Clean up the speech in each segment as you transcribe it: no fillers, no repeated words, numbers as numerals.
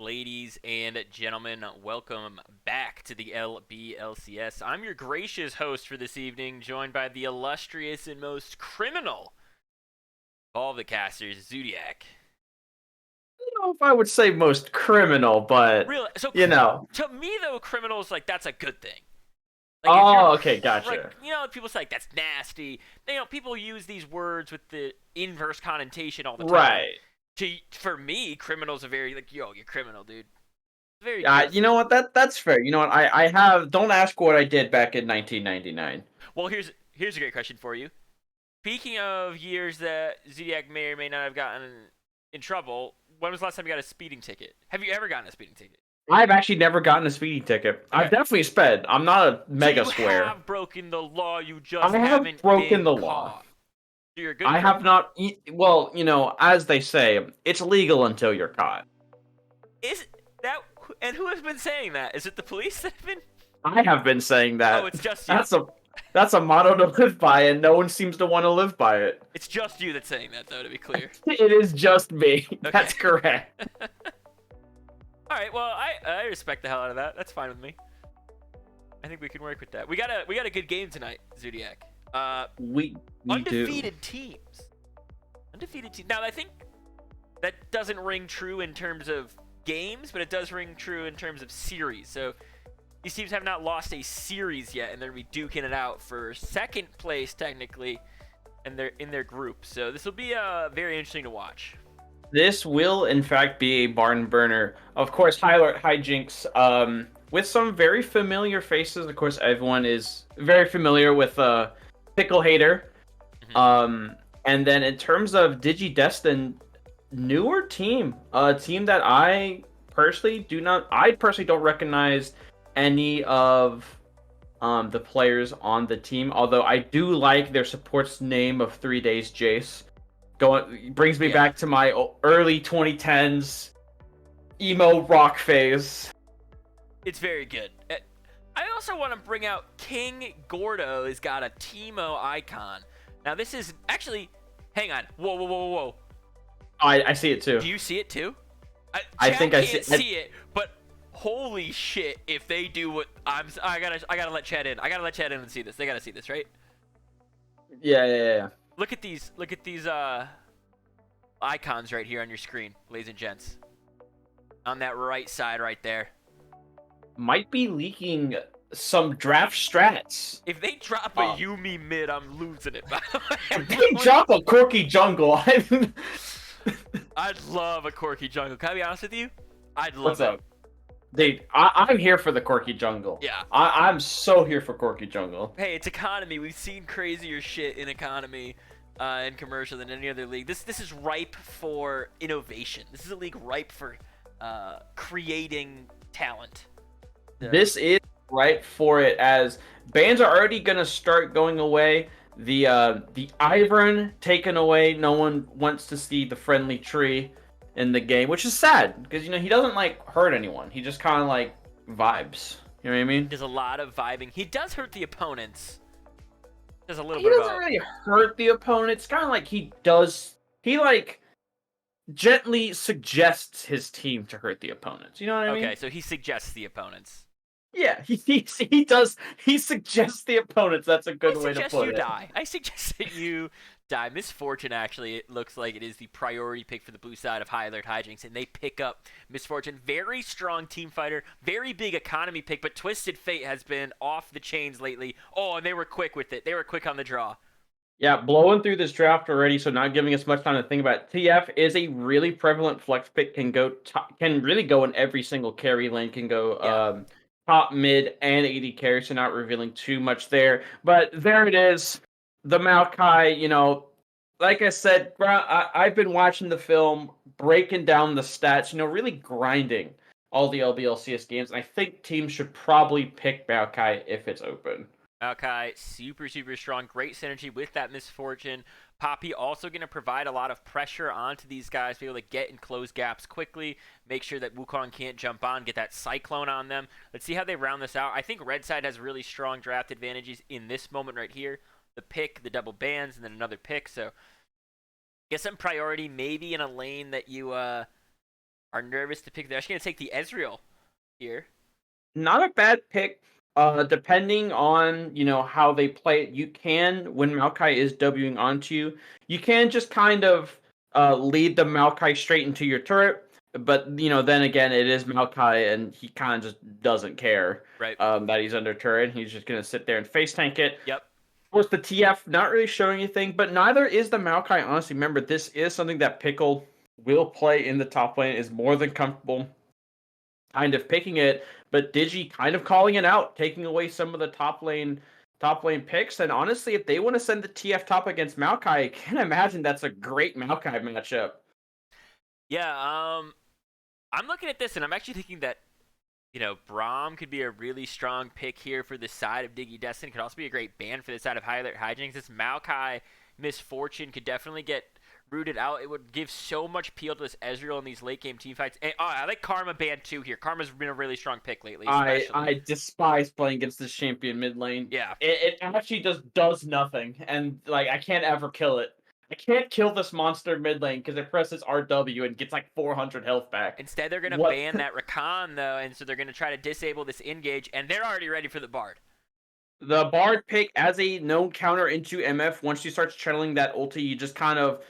Ladies and gentlemen, welcome back to the LBLCS. I'm your gracious host for this evening, joined by the illustrious and most criminal of all the casters, Zodiac. I don't know if I would say most criminal, but Really? So, you know. to me, though, criminal is like, that's a good thing. Like, if you're, Oh, okay, gotcha. like, people say, like, that's nasty. People use these words with the inverse connotation all the time. Right. For me, criminal's a very, like, yo, you're criminal, dude. Very good You thing. know what? That's fair. You know what? I have. Don't ask what I did back in 1999. Well, here's a great question for you. Speaking of years that Zodiac may or may not have gotten in trouble, when was the last time you got a speeding ticket? Have you ever gotten a speeding ticket? I've actually never gotten a speeding ticket. Okay. I've definitely sped. I'm not a mega So you square. have broken the law, you just I have haven't broken been the law. caught. So you're a good I criminal. have not. Well, as they say, it's legal until you're caught. Is that, and who has been saying that? Is it the police that have been? I have been saying that. Oh, it's just you. That's a motto to live by, and no one seems to want to live by it. It's just you that's saying that, though, to be clear. It is just me. Okay. That's correct. All right, well, I respect the hell out of that. That's fine with me. I think we can work with that. We got a good game tonight, Zodiac. We undefeated teams. Undefeated teams. Now, I think that doesn't ring true in terms of games, but it does ring true in terms of series. So these teams have not lost a series yet, and they're going to be duking it out for second place, technically, and they're in their group. So this will be very interesting to watch. This will, in fact, be a barn burner. Of course, Hijinx, with some very familiar faces. Of course, everyone is very familiar with Pickle Hater. Mm-hmm. And then in terms of Digi Destined, newer team, a team that I personally don't recognize any of the players on the team. Although I do like their support's name of 3 Days Jace. Brings me back to my early 2010s emo rock phase. It's very good. I also want to bring out King Gordo has got a Teemo icon. Now this is actually, hang on, whoa. I see it too. Do you see it too? I think I see it, but holy shit! If they do what I gotta let Chad in. I gotta let Chad in and see this. They gotta see this, right? Yeah. Look at these icons right here on your screen, ladies and gents. On that right side, right there. Might be leaking some draft strats. If they drop a Yumi mid, I'm losing it. By the way, if they drop a Corky Jungle, I'd love a Corky Jungle. Can I be honest with you? I'd love What's it. up? Dude, I'm here for the Corky Jungle. Yeah. I'm so here for Corky Jungle. Hey, it's economy. We've seen crazier shit in economy and commercial than any other league. This is ripe for innovation. This is a league ripe for creating talent. This is ripe for it, as bans are already gonna start going away. The Ivern taken away. No one wants to see the friendly tree in the game, which is sad because he doesn't like hurt anyone. He just kind of like vibes. You know what I mean? There's a lot of vibing. He does hurt the opponents. There's a little He bit doesn't really hurt the opponent. It's kind of like he like gently suggests his team to hurt the opponents. You know what I mean? Okay, so he suggests the opponents. Yeah, he does. He suggests the opponents. That's a good way to put it. I suggest that you die. Misfortune, actually, it looks like it is the priority pick for the blue side of High Alert Hijinx, and they pick up Misfortune. Very strong team fighter, very big economy pick, but Twisted Fate has been off the chains lately. Oh, and they were quick with it. They were quick on the draw. Yeah, blowing through this draft already, so not giving us much time to think about it. TF is a really prevalent flex pick. Can really go in every single carry lane. Can go top, mid, and AD carry. So not revealing too much there. But there it is, the Maokai. Like I said, I've been watching the film, breaking down the stats. Really grinding all the LBLCS games. And I think teams should probably pick Maokai if it's open. Okay, super strong. Great synergy with that Misfortune. Poppy also going to provide a lot of pressure onto these guys, be able to get and close gaps quickly, make sure that Wukong can't jump on, get that Cyclone on them. Let's see how they round this out. I think Red Side has really strong draft advantages in this moment right here. The pick, the double bans, and then another pick. So get some priority maybe in a lane that you are are nervous to pick. They're actually going to take the Ezreal here. Not a bad pick. Depending on how they play it, you can, when Maokai is Wing onto you, you can just kind of lead the Maokai straight into your turret. But then again, it is Maokai, and he kind of just doesn't care Right. that he's under turret. He's just gonna sit there and face tank it. Yep. Of course, the TF not really showing anything, but neither is the Maokai. Honestly, remember, this is something that Pickle will play in the top lane. Is more than comfortable kind of picking it, but Digi kind of calling it out, taking away some of the top lane picks. And honestly, if they want to send the TF top against Maokai, I can imagine that's a great Maokai matchup. Yeah, I'm looking at this and I'm actually thinking that, Braum could be a really strong pick here for the side of Digi Destined. Could also be a great ban for the side of Hijinx. This Maokai Misfortune could definitely get rooted out. It would give so much appeal to this Ezreal in these late game team fights. And, I like Karma ban too here. Karma's been a really strong pick lately. I despise playing against this champion mid lane. Yeah. It actually just does nothing, and I can't ever kill it. I can't kill this monster mid lane because it presses RW and gets like 400 health back. Instead, they're going to ban that Rakan, though, and so they're going to try to disable this engage, and they're already ready for the Bard. The Bard pick as a known counter into MF, once she starts channeling that ulti, you just kind of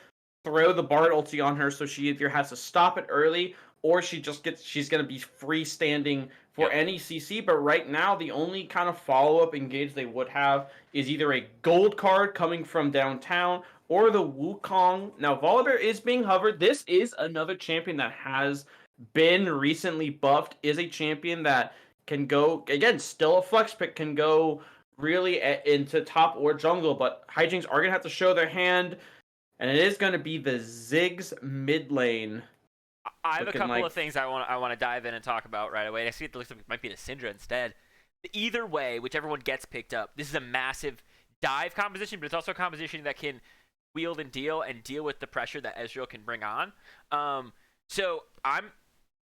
throw the Bard ulti on her, so she either has to stop it early, or she's going to be freestanding for any CC. But right now, the only kind of follow-up engage they would have is either a gold card coming from downtown, or the Wukong. Now, Volibear is being hovered. This is another champion that has been recently buffed, is a champion that can go, again, still a flex pick, can go really into top or jungle, but Hijinx are going to have to show their hand, and it is going to be the Ziggs mid lane. I have a couple of things I want to dive in and talk about right away. I see it looks like it might be the Syndra instead. Either way, whichever one gets picked up, this is a massive dive composition, but it's also a composition that can wield and deal with the pressure that Ezreal can bring on. So I'm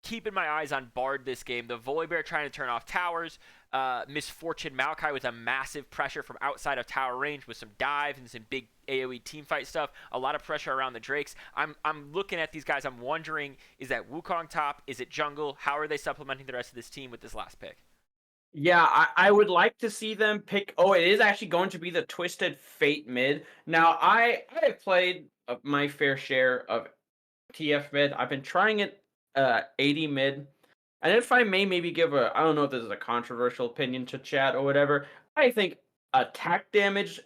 keeping my eyes on Bard this game. The Volibear trying to turn off towers. Misfortune Maokai with a massive pressure from outside of tower range with some dive and some big AoE teamfight stuff. A lot of pressure around the Drakes. I'm looking at these guys. I'm wondering, is that Wukong top? Is it jungle? How are they supplementing the rest of this team with this last pick? Yeah, I would like to see them pick. Oh, it is actually going to be the Twisted Fate mid. Now, I have played my fair share of TF mid. I've been trying it 80 mid. And if I may maybe give I don't know if this is a controversial opinion to chat or whatever, I think attack damage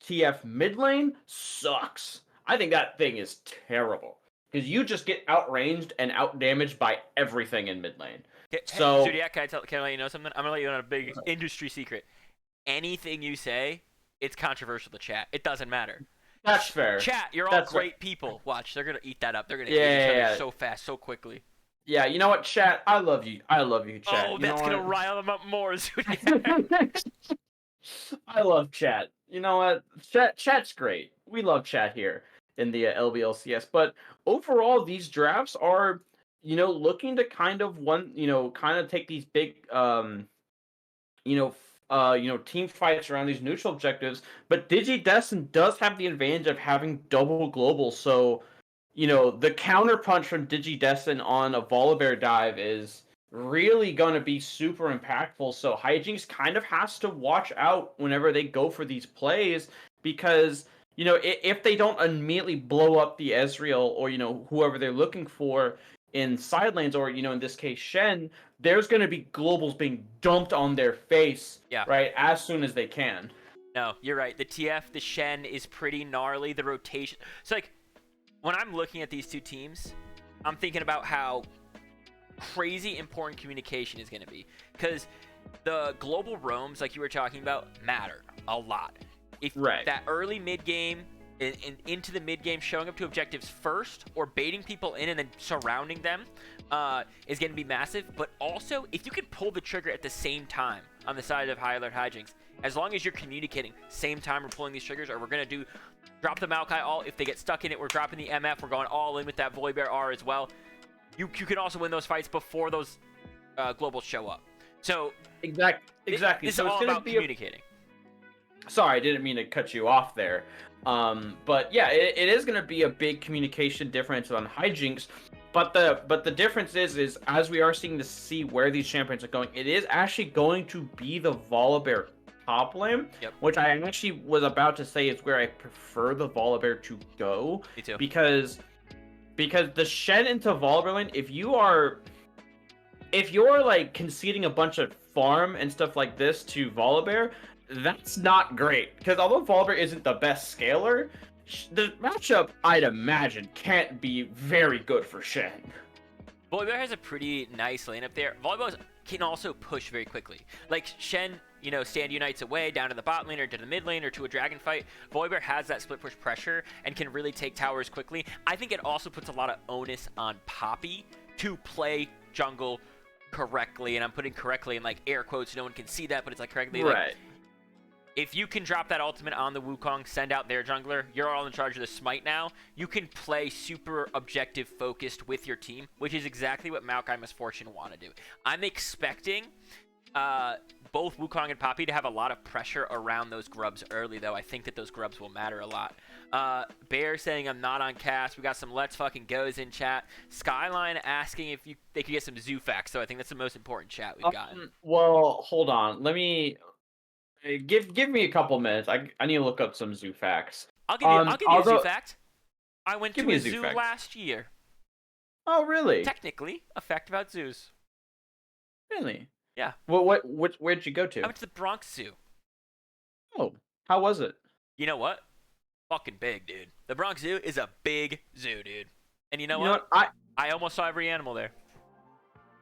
TF mid lane sucks. I think that thing is terrible. Because you just get outranged and outdamaged by everything in mid lane. So, Zodiac, can I let you know something? I'm going to let you know a big industry secret. Anything you say, it's controversial to chat. It doesn't matter. That's fair. Chat, you're all great people. Watch, they're going to eat that up. They're going to hate each other so fast, so quickly. Yeah, you know what, chat? I love you. I love you, chat. Oh, that's going to rile them up more, Zodiac. I love chat. You know what? Chat's great. We love chat here in the LBLCS. But overall, these drafts are, looking to kind of take these big, team fights around these neutral objectives. But Digi Destined does have the advantage of having double global. So, the counterpunch from Digi Destined on a Volibear dive is really going to be super impactful. So Hijinx kind of has to watch out whenever they go for these plays, because if they don't immediately blow up the Ezreal or whoever they're looking for in side lanes, or in this case Shen, there's going to be globals being dumped on their face right as soon as they can. No, you're right. The TF, the Shen is pretty gnarly. The rotation. So when I'm looking at these two teams, I'm thinking about how crazy important communication is going to be, because the global roams, like you were talking about, matter a lot. If that early mid game and into the mid game, showing up to objectives first or baiting people in and then surrounding them is going to be massive. But also, if you can pull the trigger at the same time on the side of High Alert Hijinx, as long as you're communicating same time we're pulling these triggers, or we're going to drop the Maokai all. If they get stuck in it, we're dropping the MF. We're going all in with that Volibear R as well. You can also win those fights before those globals show up. So exactly. This is all about communicating. Sorry, I didn't mean to cut you off there. But yeah, it is going to be a big communication difference on Hijinx. But the difference is as we are seeing to see where these champions are going, it is actually going to be the Volibear top lane, Yep. which I actually was about to say is where I prefer the Volibear to go. Me too. Because the Shen into Volibear lane, if you're like conceding a bunch of farm and stuff like this to Volibear, that's not great. Because although Volibear isn't the best scaler, the matchup, I'd imagine, can't be very good for Shen. Volibear has a pretty nice lane up there. Volibear can also push very quickly. Like Shen, you know, stand unites away down to the bot lane or to the mid lane or to a dragon fight. Volibear has that split push pressure and can really take towers quickly. I think it also puts a lot of onus on Poppy to play jungle correctly, and I'm putting correctly in like air quotes. No one can see that, but it's like correctly. Right. Like, if you can drop that ultimate on the Wukong, send out their jungler, you're all in charge of the smite now, you can play super objective focused with your team, which is exactly what Maokai Misfortune want to do. I'm expecting both Wukong and Poppy to have a lot of pressure around those grubs early, though. I think that those grubs will matter a lot. Bear saying I'm not on cast. We got some Let's Fucking Goes in chat. Skyline asking if they could get some zoo facts, so I think that's the most important chat we've gotten. Well, hold on. Let me... Give me a couple minutes. I need to look up some zoo facts. I'll give you a zoo fact. I went to a zoo last year. Oh, really? Technically, a fact about zoos. Really? Yeah. Where'd you go to? I went to the Bronx Zoo. Oh, how was it? You know what? Fucking big, dude. The Bronx Zoo is a big zoo, dude. And you know what? I almost saw every animal there.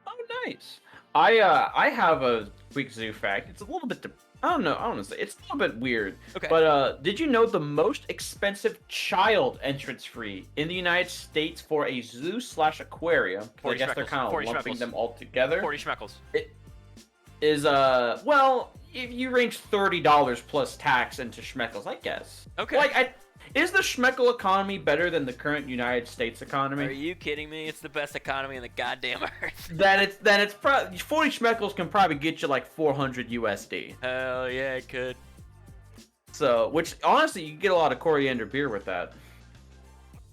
Oh, nice. I have a quick zoo fact. It's a little bit... I don't know. Say it's a little bit weird. Okay. But did you know the most expensive child entrance fee in the United States for a zoo/aquarium? I guess they're kind of lumping them all together. 40 schmeckles. It is well, if you range $30 plus tax into schmeckles, I guess. Okay. Like, is the schmeckle economy better than the current United States economy? Are you kidding me? It's the best economy on the goddamn earth. Then it's probably 40 schmeckles can probably get you like 400 USD. Hell yeah, it could. So, which honestly, you could get a lot of coriander beer with that.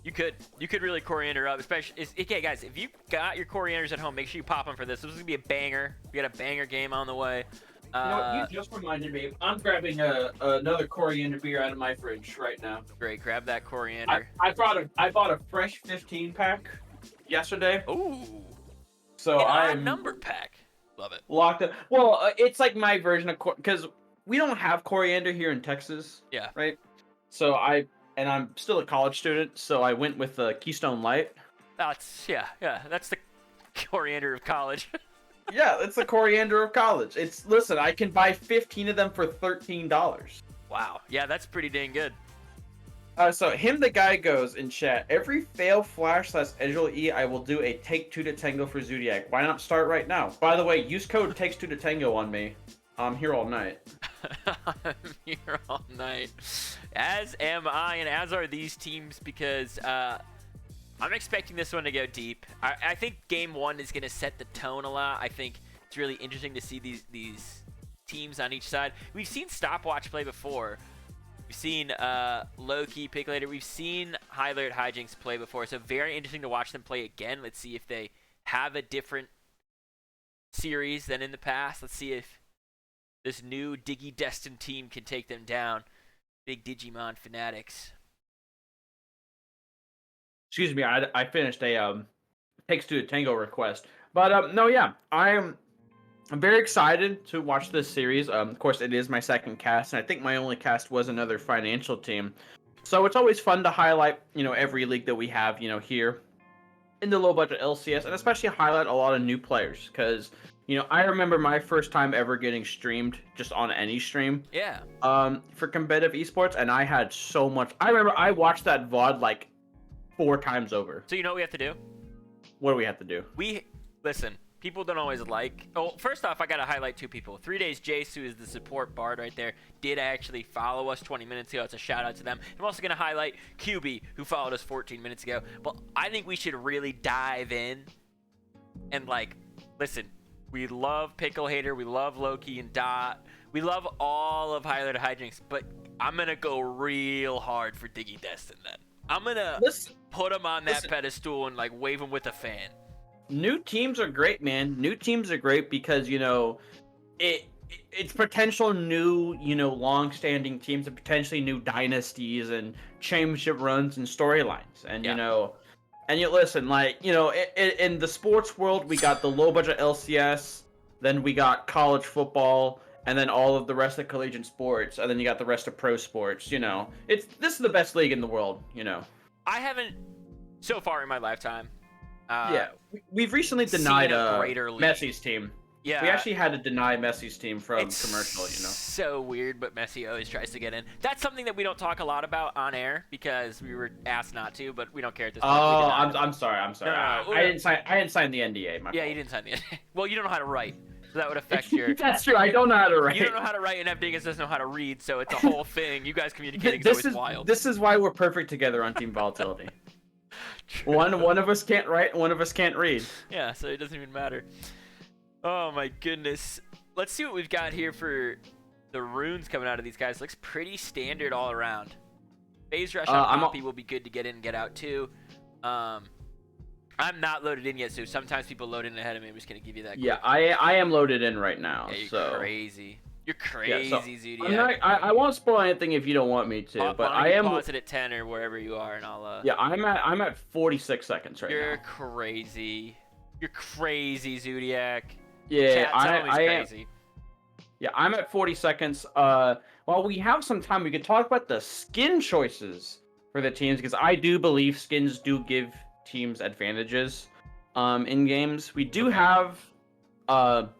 You could really coriander up, especially. Okay, guys, if you got your corianders at home, make sure you pop them for this. This is gonna be a banger. We got a banger game on the way. You know what, you just reminded me. I'm grabbing another coriander beer out of my fridge right now. Great, grab that coriander. I bought a fresh 15 pack yesterday. Ooh. So I'm number pack. Love it. Locked up. Well, it's like my version of because we don't have coriander here in Texas. Yeah. Right. So I'm still a college student, so I went with the Keystone Light. That's that's the coriander of college. Yeah, it's the coriander of college. Listen, I can buy 15 of them for $13. Wow. Yeah, that's pretty dang good. So the guy goes in chat. Every fail flash / Edgel E, I will do a take 2 to tango for Zodiac. Why not start right now? By the way, use code takes 2 to tango on me. I'm here all night. I'm here all night. As am I, and as are these teams, because I'm expecting this one to go deep. I think game one is going to set the tone a lot. I think it's really interesting to see these teams on each side. We've seen Stopwatch play before. We've seen Loki, Picklater. We've seen High Alert Hijinx play before. So very interesting to watch them play again. Let's see if they have a different series than in the past. Let's see if this new Digi Destined team can take them down. Big Digimon fanatics. Excuse me, I finished a takes 2 to tango request. But no, yeah, I'm very excited to watch this series. Of course, it is my second cast, and I think my only cast was another financial team. So it's always fun to highlight, every league that we have, here in the low budget LCS, and especially highlight a lot of new players. Because, I remember my first time ever getting streamed just on any stream. Yeah. For competitive esports, and I had so much. I remember I watched that VOD like 4 times over. So you know what we have to do? What do we have to do? Listen, people don't always like... Oh, first off, I got to highlight 2 people. 3 Days Jace, who is the support bard right there, did actually follow us 20 minutes ago. It's a shout out to them. I'm also going to highlight QB, who followed us 14 minutes ago. But I think we should really dive in and, listen, We love Pickle Hater. We love Loki and Dot. We love all of Highlight Hijinx, but I'm going to go real hard for Digi Destined then. I'm going to put him on that pedestal and, like, wave him with a fan. New teams are great, man. New teams are great because, you know, it's potential new, you know, long-standing teams and potentially new dynasties and championship runs and storylines. And, you know, and you listen, like, you know, in the sports world, we got the low-budget LCS, then we got college football, and then all of the rest of collegiate sports, and then you got the rest of pro sports, you know. This is the best league in the world, you know. I haven't, so far in my lifetime. We've recently denied Messi's team. Yeah, we actually had to deny Messi's team from commercial, you know. So weird, but Messi always tries to get in. That's something that we don't talk a lot about on air because we were asked not to, but we don't care at this point. Oh, I'm sorry. No, I didn't sign the NDA. My fault. You didn't sign the NDA. Well, you don't know how to write, so that would affect your. That's true. I don't know how to write. You don't know how to write, and FDingus doesn't know how to read, so it's a whole thing. You guys communicating is always wild. This is why we're perfect together on Team Volatility. One of us can't write, one of us can't read. Yeah, so it doesn't even matter. Oh my goodness. Let's see what we've got here for the runes coming out of these guys. Looks pretty standard all around. Phase Rush on Poppy will be good to get in and get out too. I'm not loaded in yet, so sometimes people load in ahead of me. I'm just going to give you that. Yeah, I am loaded in right now. Yeah, you're crazy. You're crazy, Zodiac. I won't spoil anything if you don't want me to, but I am. Pause it at 10 or wherever you are, and I'll. Yeah, I'm at 46 seconds right now. You're crazy. You're crazy, Zodiac. Yeah, I am. Yeah, I'm at 40 seconds. While we have some time, we could talk about the skin choices for the teams because I do believe skins do give teams advantages in games. We do have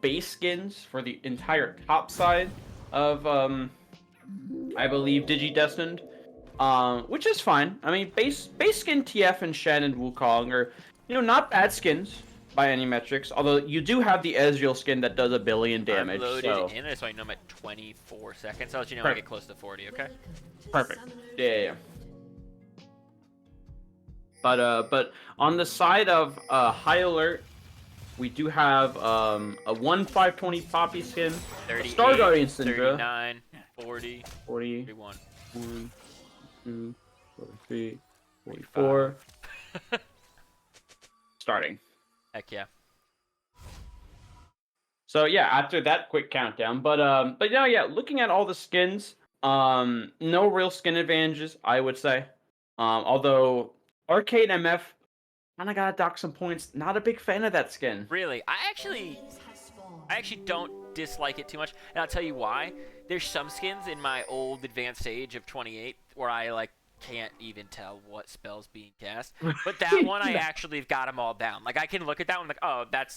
base skins for the entire top side of I believe Digi Destined, which is fine. I mean, base skin TF and Shen and Wukong are, you know, not bad skins by any metrics, although you do have the Ezreal skin that does 1 billion damage. I'm loaded in, so I know I'm at 24 seconds. I'll let you know when I get close to 40, okay? Perfect. Yeah. But on the side of High Alert, we do have a 1/520 Poppy skin, Star Guardian Syndra, 39, 40, 41, 1, 2, 43, 44. Starting. Heck yeah. So yeah, after that quick countdown, but no, yeah, looking at all the skins, no real skin advantages, I would say. Although Arcade MF kind of gotta dock some points. Not a big fan of that skin. Really, I actually don't dislike it too much, and I'll tell you why. There's some skins in my old advanced age of 28 where I like can't even tell what spell's being cast, but that one I actually have got them all down. Like I can look at that one like, oh, that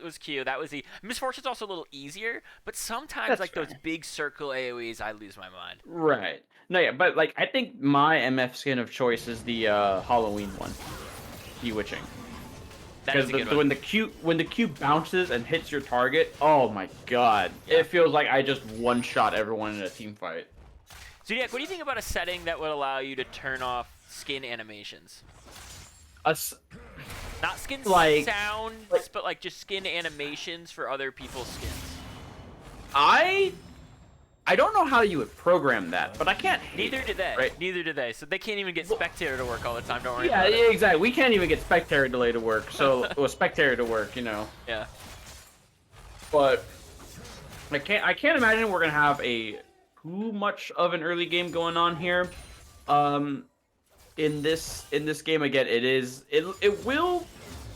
was cute, that was Miss Fortune's also a little easier, but sometimes that's those big circle AoEs I lose my mind. Right. No, yeah, but like I think my MF skin of choice is the Halloween one, Bewitching. Because when the Q bounces and hits your target, oh my god, it feels like I just one-shot everyone in a team fight. Zodiac, what do you think about a setting that would allow you to turn off skin animations? Not skin sounds, but like just skin animations for other people's skins. I don't know how you would program that, but I can't. Neither do they. Right? Neither do they. So they can't even get Spectator to work all the time. Don't worry. Yeah, about it. Exactly. We can't even get Spectator delay to work. So Spectator to work, you know. Yeah. But I can't imagine we're gonna have too much of an early game going on here. In this game again, it will.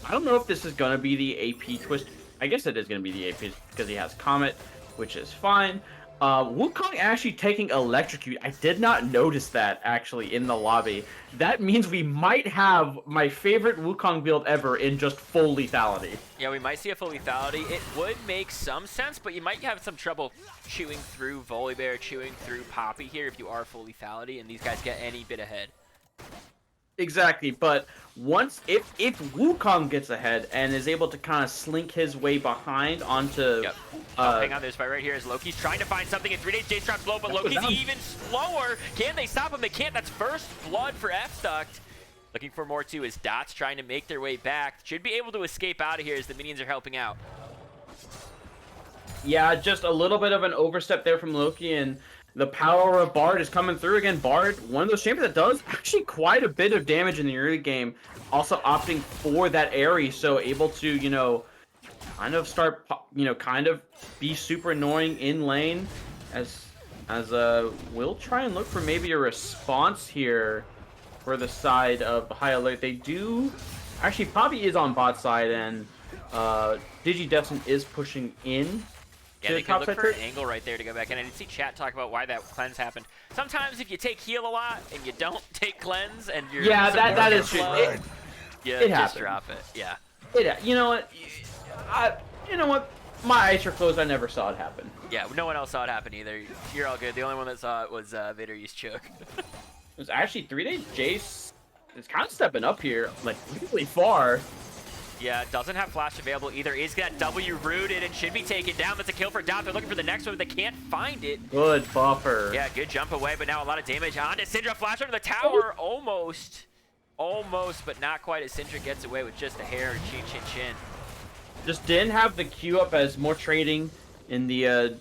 I don't know if this is gonna be the AP twist. I guess it is gonna be the AP because he has Comet, which is fine. Wukong actually taking Electrocute. I did not notice that actually in the lobby. That means we might have my favorite Wukong build ever in just full lethality. Yeah, we might see a full lethality. It would make some sense, but you might have some trouble chewing through Volibear, chewing through Poppy here if you are full lethality, and these guys get any bit ahead. Exactly, but if Wukong gets ahead and is able to kind of slink his way behind onto... Yep. Hang on, there's fight right here as Loki's trying to find something in 3 days. J-Strap's low, but Loki's even slower. Can they stop him? They can't. That's first blood for F-Duct. Looking for more too as Dots trying to make their way back. Should be able to escape out of here as the minions are helping out. Yeah, just a little bit of an overstep there from Loki, and the power of Bard is coming through again. Bard, one of those champions that does actually quite a bit of damage in the early game. Also opting for that Aerie, so able to, kind of start, kind of be super annoying in lane as we'll try and look for maybe a response here for the side of High Alert. They do actually Poppy is on bot side, and Digi Destined is pushing in. Yeah, they could look for an angle right there to go back in. I did see chat talk about why that cleanse happened. Sometimes if you take heal a lot and you don't take cleanse and you're that is true. It just drop it. Yeah. You know what? My eyes are closed. I never saw it happen. Yeah, no one else saw it happen either. You're all good. The only one that saw it was Vader used choke. It was actually 3 days. Jace is kind of stepping up here, like really far. Yeah, doesn't have flash available either. Is got W rooted and should be taken down. That's a kill for Dom. They're looking for the next one, but they can't find it. Good buffer. Yeah, good jump away, but now a lot of damage onto Syndra. Flash under the tower. Almost, but not quite as Syndra gets away with just a hair. Chin, chin, chin. Just didn't have the Q up as more trading in the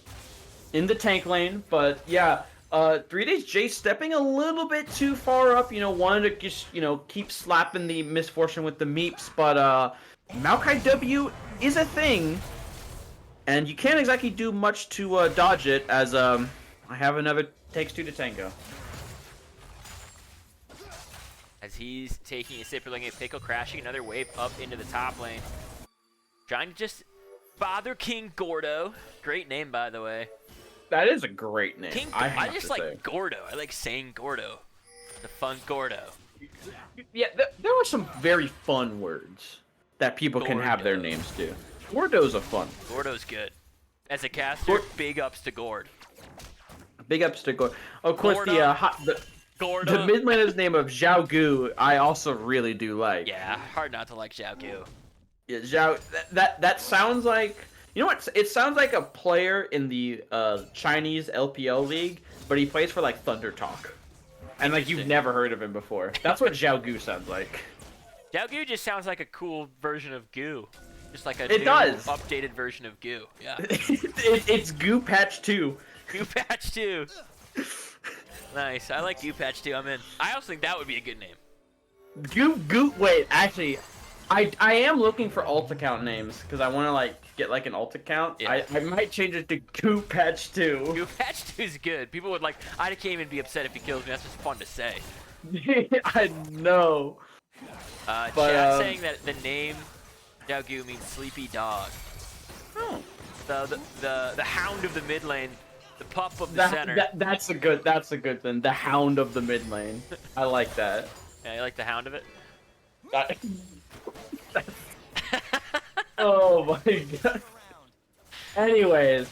tank lane, but yeah. 3 days Jace stepping a little bit too far up, wanted to just, keep slapping the misfortune with the meeps, but Maokai W is a thing, and you can't exactly do much to dodge it, as I have another takes 2 to tango. As he's taking a sip, a Pickle crashing another wave up into the top lane. Trying to just bother King Gordo. Great name, by the way. That is a great name. I just like Gordo. I like saying Gordo. The fun Gordo. Yeah, there are some very fun words that people can have their names to. Gordo's a fun. Gordo's good. As a caster, big ups to Gord. Big ups to Gord. Of course, Gordo. The mid laner's name of Xiao Gu, I also really do like. Yeah, hard not to like Xiao Gu. Yeah, Xiao. That sounds like. You know what? It sounds like a player in the Chinese LPL league, but he plays for like Thunder Talk, and like you've never heard of him before. That's what Xiao Gu sounds like. Xiao Gu just sounds like a cool version of Gu, just like a updated version of Gu. Yeah. It's Gu Patch 2. Gu Patch 2. Nice. I like Gu Patch 2. I'm in. I also think that would be a good name. Gu. Wait, actually, I am looking for alt account names because I want to get an alt account. Yeah. I might change it to Gu Patch 2. Gu Patch 2 is good. People would I can't even be upset if he kills me. That's just fun to say. I know. Chat saying that the name Xiao Gu means sleepy dog. Oh. The hound of the mid lane, the pup of the center. That's a good thing. The hound of the mid lane. I like that. Yeah, you like the hound of it? Oh my god. Anyways,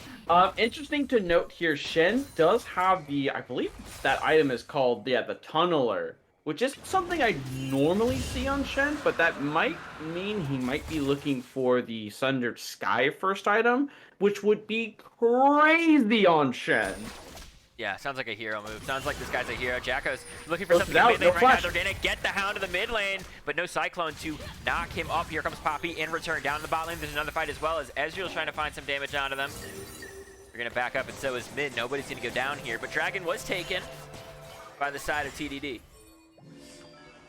interesting to note here, Shen does have I believe that item is called, the Tunneler, which is something I normally see on Shen, but that might mean he might be looking for the Sundered Sky first item, which would be crazy on Shen. Yeah, sounds like a hero move. Sounds like this guy's a hero. Jacko's looking for something in mid lane right now. They're going to get the Hound of the mid lane, but no Cyclone to knock him up. Here comes Poppy in return. Down in the bot lane, there's another fight as well, as Ezreal's trying to find some damage onto them. They're going to back up, and so is mid. Nobody's going to go down here, but Dragon was taken by the side of TDD.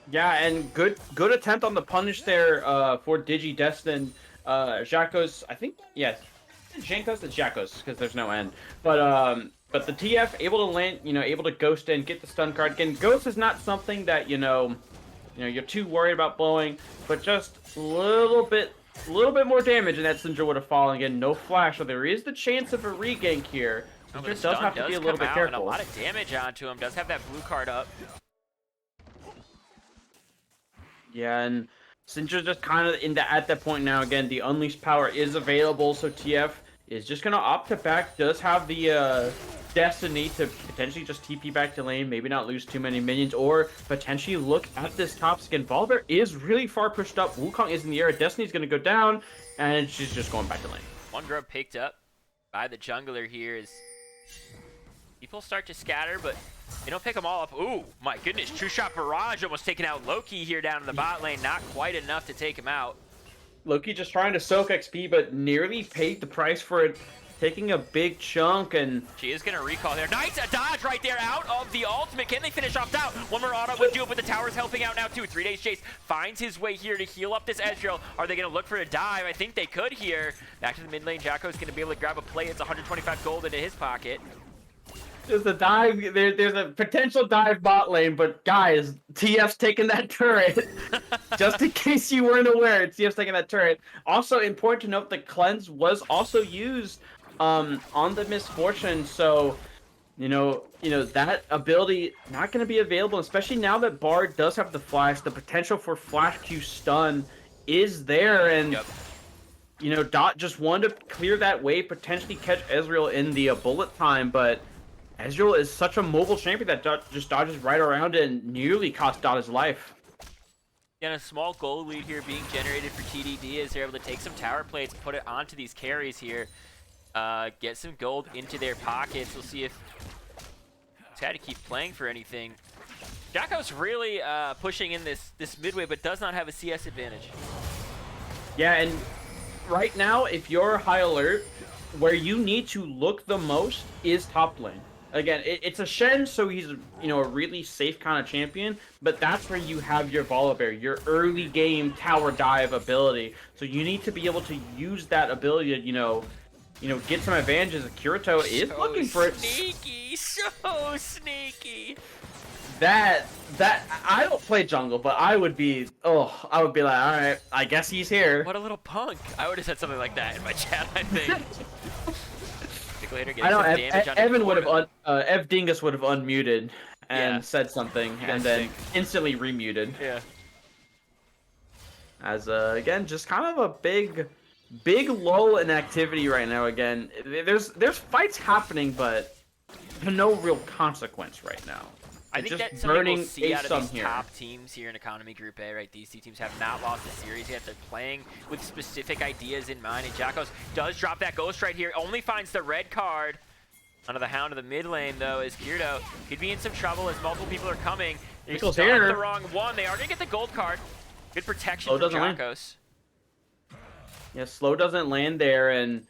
Yeah, and good attempt on the punish there for Digi Destined. Jacko's, I think, yes. Jankos and Jackos, because there's no end. But the TF able to land, able to ghost in, get the stun card. Again, ghost is not something that you're too worried about blowing, but just a little bit more damage, and that Syndra would have fallen. Again, no flash, so there is the chance of a regank here. Syndra does have to be a little bit careful. And a lot of damage onto him. Does have that blue card up. Yeah, and Syndra just kind of at that point now. Again, the unleashed power is available, so TF is just gonna opt to back. Does have the Destiny to potentially just TP back to lane, maybe not lose too many minions, or potentially look at this top skin. Volibear is really far pushed up. Wukong is in the air. Destiny's gonna go down, and she's just going back to lane. One grub picked up by the jungler here as people start to scatter, but they don't pick them all up. Ooh, my goodness. True Shot Barrage almost taking out Loki here down in the bot lane. Not quite enough to take him out. Loki just trying to soak XP, but nearly paid the price for it taking a big chunk, and she is gonna recall there. Nice, a dodge right there out of the ultimate. Can they finish off down? One more auto would do it, but the tower's helping out now too. 3 days chase finds his way here to heal up this Ezreal. Are they gonna look for a dive? I think they could here. Back to the mid lane. Jacko's gonna be able to grab a play. It's 125 gold into his pocket. there's a dive. There's a potential dive bot lane, but guys, TF's taking that turret. Just in case you weren't aware, TF's taking that turret. Also important to note, the cleanse was also used on the Misfortune, so you know that ability not going to be available, especially now that Bard does have the flash. The potential for flash Q stun is there, and you know, Dot just wanted to clear that wave, potentially catch Ezreal in the bullet time, but Ezreal is such a mobile champion that Dot just dodges right around it and nearly cost Dot his life. And a small gold lead here being generated for TDD as they're able to take some tower plates, put it onto these carries here, get some gold into their pockets. We'll see if he's had to keep playing for anything. Jacko's really pushing in this midway, but does not have a CS advantage. Yeah, and right now, if you're high alert, where you need to look the most is top lane. Again, it's a Shen, so he's a really safe kind of champion, but that's where you have your Volibear, your early game tower dive ability. So you need to be able to use that ability to get some advantages. Kirito is looking for it. So sneaky. That I don't play jungle, but I would be like, all right, I guess he's here. What a little punk. I would have said something like that in my chat, I think. I know Evan would have Ev Dingus would have unmuted and said something and then instantly remuted. Yeah. As again, just kind of a big lull in activity right now. Again, there's fights happening, but no real consequence right now. I think that's something we'll see out of these top teams here in Economy Group A, right? These two teams have not lost a series yet. They're playing with specific ideas in mind, and Jackos does drop that Ghost right here. Only finds the red card. Under the Hound of the mid lane, though, is Kirito. Could be in some trouble as multiple people are coming. They start the wrong one. They are going to get the gold card. Good protection from Jackos. Yeah, slow doesn't land there, and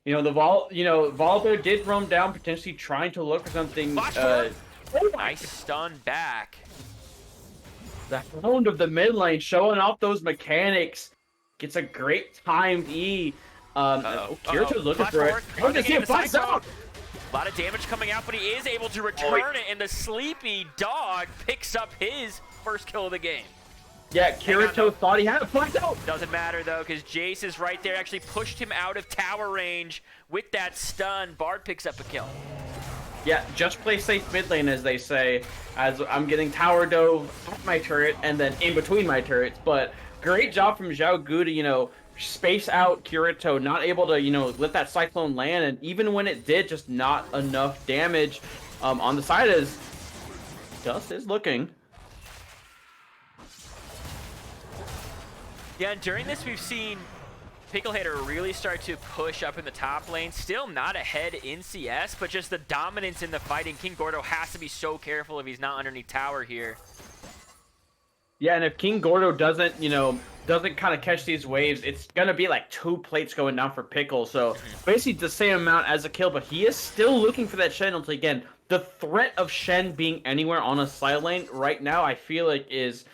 Volibear did roam down, potentially trying to look for something. Nice stun back. The Hound of the mid lane showing off those mechanics. Gets a great timed E. Kirito's looking for it. A lot of damage coming out, but he is able to return it, and the Sleepy Dog picks up his first kill of the game. Yeah, Kirito thought he had a flash out. Doesn't matter, though, because Jace is right there. Actually pushed him out of tower range with that stun. Bard picks up a kill. Yeah, just play safe mid lane, as they say, as I'm getting tower dove at my turret and then in between my turrets. But great job from Zhao Gu to, space out Kirito, not able to, let that Cyclone land. And even when it did, just not enough damage on the side as Dust is looking. Yeah, and during this, we've seen Picklehater really start to push up in the top lane. Still not ahead in CS, but just the dominance in the fighting. King Gordo has to be so careful if he's not underneath tower here. Yeah, and if King Gordo doesn't kind of catch these waves, it's going to be like 2 plates going down for Pickle. So basically the same amount as a kill, but he is still looking for that Shen. Until again, the threat of Shen being anywhere on a side lane right now, I feel like is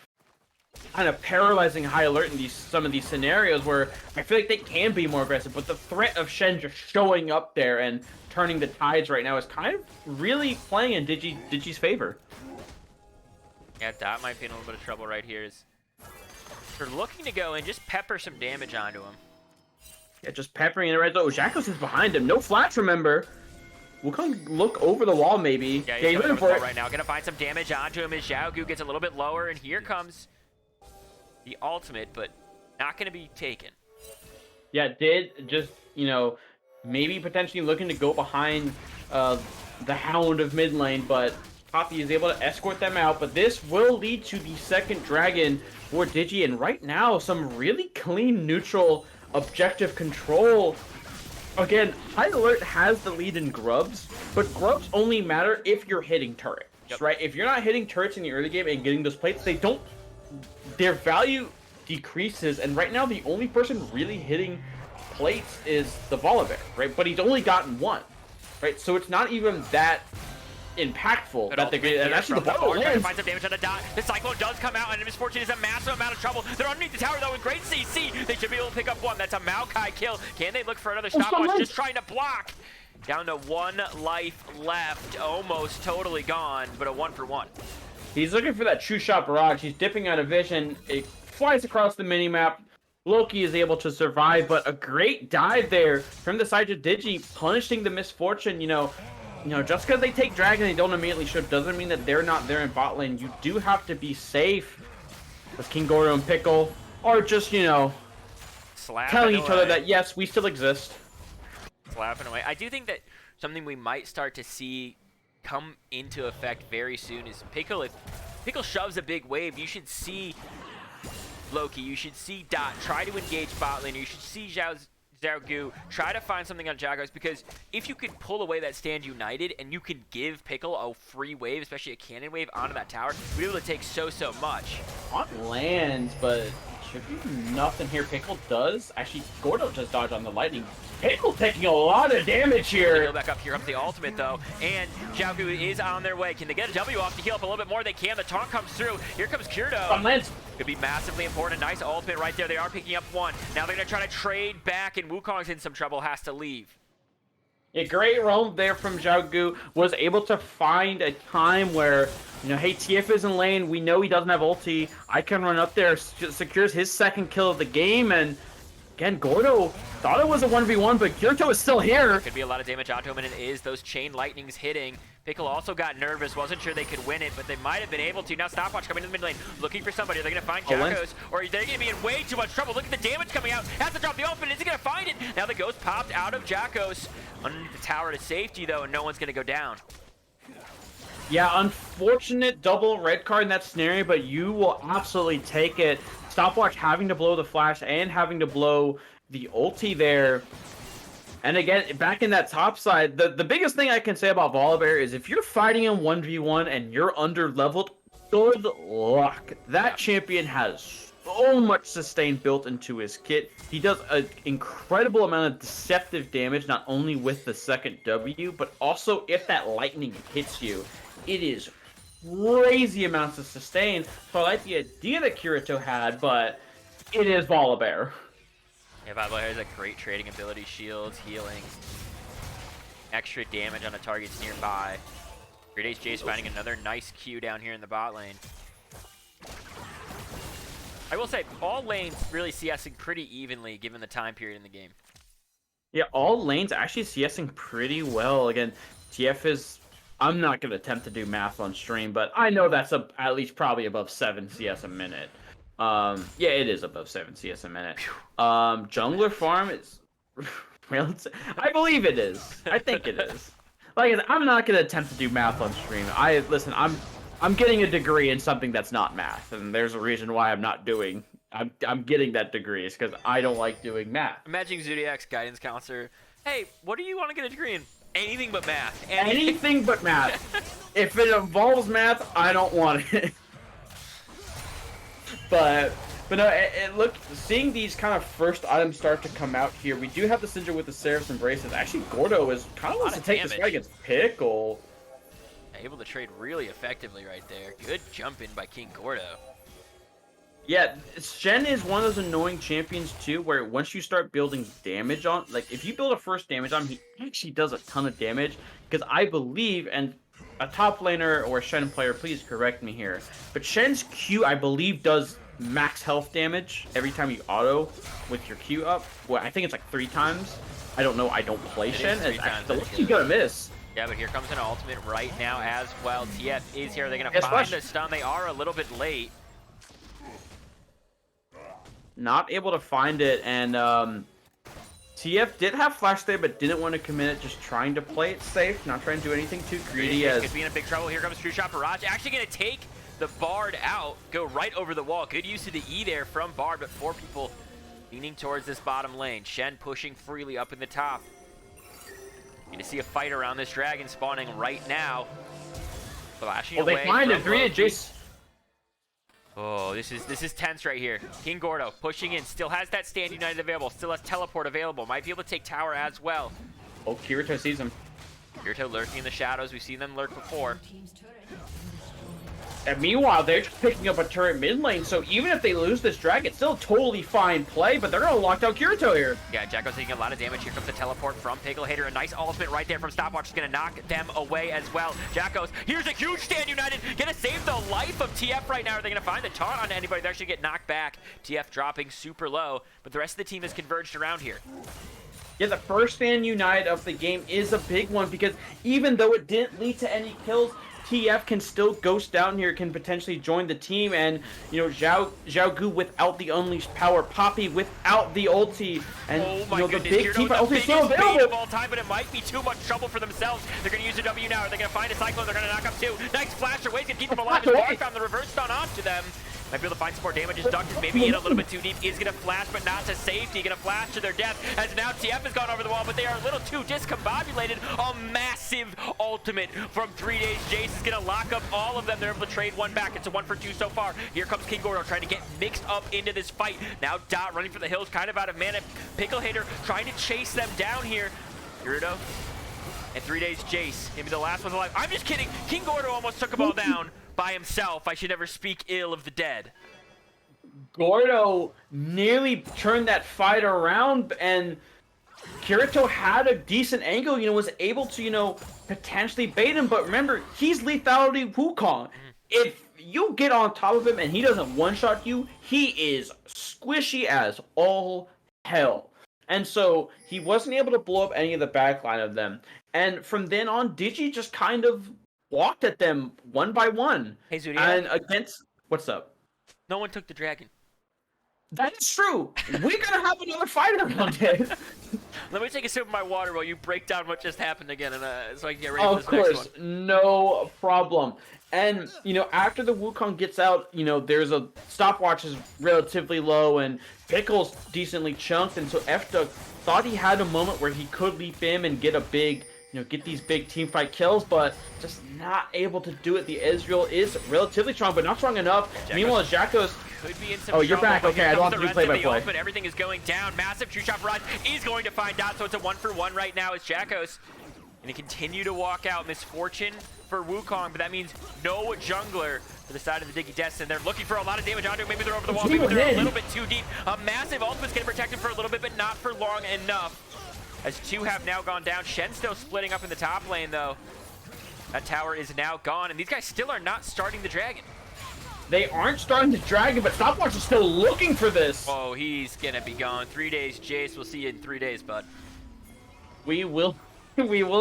kind of paralyzing high alert in some of these scenarios where I feel like they can be more aggressive, but the threat of Shen just showing up there and turning the tides right now is kind of really playing in Digi's favor. Yeah, Dot might be in a little bit of trouble right here. They're looking to go and just pepper some damage onto him. Yeah, just peppering in the red zone. Jackos is behind him. No flash, remember. We'll come look over the wall, maybe. Yeah, he's looking for it right now. Gonna find some damage onto him as Zhao Gu gets a little bit lower, and here comes the ultimate, but not gonna be taken. Yeah, did just, maybe potentially looking to go behind the Hound of mid lane, but Poppy is able to escort them out. But this will lead to the second dragon for Digi, and right now, some really clean, neutral, objective control. Again, High Alert has the lead in Grubs, but Grubs only matter if you're hitting turrets, right? If you're not hitting turrets in the early game and getting those plates, their value decreases, and right now the only person really hitting plates is the Volibear, right? But he's only gotten one, right? So it's not even that impactful that they're getting. And actually, the ball trying to lands. find some damage on the dot. The Cyclone does come out, and Misfortune is a massive amount of trouble. They're underneath the tower, though, in great CC. They should be able to pick up one. That's a Maokai kill. Can they look for another stopwatch? Just trying to block. Down to 1 life left. Almost totally gone, but a 1-for-1. He's looking for that true shot barrage. He's dipping out of vision. It flies across the minimap. Loki is able to survive, but a great dive there from the side of Digi, punishing the Misfortune. You know, just because they take Dragon and they don't immediately shoot doesn't mean that they're not there in bot lane. You do have to be safe. As King Gordo and Pickle are just, telling each other that, yes, we still exist. Slapping away. I do think that something we might start to see come into effect very soon is Pickle. If Pickle shoves a big wave, you should see Loki, you should see Dot try to engage bot lane, you should see Xiaogu try to find something on Jackos, because if you can pull away that stand united and you can give Pickle a free wave, especially a cannon wave onto that tower, we'll be able to take so much. On lands, but should be nothing here. Pickle does. Actually, Gordo does dodge on the lightning. Pickle taking a lot of damage here. Go back up here, up the ultimate though, and Xiaogu is on their way. Can they get a W off to heal up a little bit more? They can. The taunt comes through. Here comes Kirito. On lands. Could be massively important. Nice ultimate right there. They are picking up one. Now they're going to try to trade back, and Wukong's in some trouble, has to leave. A great roam there from Xiaogu. Was able to find a time where, hey, TF is in lane. We know he doesn't have ulti. I can run up there, secures his second kill of the game, and again, Gordo thought it was a 1v1, but Kirito is still here. Could be a lot of damage onto him, and it is. Those chain lightnings hitting. Pickle also got nervous, wasn't sure they could win it, but they might have been able to. Now Stopwatch coming to the mid lane, looking for somebody. Are they going to find Jackos, or are they going to be in way too much trouble? Look at the damage coming out. Has to drop the ultimate. Is he going to find it? Now the ghost popped out of Jackos. Underneath the tower to safety, though, and no one's going to go down. Yeah, unfortunate double red card in that scenario, but you will absolutely take it. Stopwatch having to blow the flash and having to blow the ulti there. And again, back in that top side, the biggest thing I can say about Volibear is if you're fighting in 1v1 and you're under leveled, good luck. That champion has so much sustain built into his kit. He does an incredible amount of deceptive damage, not only with the second W, but also if that lightning hits you. It is crazy amounts of sustain. So I like the idea that Kirito had, but it is Volibear. Yeah, Volibear has a great trading ability, shields, healing, extra damage on the targets nearby. Great Ace Jace finding another nice Q down here in the bot lane. I will say, all lanes really CSing pretty evenly given the time period in the game. Yeah, all lanes actually CSing pretty well. Again, TF is... I'm not going to attempt to do math on stream, but I know that's at least probably above 7 CS a minute. Yeah, it is above 7 CS a minute. Jungler farm is... I believe it is. I think it is. Like, I'm not going to attempt to do math on stream. Listen, I'm getting a degree in something that's not math, and there's a reason why I'm not doing... I'm getting that degree. It's because I don't like doing math. Imagine Zodiac's guidance counselor. Hey, what do you want to get a degree in? Anything but math. Anything but math. If it involves math, I don't want it. But no, look, seeing these kind of first items start to come out here, we do have the Syndra with the Seraph's Embraces. Actually, Gordo is kind of wants to take this fight against Pickle. Able to trade really effectively right there. Good jump in by King Gordo. Yeah, Shen is one of those annoying champions too, where once you start building damage on, like if you build a first damage on him, he actually does a ton of damage. Because I believe, and a top laner or a Shen player, please correct me here, but Shen's Q, I believe, does max health damage every time you auto with your Q up. Well, I think it's like 3 times. I don't know. I don't play Shen. You're gonna miss. Yeah, but here comes an ultimate right now as well. TF is here. They're gonna find the stun. They are a little bit late. Not able to find it, and TF did have flash there, but didn't want to commit it, just trying to play it safe, not trying to do anything too greedy. Could be in a big trouble. Here comes True Shot Barrage. Actually going to take the Bard out, go right over the wall. Good use of the E there from Bard, but 4 people leaning towards this bottom lane. Shen pushing freely up in the top. Going to see a fight around this dragon spawning right now. Flashing away. They find a greedy Jace. Oh, this is tense right here. King Gordo pushing in, still has that Stand United available, still has teleport available, might be able to take tower as well. Oh, Kirito sees him. Kirito lurking in the shadows, we've seen them lurk before. And meanwhile, they're just picking up a turret mid lane, so even if they lose this dragon, it's still a totally fine play, but they're gonna lock down Kirito here. Yeah, Jacko's taking a lot of damage. Here comes the teleport from Pickle Hater. A nice ultimate right there from Stopwatch is gonna knock them away as well. Jacko's, here's a huge Stand United, gonna save the life of TF right now. Are they gonna find the taunt on anybody? They actually get knocked back. TF dropping super low, but the rest of the team is converged around here. Yeah, the first Stand United of the game is a big one because even though it didn't lead to any kills, TF can still ghost down here, can potentially join the team, and you know Xiaogu without the unleashed power, Poppy without the ulti, and oh my the goodness, big team ulti still bait available. of all time, but it might be too much trouble for themselves. They're gonna use a W now. Are they gonna find a Cyclone? They're gonna knock up two. Nice flash away, gonna keep them alive. As Mark found the reverse stun onto them. Might be able to find some more damage. His Duck is maybe in a little bit too deep. Is gonna flash, but not to safety. Gonna flash to their death. As now TF has gone over the wall, but they are a little too discombobulated. A massive ultimate from 3 Days. Jace is gonna lock up all of them. They're able to trade one back. It's a 1 for 2 so far. Here comes King Gordo trying to get mixed up into this fight. Now Dot running for the hills, kind of out of mana. Pickle Hater trying to chase them down here. Gyrudo and 3 Days Jace. Maybe the last one's alive. I'm just kidding. King Gordo almost took them all down by himself. I should never speak ill of the dead. Gordo nearly turned that fight around, and Kirito had a decent angle, was able to, potentially bait him, but remember, he's lethality Wukong. If you get on top of him and he doesn't one-shot you, he is squishy as all hell. And so, he wasn't able to blow up any of the backline of them. And from then on, Digi just kind of walked at them one by one. Hey, Zodiac. And against... What's up? No one took the dragon. That is true. We're gonna have another fight around it. Let me take a sip of my water while you break down what just happened again, and so I can get ready Of for this course, next one. no problem. And after the Wukong gets out, there's a stopwatch is relatively low, and Pickle's decently chunked, and so F-Duck thought he had a moment where he could leap in and get a big, get these big team fight kills, but just not able to do it. The Ezreal is relatively strong, but not strong enough. Meanwhile, Jacko's could be in some Oh, you're trouble, back. but Okay, here I don't comes have to the do play by rest of the play. ultimate. Everything is going down. Massive true shot run is going to find Dot, so it's a 1 for 1 right now as Jacko's going to continue to walk out. Misfortune for Wukong, but that means no jungler for the side of the Digi Destined. They're looking for a lot of damage onto him. Maybe they're over the wall. Maybe they're a little bit too deep. A massive ultimate's going to protect him for a little bit, but not for long enough. As two have now gone down. Shen's still splitting up in the top lane, though. That tower is now gone, and these guys still are not starting the dragon. They aren't starting the dragon, but Stopwatch is still looking for this. Oh, he's gonna be gone. 3 days, Jace. We'll see you in 3 days, bud. We will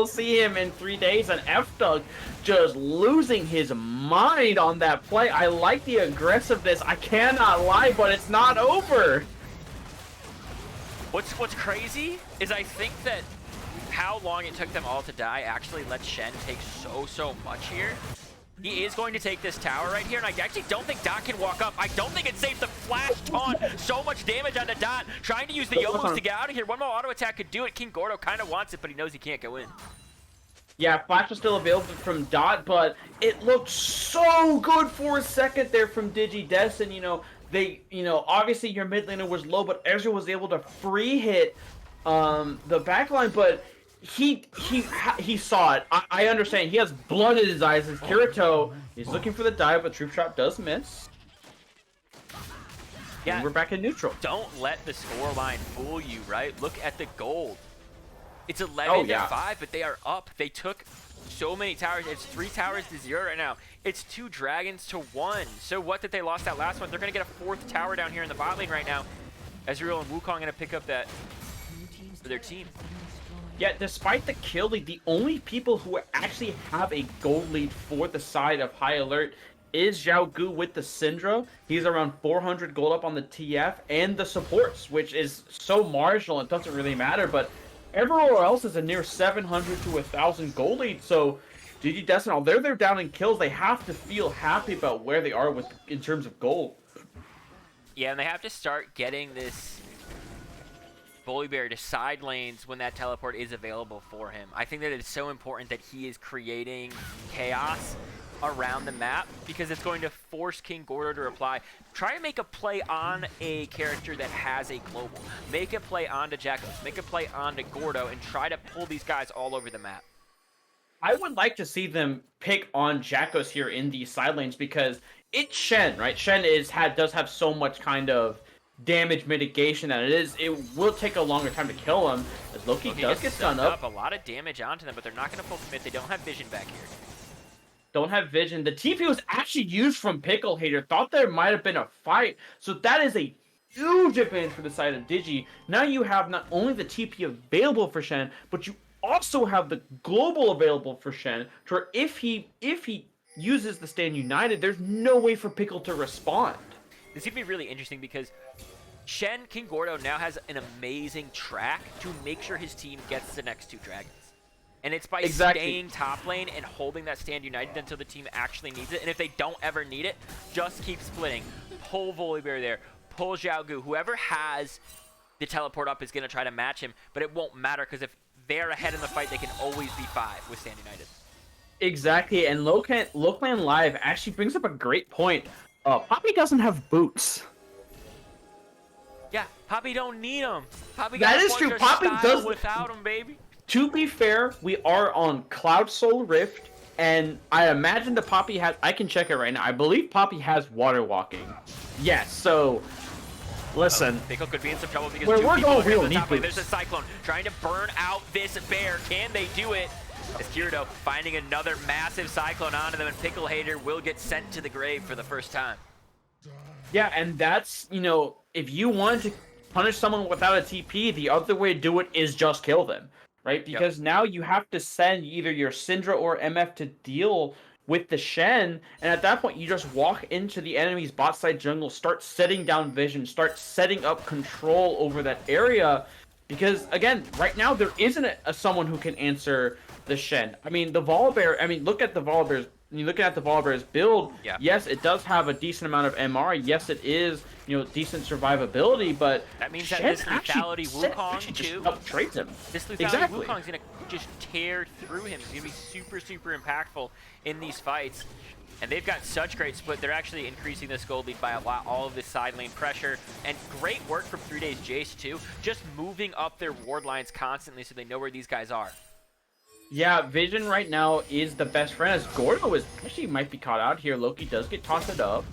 see him in 3 days, and F-Dug just losing his mind on that play. I like the aggressiveness. I cannot lie, but it's not over. What's crazy is I think that how long it took them all to die actually lets Shen take so much here. He is going to take this tower right here, and I actually don't think Dot can walk up. I don't think it's safe to flash taunt so much damage onto Dot. Trying to use the Yomos to get out of here. One more auto attack could do it. King Gordo kind of wants it, but he knows he can't go in. Yeah, Flash was still available from Dot, but it looked so good for a second there from Digi Destined. They, obviously your mid laner was low, but Ezreal was able to free hit the backline, but he saw it. I understand. He has blood in his eyes. As Kirito is looking for the dive, but Troop Shot does miss. Yeah, and we're back in neutral. Don't let the scoreline fool you, right? Look at the gold. It's 11 to 5, but they are up. They took so many towers. It's 3 towers to 0 right now. It's 2 dragons to 1. So what that they lost that last one? They're going to get a 4th tower down here in the bot lane right now. Ezreal and Wukong going to pick up that for their team. Yeah, despite the kill lead, the only people who actually have a gold lead for the side of High Alert is Xiaogu with the Syndra. He's around 400 gold up on the TF and the supports, which is so marginal, it doesn't really matter, but everywhere else is a near 700 to 1,000 gold lead, so Digi Destined, although they're down in kills, they have to feel happy about where they are in terms of gold. Yeah, and they have to start getting this Bully Bear to side lanes when that teleport is available for him. I think that it's so important that he is creating chaos around the map because it's going to force King Gordo to reply. Try and make a play on a character that has a global. Make a play onto Jackos. Make a play onto Gordo and try to pull these guys all over the map. I would like to see them pick on Jackos here in these side lanes because it's Shen, right? Shen does have so much kind of damage mitigation that it will take a longer time to kill him as Loki does get stunned up. A lot of damage onto them, but they're not going to full commit. They don't have vision back here. Don't have vision. The TP was actually used from Pickle Hater. Thought there might have been a fight. So that is a huge advantage for the side of Digi. Now you have not only the TP available for Shen, but you also have the global available for Shen. To where if he uses the Stand United, there's no way for Pickle to respond. This would be really interesting because Shen, King Gordo now has an amazing track to make sure his team gets the next 2 dragons. And it's by staying top lane and holding that Stand United until the team actually needs it. And if they don't ever need it, just keep splitting. Pull Volibear there. Pull Xiaogu. Whoever has the teleport up is going to try to match him. But it won't matter because if they're ahead in the fight, they can always be 5 with Stand United. Exactly. And Locan Live actually brings up a great point. Poppy doesn't have boots. Yeah, Poppy don't need them. Poppy that is true. Poppy does without them, baby. To be fair, we are on Cloud Soul Rift, and I imagine the Poppy has... I can check it right now. I believe Poppy has Water Walking. Yes, so... Listen. Pickle could be in some trouble because we're going real the top lane. There's a Cyclone trying to burn out this bear. Can they do it? As Kirito finding another massive Cyclone onto them, and Pickle Hater will get sent to the grave for the first time. Yeah, and that's, if you wanted to punish someone without a TP, the other way to do it is just kill them. Right? Because now you have to send either your Syndra or MF to deal with the Shen, and at that point you just walk into the enemy's bot side jungle, start setting down vision, start setting up control over that area, because again, right now there isn't someone who can answer the Shen. I mean, the Volibear, look at the Volibear's, when you look at the Volibear's build, yes, it does have a decent amount of MR, yes, it is, decent survivability, but that means that this lethality Wukong too. Trades him. This lethality Wukong's gonna just tear through him. He's gonna be super, super impactful in these fights. And they've got such great split. They're actually increasing this gold lead by a lot. All of this side lane pressure. And great work from 3 Days Jace too. Just moving up their ward lines constantly so they know where these guys are. Yeah, Vision right now is the best friend, as Gordo actually might be caught out here. Loki does get tossed up.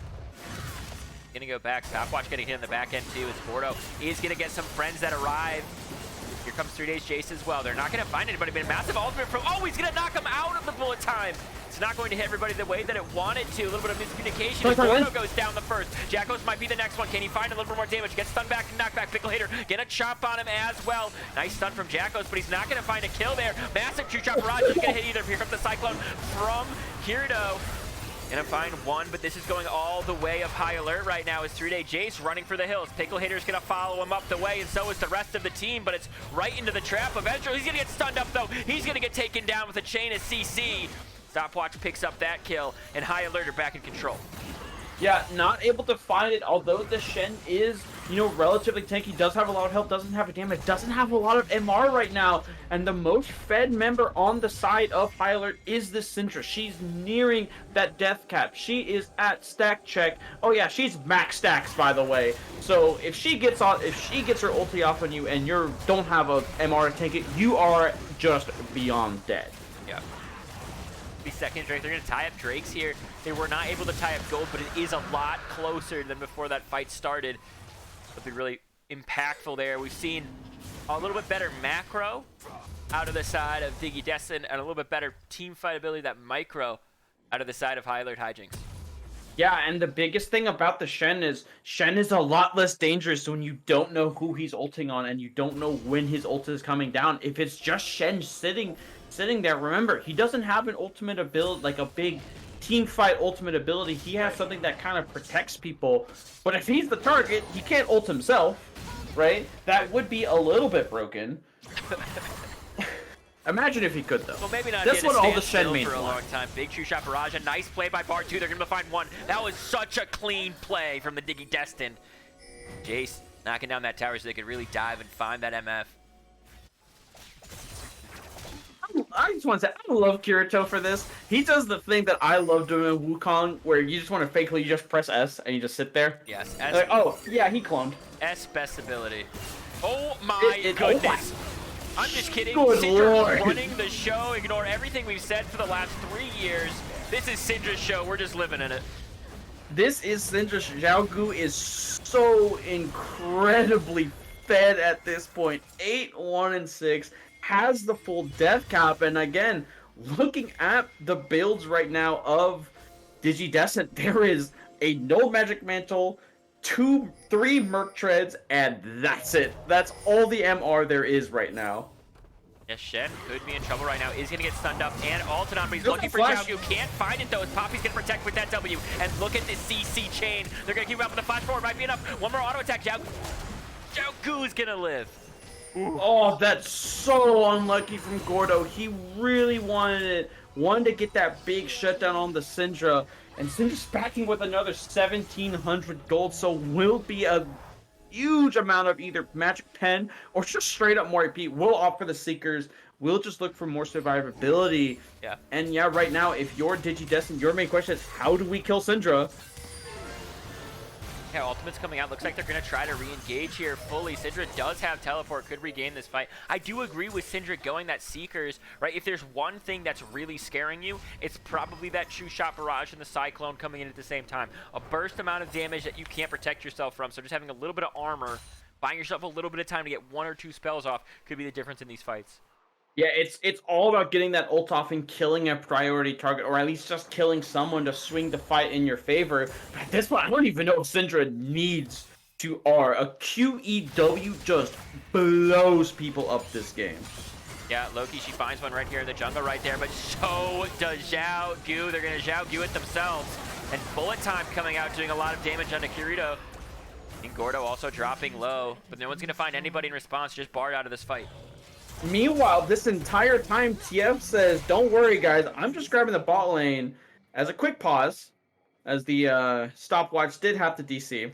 Gonna go back. Stopwatch getting hit in the back end too, as Gordo is gonna get some friends that arrive. Here comes 3 Days Jace as well. They're not gonna find anybody, but a massive ultimate from... Oh, he's gonna knock him out of the bullet time. It's not going to hit everybody the way that it wanted to. A little bit of miscommunication as Gordo goes down the first. Jackos might be the next one. Can he find a little bit more damage? Gets stunned back and knocked back. Pickle Hater gonna chop on him as well. Nice stun from Jackos, but he's not gonna find a kill there. Massive true chop barrage isn't gonna hit either. Here comes the Cyclone from Kirito. Gonna find one, but this is going all the way of high alert right now as 3 Day Jace running for the hills. Pickle Hater's gonna follow him up the way, and so is the rest of the team, but it's right into the trap eventually. He's gonna get stunned up though. He's gonna get taken down with a chain of CC. Stopwatch picks up that kill, and high alert are back in control. Yeah, not able to find it, although the Shen is, relatively tanky, does have a lot of health, doesn't have a damage, doesn't have a lot of MR right now, and the most fed member on the side of High Alert is the Syndra. She's nearing that death cap. She is at stack check. Oh yeah, she's max stacks, by the way. So if she gets her ulti off on you and you don't have a MR to tank it, you are just beyond dead. Yeah. Second Drake. They're going to tie up Drakes here. They were not able to tie up gold, but it is a lot closer than before that fight started. It'll be really impactful there. We've seen a little bit better macro out of the side of Digi Destined, and a little bit better team fight ability, that micro, out of the side of High Alert Hijinx. Yeah, and the biggest thing about the Shen is a lot less dangerous when you don't know who he's ulting on and you don't know when his ult is coming down. If it's just Shen sitting there, remember, he doesn't have an ultimate ability, like a big team fight ultimate ability. He has something that kind of protects people. But if he's the target, he can't ult himself, right? That would be a little bit broken. Imagine if he could, though. Well, maybe not. That's what all the Shen mean for a long time. Big true shot barrage. A nice play by Bart 2. They're going to find one. That was such a clean play from the Digi Destined. Jace knocking down that tower so they could really dive and find that MF. I just want to say, I love Kirito for this. He does the thing that I love doing in Wukong, where you just want to fakely, you just press S and you just sit there. Yes. Like, oh, yeah, he cloned. S best ability. Oh my goodness. I'm just kidding. Good Syndra Lord. running the show. Ignore everything we've said for the last 3 years. This is Syndra's show. We're just living in it. This is Syndra's. Xiaogu is so incredibly fed at this point. 8-1-6, has the full death cap, and again, looking at the builds right now of Digi Descent, there is a no magic mantle, 3 merc treads, and that's it. That's all the MR there is right now. Yes, Shen could be in trouble right now. Is going to get stunned up and ulted on, but he's Look looking at for Flash. Xiaogu. Can't find it, though, as Poppy's going to protect with that W. And look at this CC chain. They're going to keep him up with the flash forward. Might be enough. One more auto attack. Xiaogu is going to live. Oh, that's so unlucky from Gordo. He really wanted to get that big shutdown on the Syndra. And Syndra's backing with another 1,700 gold, so will be a huge amount of either magic pen or just straight up more AP. We'll opt for the Seekers. We'll just look for more survivability. Yeah. And yeah, right now, if you're Digi Destined, your main question is, how do we kill Syndra? Yeah, Ultimate's coming out. Looks like they're going to try to re-engage here fully. Syndra does have teleport, could regain this fight. I do agree with Syndra going that Seekers, right? If there's one thing that's really scaring you, it's probably that True Shot Barrage and the Cyclone coming in at the same time. A burst amount of damage that you can't protect yourself from, so just having a little bit of armor, buying yourself a little bit of time to get 1 or 2 spells off could be the difference in these fights. Yeah, it's all about getting that ult off and killing a priority target, or at least just killing someone to swing the fight in your favor. But at this point, I don't even know if Syndra needs to R. A QEW just blows people up this game. Yeah, Loki, she finds one right here in the jungle right there, but so does Xiaogu. They're going to Xiaogu it themselves. And bullet time coming out, doing a lot of damage onto Kirito. And Gordo also dropping low, but no one's going to find anybody in response, just barred out of this fight. Meanwhile, this entire time, TF says, don't worry, guys. I'm just grabbing the bot lane as a quick pause, as the stopwatch did have the DC.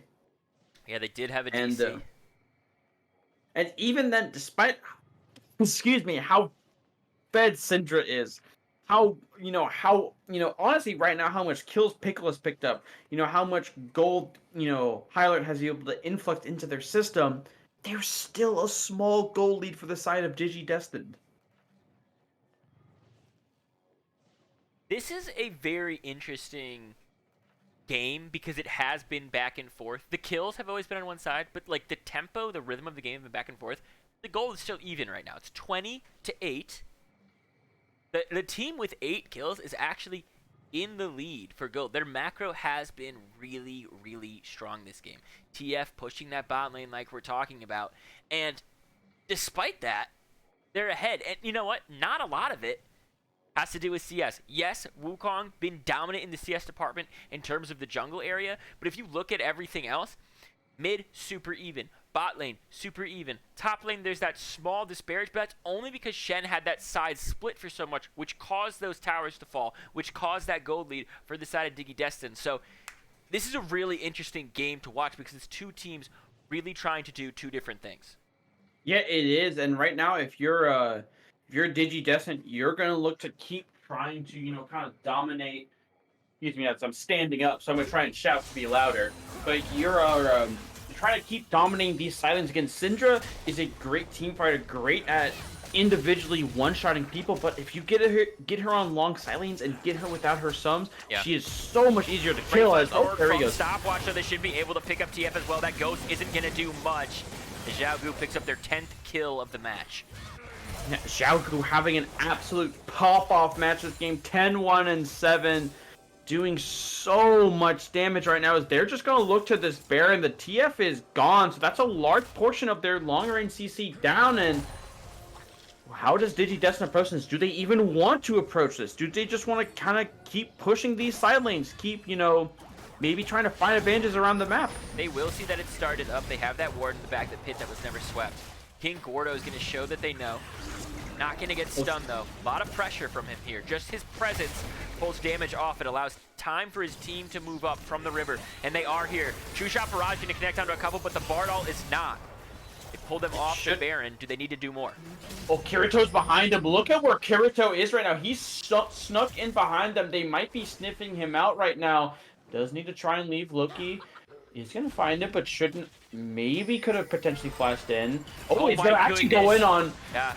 Yeah, they did have a DC. And even then, despite, excuse me, how fed Syndra is, honestly, right now, how much kills Pickle has picked up, how much gold, Hyler has been able to influx into their system, there's still a small goal lead for the side of Digi Destined. This is a very interesting game because it has been back and forth. The kills have always been on one side, but like the tempo, the rhythm of the game have been back and forth. The goal is still even right now. It's 20-8. The team with 8 kills is actually in the lead for gold. Their macro has been really, really strong this game. TF pushing that bot lane like we're talking about. And despite that, they're ahead. And you know what? Not a lot of it has to do with CS. Yes, Wukong been dominant in the CS department in terms of the jungle area. But if you look at everything else, mid, super even. Bot lane, super even. Top lane, there's that small disparage, but that's only because Shen had that side split for so much, which caused those towers to fall, which caused that gold lead for the side of Digi Destined. So this is a really interesting game to watch because it's 2 teams really trying to do 2 different things. Yeah, it is. And right now, if you're Digi Destined, you're going to look to keep trying to, kind of dominate. Excuse me, as I'm standing up, so I'm going to try and shout to be louder. But you're trying to keep dominating these silence against Syndra is a great team fighter, great at individually one-shotting people, but if you get her on long silence and get her without her sums, she is so much easier to kill. As there he goes. Stopwatch, so they should be able to pick up TF as well. That ghost isn't going to do much. Xiaogu picks up their 10th kill of the match. Yeah, Xiaogu having an absolute pop-off match this game, 10-1-7. Doing so much damage right now as they're just going to look to this Baron. The TF is gone, so that's a large portion of their long-range CC down. And how does Digi Destined approach this? Do they even want to approach this? Do they just want to kind of keep pushing these side lanes? Keep, maybe trying to find advantages around the map? They will see that it started up. They have that ward in the back, the pit that was never swept. King Gordo is going to show that they know. Not going to get stunned, though. A lot of pressure from him here. Just his presence pulls damage off. It allows time for his team to move up from the river, and they are here. True Shot Barrage going to connect onto a couple, but the Bardal is not. They pulled them off the Baron. Do they need to do more? Oh, Kirito's behind him. Look at where Kirito is right now. He's snuck in behind them. They might be sniffing him out right now. Does need to try and leave Loki. He's going to find it, but shouldn't. Maybe could have potentially flashed in. Oh, he's going to actually go in on... Yeah.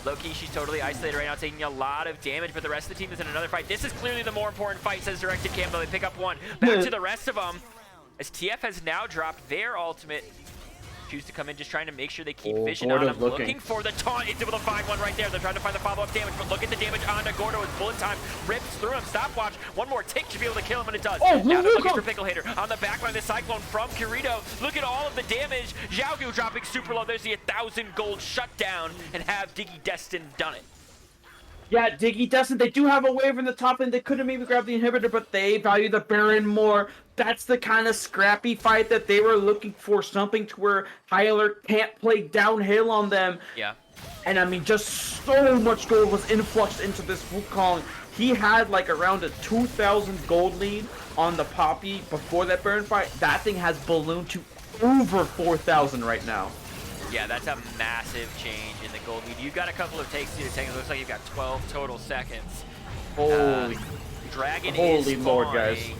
Loki, she's totally isolated right now, taking a lot of damage, but the rest of the team is in another fight. This is clearly the more important fight, says Directed Cam, though they pick up one. Back to the rest of them, as TF has now dropped their ultimate. Choose to come in, just trying to make sure they keep vision on him. Looking for the taunt. It's able to find one right there. They're trying to find the follow-up damage, but look at the damage onto Gordo as bullet time rips through him. Stopwatch. One more tick should be able to kill him, and it does. Oh, now they're looking for Pickle Hater. On the back line, the Cyclone from Kirito. Look at all of the damage. Xiaogu dropping super low. There's the 1,000 gold shutdown, and have Digi Destined done it. Yeah, Digi Destined, they do have a wave in the top lane. They could have maybe grabbed the inhibitor, but they value the Baron more. That's the kind of scrappy fight that they were looking for. Something to where High Alert can't play downhill on them. Yeah. And I mean, just so much gold was influxed into this Wukong. He had like around a 2,000 gold lead on the Poppy before that Baron fight. That thing has ballooned to over 4,000 right now. Yeah, that's a massive change in the gold lead. You've got a couple of takes to the tank. It looks like you've got 12 total seconds. Dragon Holy is Lord, falling. guys.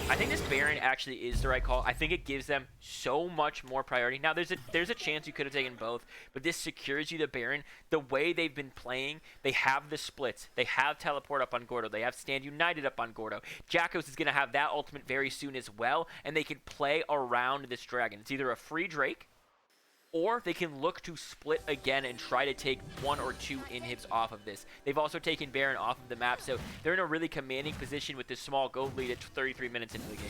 I think this Baron actually is the right call. I think it gives them so much more priority. Now, there's a chance you could have taken both, but this secures you the Baron. The way they've been playing, they have the splits. They have Teleport up on Gordo. They have Stand United up on Gordo. Jackos is going to have that ultimate very soon as well, and they can play around this Dragon. It's either a free Drake, or they can look to split again and try to take 1 or 2 inhibs off of this. They've also taken Baron off of the map, so they're in a really commanding position with this small gold lead at 33 minutes into the game.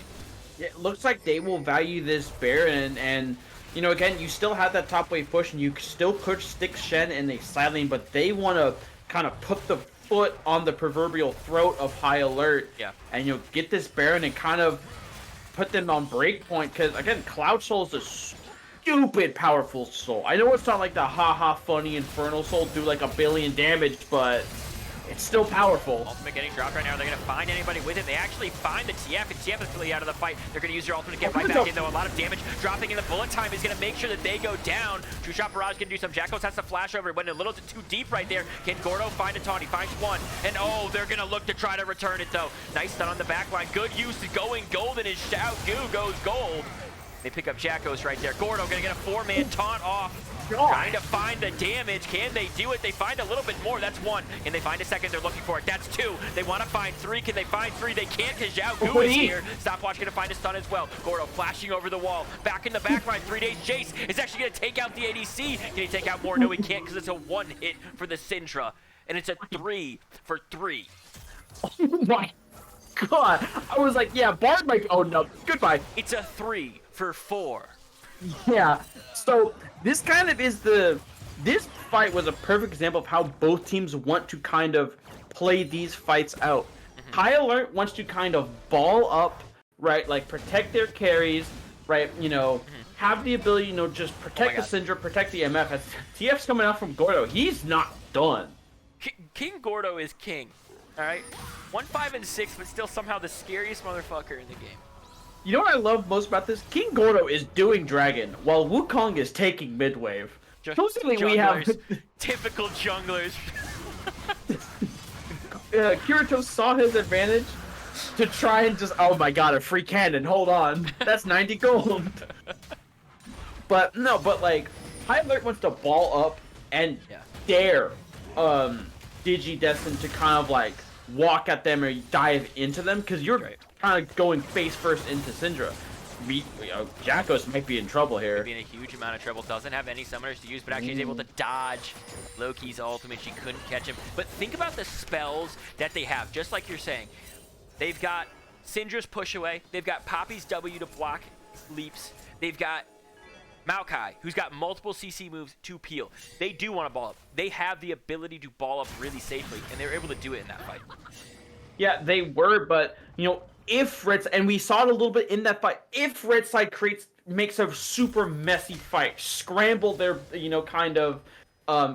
Yeah, it looks like they will value this Baron, and, you know, again, you still have that top wave push, and you still could stick Shen in the side lane, but they want to kind of put the foot on the proverbial throat of High Alert, and, you know, get this Baron and kind of put them on breakpoint, because, again, Cloud Soul is a stupid powerful soul. I know it's not like the haha funny Infernal Soul do like 1 billion damage, but it's still powerful. Ultimate getting dropped right now. They're going to find anybody with it. They actually find the TF, and TF is clearly out of the fight. They're going to use their ultimate to get right back in, though. A lot of damage dropping in the bullet time is going to make sure that they go down. True Shot Barrage going to do some. Jackos has to flash over. It went a little too deep right there. Can Gordo find a taunt? He finds one. And oh, they're going to look to try to return it, though. Nice stun on the back line. Good use going golden as Xiaogu goes gold. They pick up Jackos right there. Gordo gonna get a 4-man taunt off. Trying to find the damage. Can they do it? They find a little bit more. That's 1. Can they find a second? They're looking for it. That's 2. They want to find 3. Can they find 3? They can't because Xiaogu is here. Stopwatch gonna find a stun as well. Gordo flashing over the wall. Back in the back line. 3 days. Jace is actually gonna take out the ADC. Can he take out more? No, he can't because it's a 1 hit for the Syndra. And it's a 3 for 3. Oh my god. I was like, yeah, Bard might... Oh no, goodbye. It's a 3 for 4. Yeah, so this kind of is the... This fight was a perfect example of how both teams want to kind of play these fights out. High Alert wants to kind of ball up, right, like protect their carries, right, you know, have the ability, you know, just protect the Syndra, protect the MF. As TF's coming out from Gordo, he's not done. King Gordo is king, all right? 1, 5, and 6, but still somehow the scariest motherfucker in the game. You know what I love most about this? King Gordo is doing Dragon, while Wukong is taking mid-wave. Supposedly we have... Typical junglers. Kirito saw his advantage to try and just... Oh my god, a free cannon, hold on. That's 90 gold. But, no, but like, High Alert wants to ball up and dare Digi Destined to kind of like walk at them or dive into them, because you're kind of going face first into Syndra. Jackos might be in trouble here. Might be in a huge amount of trouble. Doesn't have any summoners to use, but actually is able to dodge Loki's ultimate. She couldn't catch him. But think about the spells that they have, just like you're saying. They've got Syndra's push away. They've got Poppy's W to block leaps. They've got Maokai, who's got multiple CC moves to peel. They do want to ball up. They have the ability to ball up really safely, and they were able to do it in that fight. Yeah, they were, but, you know, if Red Side, and we saw it a little bit in that fight, if Red Side makes a super messy fight, scramble their, you know, kind of,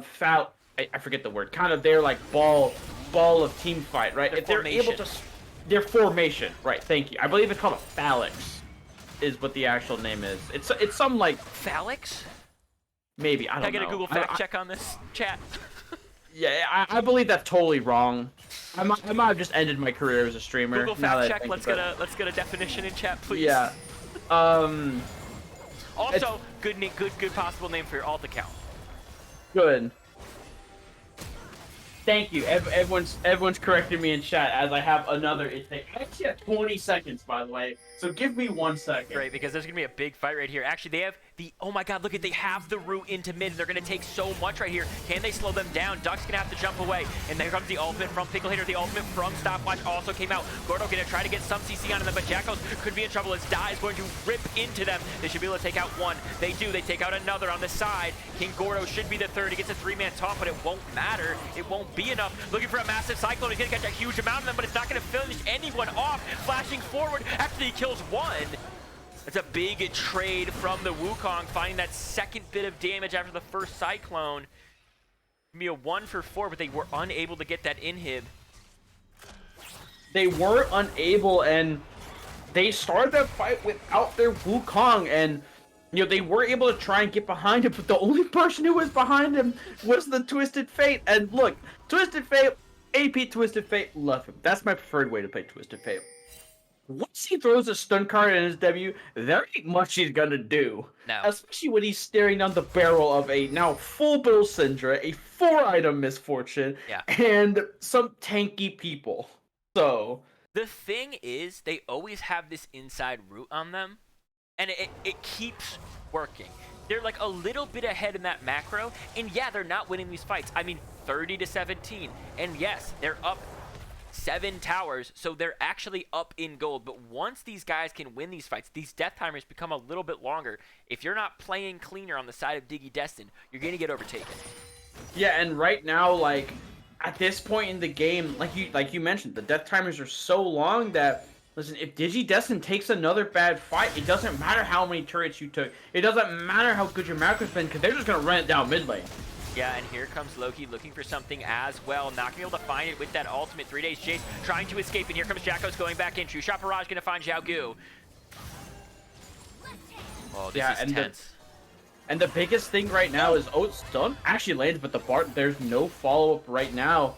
foul, I forget the word, kind of their, like, ball of team fight, right? If they're able to, their formation, right, thank you. I believe it's called a phalanx, is what the actual name is. It's some, like... Phalanx? Maybe, I Can I don't get know. a Google fact check on this, chat? Yeah, I believe that's totally wrong. I might have just ended my career as a streamer. Google now fact that I check. think Let's about get a definition in chat, please. Yeah. Um. Also, good possible name for your alt account. Good. Thank you. Everyone's correcting me in chat as I have another intake. I actually have 20 seconds, by the way. So give me 1 second. Great, because there's gonna be a big fight right here. Actually, they have the, oh my god, look at, they have the route into mid. They're gonna take so much right here. Can they slow them down? Duck's gonna have to jump away. And there comes the ultimate from Pickle Hater. The ultimate from Stopwatch also came out. Gordo gonna try to get some CC on them, but Jackos could be in trouble as Da is going to rip into them. They should be able to take out one. They do. They take out another on the side. King Gordo should be the third. He gets a 3-man taunt, but it won't matter. It won't be enough. Looking for a massive cyclone. He's gonna catch a huge amount of them, but it's not gonna finish anyone off. Flashing forward after he kills one. That's a big trade from the Wukong, finding that second bit of damage after the first cyclone. It'll be a 1 for 4, but they were unable to get that inhib. They were unable, and they started that fight without their Wukong, and you know they were able to try and get behind him, but the only person who was behind him was the Twisted Fate. And look, Twisted Fate, AP Twisted Fate, love him. That's my preferred way to play Twisted Fate. Once he throws a stun card in his W, there ain't much he's gonna do. No. Especially when he's staring down the barrel of a now full build Syndra, a 4-item Misfortune, and some tanky people. So the thing is, they always have this inside route on them, and it keeps working. They're like a little bit ahead in that macro, and yeah, they're not winning these fights. I mean, 30-17, and yes, they're up 7 towers, so they're actually up in gold. But once these guys can win these fights, these death timers become a little bit longer. If you're not playing cleaner on the side of Digi Destined, you're gonna get overtaken. Yeah, and right now, like at this point in the game, like you mentioned, the death timers are so long that, listen, if Digi Destined takes another bad fight, it doesn't matter how many turrets you took. It doesn't matter how good your macro's been, because they're just gonna run it down mid lane. Yeah, and here comes Loki looking for something as well. Not gonna be able to find it with that ultimate 3 days chase, trying to escape, and here comes Jackos going back in. True Shot Barrage gonna find Xiao Gu. Oh, this is tense. And the biggest thing right now is, stun actually lands, but the Bart, there's no follow-up right now.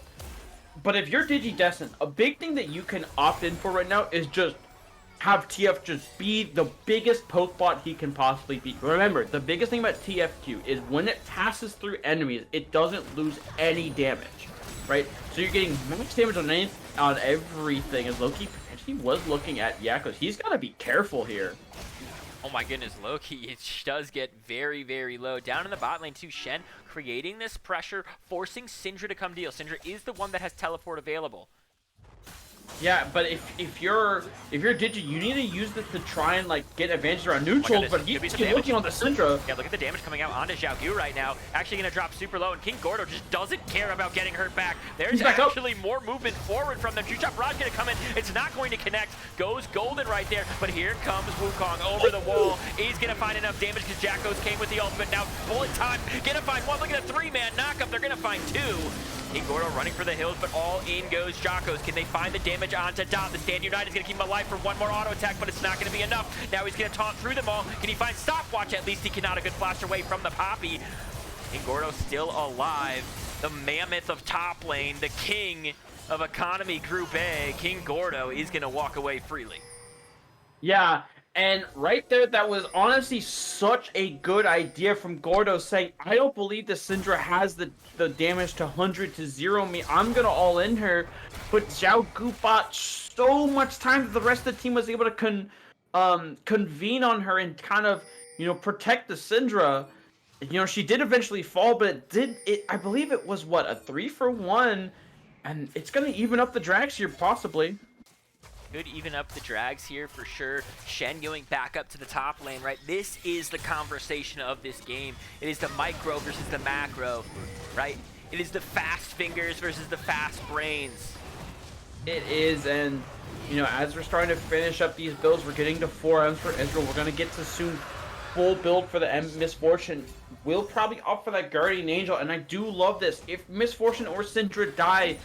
But if you're Digi Destined, a big thing that you can opt in for right now is just have TF just be the biggest poke bot he can possibly be. Remember, the biggest thing about TFQ is when it passes through enemies, it doesn't lose any damage, right? So you're getting max damage on everything, as Loki potentially was looking at Yakos. He's got to be careful here. Oh my goodness, Loki, it does get very, very low. Down in the bot lane too, Shen creating this pressure, forcing Syndra to come deal. Syndra is the one that has teleport available. Yeah, but if you're Digi, you need to use this to try and like get advantage around neutrals. But he's looking on the Syndra. Yeah, look at the damage coming out onto Xiao Gu right now. Actually gonna drop super low, and King Gordo just doesn't care about getting hurt back. There's actually more movement forward from them. True-Shot Barrage gonna come in. It's not going to connect. Goes golden right there, but here comes Wukong over the wall. He's gonna find enough damage because Jackos came with the ultimate. Now bullet time. Gonna find one. Look at the 3-man knockup. They're gonna find 2. King Gordo running for the hills, but all in goes Jackos. Can they find the damage onto Dot? The Stand United is going to keep him alive for one more auto attack, but it's not going to be enough. Now he's going to taunt through them all. Can he find Stopwatch? At least he cannot. A good flash away from the Poppy. King Gordo still alive. The mammoth of top lane, the king of economy group A, King Gordo is going to walk away freely. Yeah. And right there, that was honestly such a good idea from Gordo, saying, I don't believe the Syndra has the damage to 100 to 0 me. I'm going to all in her. But Xiao Gu bought so much time that the rest of the team was able to convene on her and kind of, you know, protect the Syndra. You know, she did eventually fall, but I believe it was, what, a 3-for-1? And it's going to even up the drags here, possibly. Could even up the drags here for sure. Shen going back up to the top lane, right? This is the conversation of this game. It is the micro versus the macro, right? It is the fast fingers versus the fast brains. It is, and you know, as we're starting to finish up these builds, we're getting to 4 M's for Israel. We're going to get to soon full build for the Misfortune. We'll probably opt for that Guardian Angel, and I do love this. If Misfortune or Syndra die,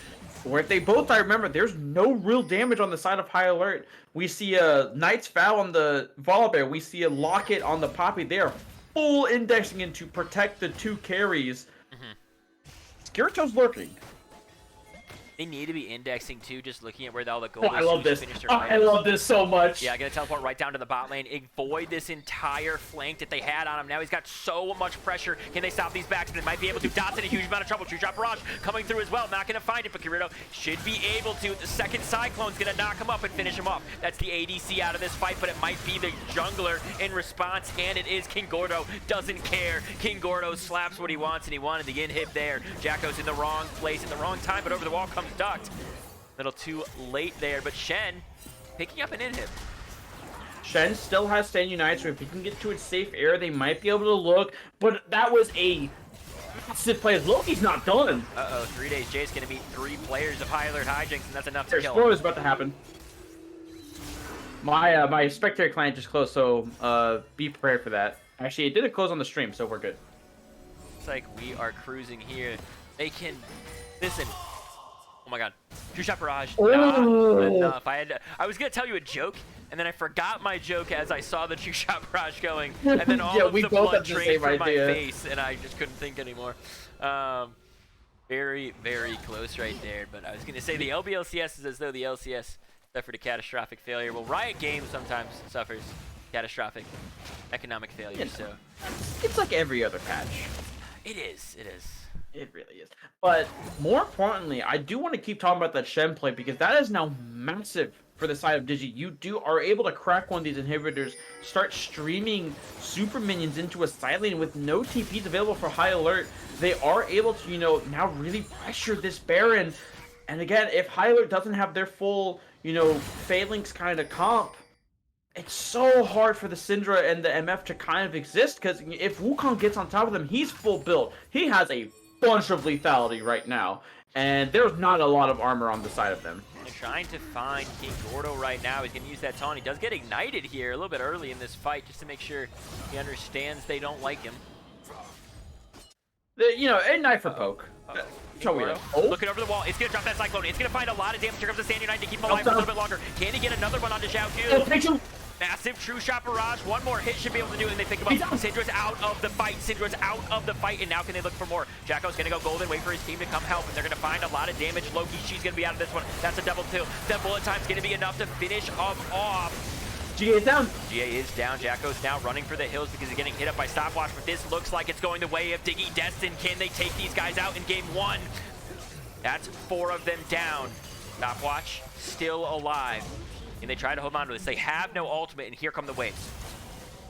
or if they both die, remember, there's no real damage on the side of High Alert. We see a Knight's Vow on the Volibear. We see a Locket on the Poppy. They are full indexing in to protect the 2 carries. Kirito's lurking. They need to be indexing too, just looking at where all the gold I love this. I love this so much. Yeah, gonna teleport right down to the bot lane, avoid this entire flank that they had on him. Now he's got so much pressure. Can they stop these backs? They might be able to. Dot's in a huge amount of trouble. True Shot Barrage coming through as well. Not gonna find it, but Kirito should be able to. The second Cyclone's gonna knock him up and finish him off. That's the ADC out of this fight, but it might be the jungler in response, and it is King Gordo. Doesn't care. King Gordo slaps what he wants, and he wanted the inhib there. Jacko's in the wrong place at the wrong time, but over the wall comes Duct. Little too late there, but Shen picking up an inhib. Shen still has Stand United, so if he can get to a safe area, they might be able to look. But that was a massive play. Loki's not done. Uh-oh, 3 days. Jay's going to beat 3 players of High Alert Hijinx, and that's enough to kill Explode him. is about to happen. My Spectator client just closed, so be prepared for that. Actually, it didn't close on the stream, so we're good. Looks like we are cruising here. They can... Listen. Oh my god. True Shot Barrage. Not enough. I was going to tell you a joke, and then I forgot my joke as I saw the True Shot Barrage going, and then all of the blood drained from my face, and I just couldn't think anymore. Very, very close right there, but I was going to say the LBLCS is as though the LCS suffered a catastrophic failure. Well, Riot Games sometimes suffers catastrophic economic failure, so... It's like every other patch. It is. It really is. But more importantly, I do want to keep talking about that Shen play because that is now massive for the side of Digi. You are able to crack one of these inhibitors, start streaming super minions into a side lane with no TPs available for High Alert. They are able to, now really pressure this Baron. And again, if High Alert doesn't have their full, Phalanx kind of comp, it's so hard for the Syndra and the MF to kind of exist because if Wukong gets on top of them, he's full build. He has a bunch of lethality right now, and there's not a lot of armor on the side of them. They're trying to find King Gordo right now. He's going to use that taunt. He does get ignited here a little bit early in this fight just to make sure he understands they don't like him. A knife for poke. Looking over the wall. It's going to drop that Cyclone. It's going to find a lot of damage. Here comes the Stand United to keep him alive for a little bit longer. Can he get another one onto Xiao? Massive True Shot Barrage. One more hit should be able to do it, and they think about Syndra's out of the fight. Syndra's out of the fight, and now can they look for more? Jacko's going to go golden, wait for his team to come help, and they're going to find a lot of damage. Loki, she's going to be out of this one. That's a double kill. That bullet time's going to be enough to finish off. GA is down. GA is down. Jacko's now running for the hills because he's getting hit up by Stopwatch, but this looks like it's going the way of Digi Destined. Can they take these guys out in game 1? That's 4 of them down. Stopwatch still alive. And they try to hold on to this. They have no ultimate, and here come the waves.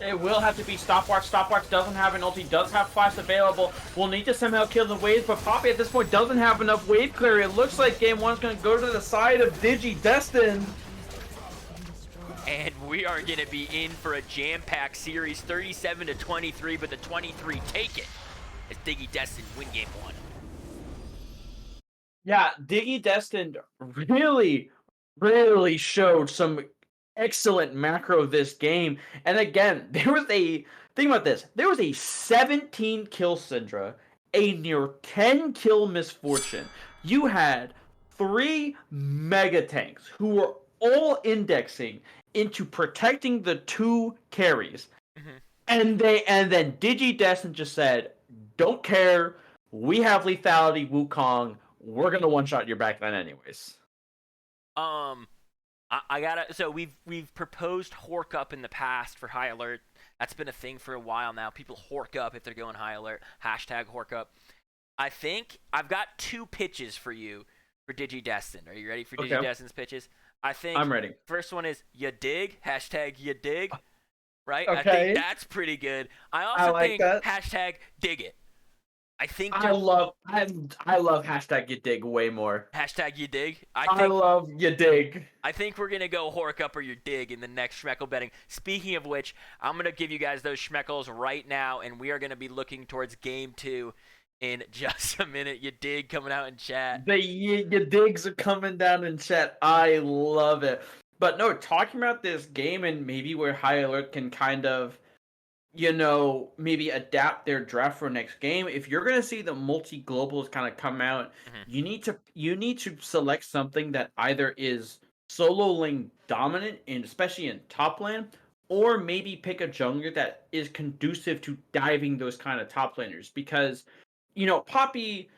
It will have to be Stopwatch. Stopwatch doesn't have an ulti, does have flash available. We'll need to somehow kill the waves, but Poppy at this point doesn't have enough wave clear. It looks like game 1's going to go to the side of Digi Destined. And we are going to be in for a jam-packed series, 37-23, but the 23 take it as Digi Destined win game 1. Yeah, Digi Destined really showed some excellent macro this game. And again, think about this. There was a 17 kill Syndra, a near 10 kill Misfortune. You had 3 mega tanks who were all indexing into protecting the 2 carries. And then Digi Destined just said, don't care, we have lethality, Wukong, we're gonna one-shot your backline anyways. I gotta. So we've proposed Hork up in the past for High Alert. That's been a thing for a while now. People Hork up if they're going High Alert. Hashtag Hork up. I think I've got 2 pitches for you for Digi Destined. Are you ready for Digi Destined's pitches? I'm ready. First one is you dig. Hashtag you dig. Right. Okay. I think that's pretty good. I also think that. Hashtag dig it. I think I love hashtag you dig way more. Hashtag you dig. I love you dig. I think we're gonna go Hork up or you dig in the next Schmeckle betting. Speaking of which, I'm gonna give you guys those Schmeckles right now, and we are gonna be looking towards game 2 in just a minute. You dig coming out in chat. The you digs are coming down in chat. I love it. But no, talking about this game and maybe where High Alert can kind of, maybe adapt their draft for next game. If you're gonna see the multi-globals kind of come out, you need to select something that either is solo lane dominant, and especially in top lane, or maybe pick a jungler that is conducive to diving those kind of top laners because you know Poppy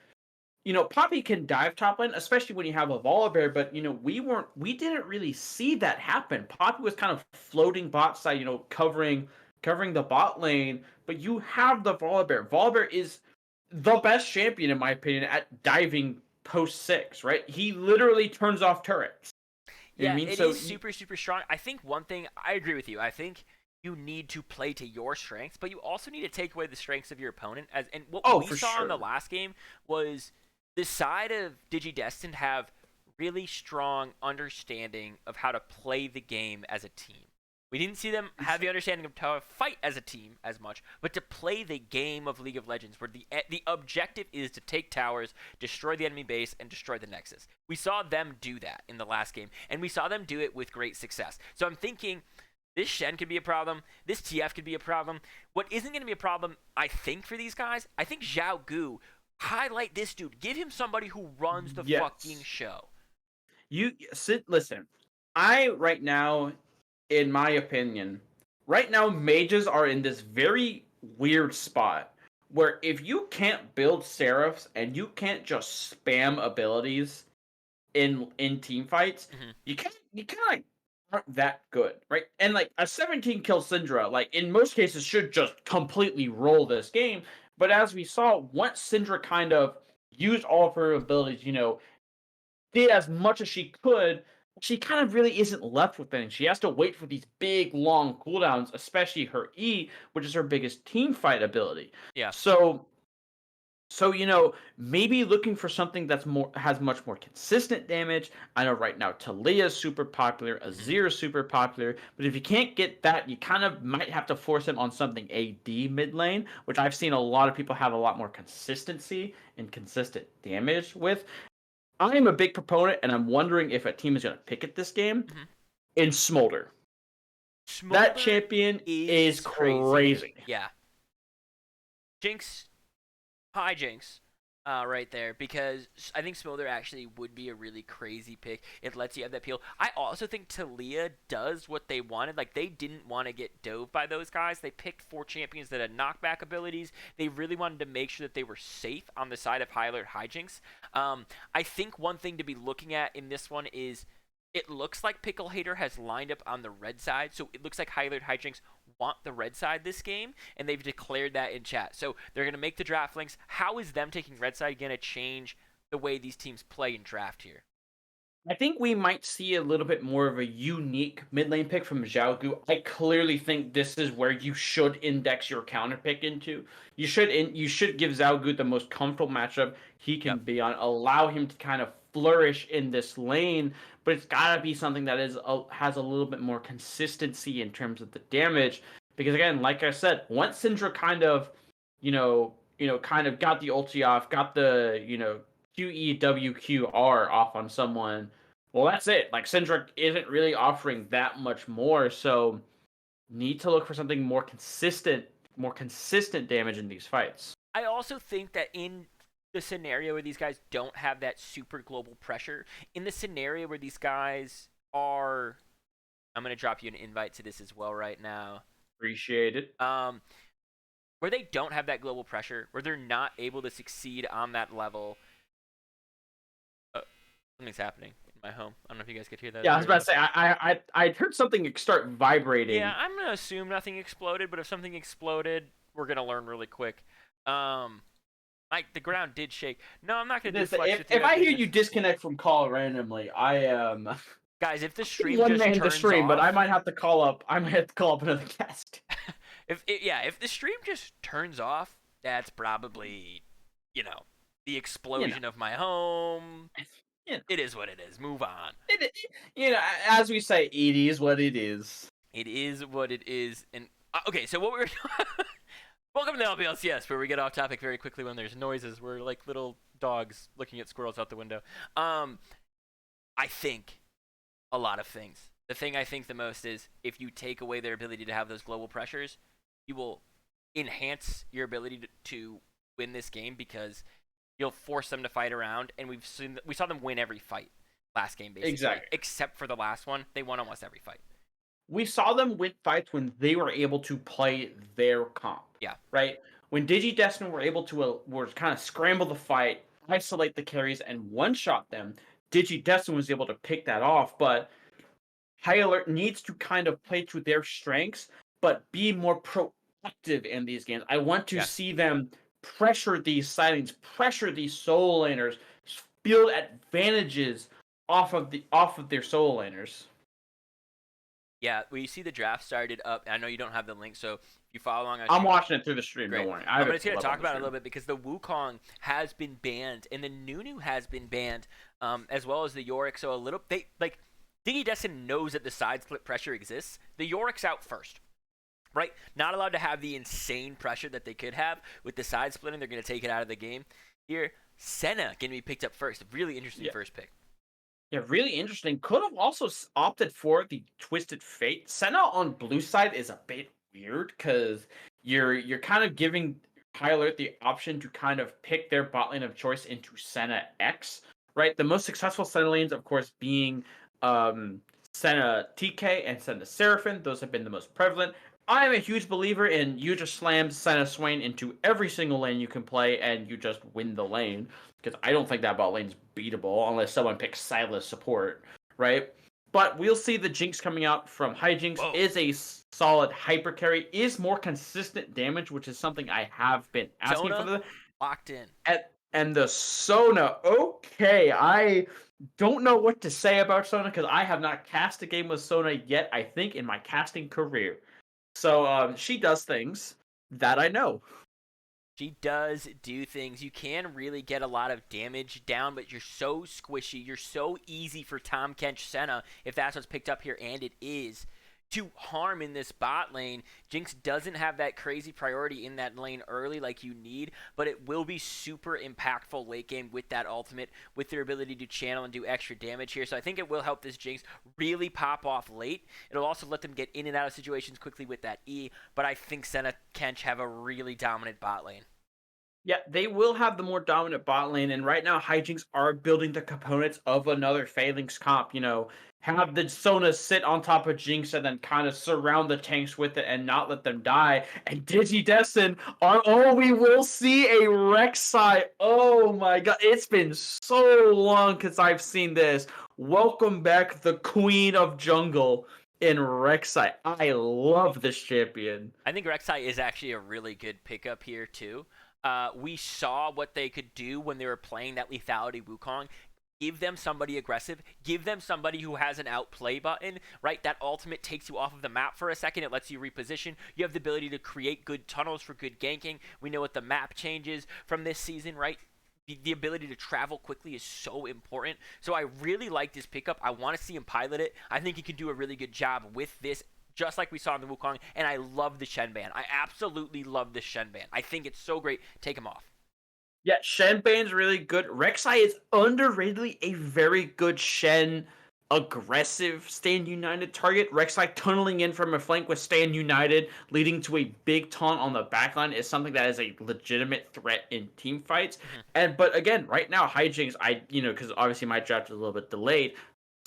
Poppy can dive top lane, especially when you have a Volibear, but we didn't really see that happen. Poppy was kind of floating bot side, covering the bot lane, but you have the Volibear. Volibear is the best champion in my opinion at diving post 6, right? He literally turns off turrets. You know what Yeah, I mean? it is super, super strong. I think one thing, I agree with you. I think you need to play to your strengths, but you also need to take away the strengths of your opponent. And what Oh, we for saw in the sure. last game was the side of Digi Destined have really strong understanding of how to play the game as a team. We didn't see them have the understanding of how to fight as a team as much, but to play the game of League of Legends, where the objective is to take towers, destroy the enemy base, and destroy the Nexus. We saw them do that in the last game, and we saw them do it with great success. So I'm thinking this Shen could be a problem. This TF could be a problem. What isn't going to be a problem, I think, for these guys, I think Zhao Gu, highlight this dude. Give him somebody who runs the fucking Yes. show. Listen. I right now, in my opinion, right now mages are in this very weird spot where if you can't build seraphs and you can't just spam abilities in team fights, Mm-hmm. you kind of like aren't that good, right? And like a 17 kill Syndra, like in most cases, should just completely roll this game. But as we saw, once Syndra kind of used all of her abilities, did as much as she could, she kind of really isn't left with anything. She has to wait for these big long cooldowns, especially her E, which is her biggest team fight ability. Yeah. So maybe looking for something that's more has much more consistent damage. I know right now Talia is super popular, Mm-hmm. Azir is super popular, but if you can't get that, you kind of might have to force him on something AD mid lane, which I've seen a lot of people have a lot more consistency and consistent damage with. I am a big proponent, and I'm wondering if a team is going to pick it this game Mm-hmm. in Smolder. That Smolder champion is is crazy. crazy. Yeah. Jinx, Hijinx, right there, because I think Smolder actually would be a really crazy pick. It lets you have that peel. I also think Talia does what they wanted. Like, they didn't want to get dove by those guys. They picked 4 champions that had knockback abilities. They really wanted to make sure that they were safe on the side of Hyler Hijinx. I think one thing to be looking at in this one is it looks like Pickle Hater has lined up on the red side, so it looks like Hyler Hijinx want the red side this game, and they've declared that in chat. So they're going to make the draft links. How is them taking red side going to change the way these teams play in draft here? I think we might see a little bit more of a unique mid lane pick from Zhao Gu. I clearly think this is where you should index your counter pick into. You should give Zhao Gu the most comfortable matchup he can Yep. be on. Allow him to kind of flourish in this lane, but it's got to be something that has a little bit more consistency in terms of the damage. Because again, like I said, once Syndra kind of, kind of got the ulti off, got the QEWQR off on someone, well, that's it. Like Syndra isn't really offering that much more, so need to look for something more consistent damage in these fights. I also think that in the scenario where these guys don't have that super global pressure, in the scenario where these guys are, I'm going to drop you an invite to this as well right now. Appreciate it. Where they don't have that global pressure, where they're not able to succeed on that level. Something's happening in my home. I don't know if you guys could hear that. Yeah, I was about to say I heard something start vibrating. Yeah, I'm gonna assume nothing exploded, but if something exploded, we're gonna learn really quick. Like the ground did shake. No, I'm not gonna do flex with you. If I hear you disconnect from call randomly, I am guys, if the stream one just man the turns stream, but off, I might have to call up. I might have to call up another guest. if the stream just turns off, that's probably, you know, the explosion of my home. It is what it is. Move on. As we say, it is what it is. It is what it is. And okay, so what we're welcome to LBLCS, where we get off topic very quickly when there's noises. We're like little dogs looking at squirrels out the window. I think a lot of things. The thing I think the most is if you take away their ability to have those global pressures, you will enhance your ability to win this game because you'll force them to fight around. And we saw them win every fight last game, basically. Exactly. Except for the last one. They won almost every fight. we saw them win fights when they were able to play their comp. Yeah. Right? When Digi Destined were able to were kind of scramble the fight, isolate the carries, and one-shot them, Digi Destined was able to pick that off, but High Alert needs to kind of play to their strengths, but be more proactive in these games. I want to see them pressure these silings, pressure these solo laners, build advantages off of their solo laners. Yeah, well, you see the draft started up. I know you don't have the link, so if you follow along. I'm watching it through the stream. Great. Don't worry. I'm just going to talk about it a little bit because the Wukong has been banned and the Nunu has been banned, as well as the Yorick. So Digi Destin knows that the side split pressure exists. The Yorick's out first, right? Not allowed to have the insane pressure that they could have with the side splitting. They're going to take it out of the game. Here, Senna going to be picked up first. Really interesting first pick. Yeah, really interesting. Could have also opted for the Twisted Fate. Senna on blue side is a bit weird because you're kind of giving High Alert the option to kind of pick their bot lane of choice into Senna X, right? The most successful Senna lanes, of course, being Senna TK and Senna Seraphim. Those have been the most prevalent. I am a huge believer in you just slam Senna Swain into every single lane you can play and you just win the lane. Because I don't think that bot lane's beatable unless someone picks Silas support, right? But we'll see the Jinx coming out from Hijinx is a solid hyper carry, is more consistent damage, which is something I have been asking for. Locked in. And the Sona, okay, I don't know what to say about Sona because I have not cast a game with Sona yet, I think, in my casting career. So she does things that I know. She does do things. You can really get a lot of damage down, but you're so squishy. You're so easy for Tahm Kench Senna, if that's what's picked up here, and it is, to harm in this bot lane. Jinx doesn't have that crazy priority in that lane early like you need, but it will be super impactful late game with that ultimate, with their ability to channel and do extra damage here. So I think it will help this Jinx really pop off late. It'll also let them get in and out of situations quickly with that E, but I think Senna Kench have a really dominant bot lane. Yeah, they will have the more dominant bot lane, and right now Hijinx are building the components of another Phalanx comp. Have the Sona sit on top of Jinx and then kind of surround the tanks with it and not let them die. And Digi Destin we will see a Rek'Sai. Oh my god, it's been so long since I've seen this. Welcome back, the Queen of Jungle in Rek'Sai. I love this champion. I think Rek'Sai is actually a really good pickup here too. We saw what they could do when they were playing that lethality Wukong. Give them somebody aggressive. Give them somebody who has an outplay button, right? That ultimate takes you off of the map for a second. It lets you reposition. You have the ability to create good tunnels for good ganking. We know what the map changes from this season, right? The ability to travel quickly is so important. So I really like this pickup. I want to see him pilot it. I think he can do a really good job with this, just like we saw in the Wukong, and I love the Shen ban. I absolutely love the Shen ban. I think it's so great. Take him off. Yeah, Shen ban's really good. Rek'Sai is underratedly a very good Shen aggressive Stand United target. Rek'Sai tunneling in from a flank with Stand United, leading to a big taunt on the backline, is something that is a legitimate threat in team fights. But again, right now, Hijinx, because obviously my draft is a little bit delayed,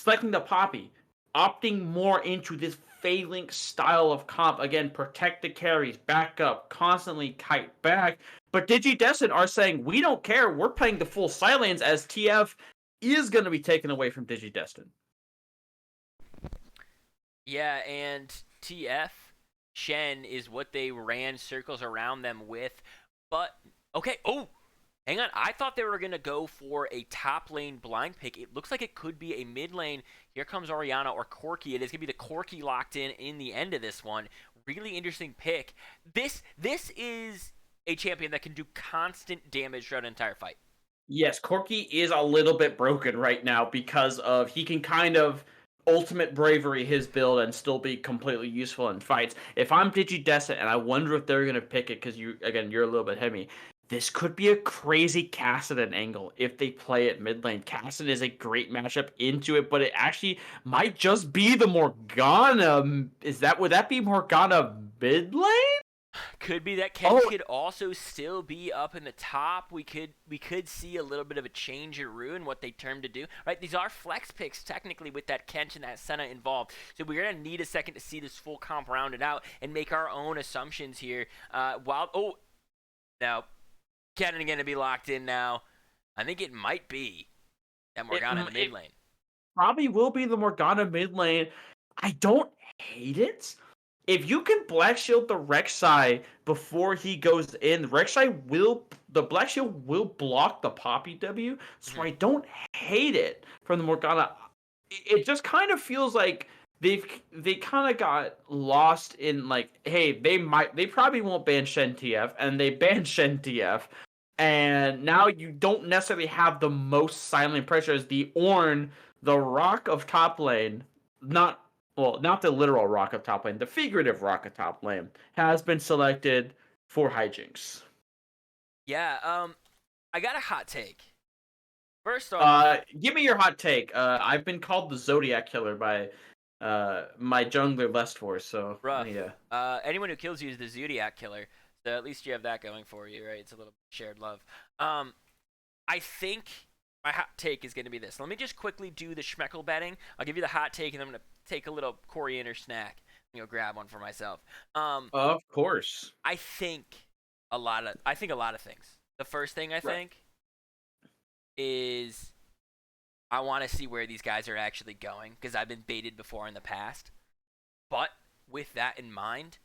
selecting the Poppy, opting more into this Phalanx style of comp. Again, protect the carries, back up, constantly kite back. But Digi Destin are saying, we don't care. We're playing the full silence as TF is going to be taken away from Digi Destin. Yeah, and TF, Shen is what they ran circles around them with. But, okay, hang on. I thought they were going to go for a top lane blind pick. It looks like it could be a mid lane. Here comes Orianna or Corki. It is going to be the Corki locked in the end of this one. Really interesting pick. This is a champion that can do constant damage throughout an entire fight. Yes, Corki is a little bit broken right now because of he can kind of ultimate bravery his build and still be completely useful in fights. If I'm Digi Destin, and I wonder if they're going to pick it because you're a little bit heavy, this could be a crazy Kassadin angle if they play it mid lane. Kassadin is a great matchup into it, but it actually might just be the Morgana. Would that be Morgana mid lane? could be that Kens could also still be up in the top. We could see a little bit of a change in Rune, what they term to do. Right? These are flex picks technically with that Kent and that Senna involved. So we're gonna need a second to see this full comp rounded out and make our own assumptions here. Now Cannon gonna be locked in now. I think it might be that Morgana in the mid lane. Probably will be the Morgana mid lane. I don't hate it. If you can Black Shield the Rek'Sai before he goes in, the Black Shield will block the Poppy W, so I don't hate it from the Morgana. It just kind of feels like they kind of got lost in like, hey, they probably won't ban Shen TF, and they banned Shen TF, and now you don't necessarily have the most silent pressure as the Ornn, the rock of top lane, not the literal rock of top lane, the figurative rock of top lane, has been selected for Hijinx. Yeah, I got a hot take. First off, give me your hot take. I've been called the Zodiac Killer by my jungler Lestfor, so rough. Yeah. Anyone who kills you is the Zodiac Killer, so at least you have that going for you, right? It's a little shared love. I think my hot take is going to be this. Let me just quickly do the Schmeckle betting. I'll give you the hot take, and I'm going to take a little coriander snack and go grab one for myself. Of course. I think a lot of things. The first thing I think is I want to see where these guys are actually going because I've been baited before in the past. But with that in mind,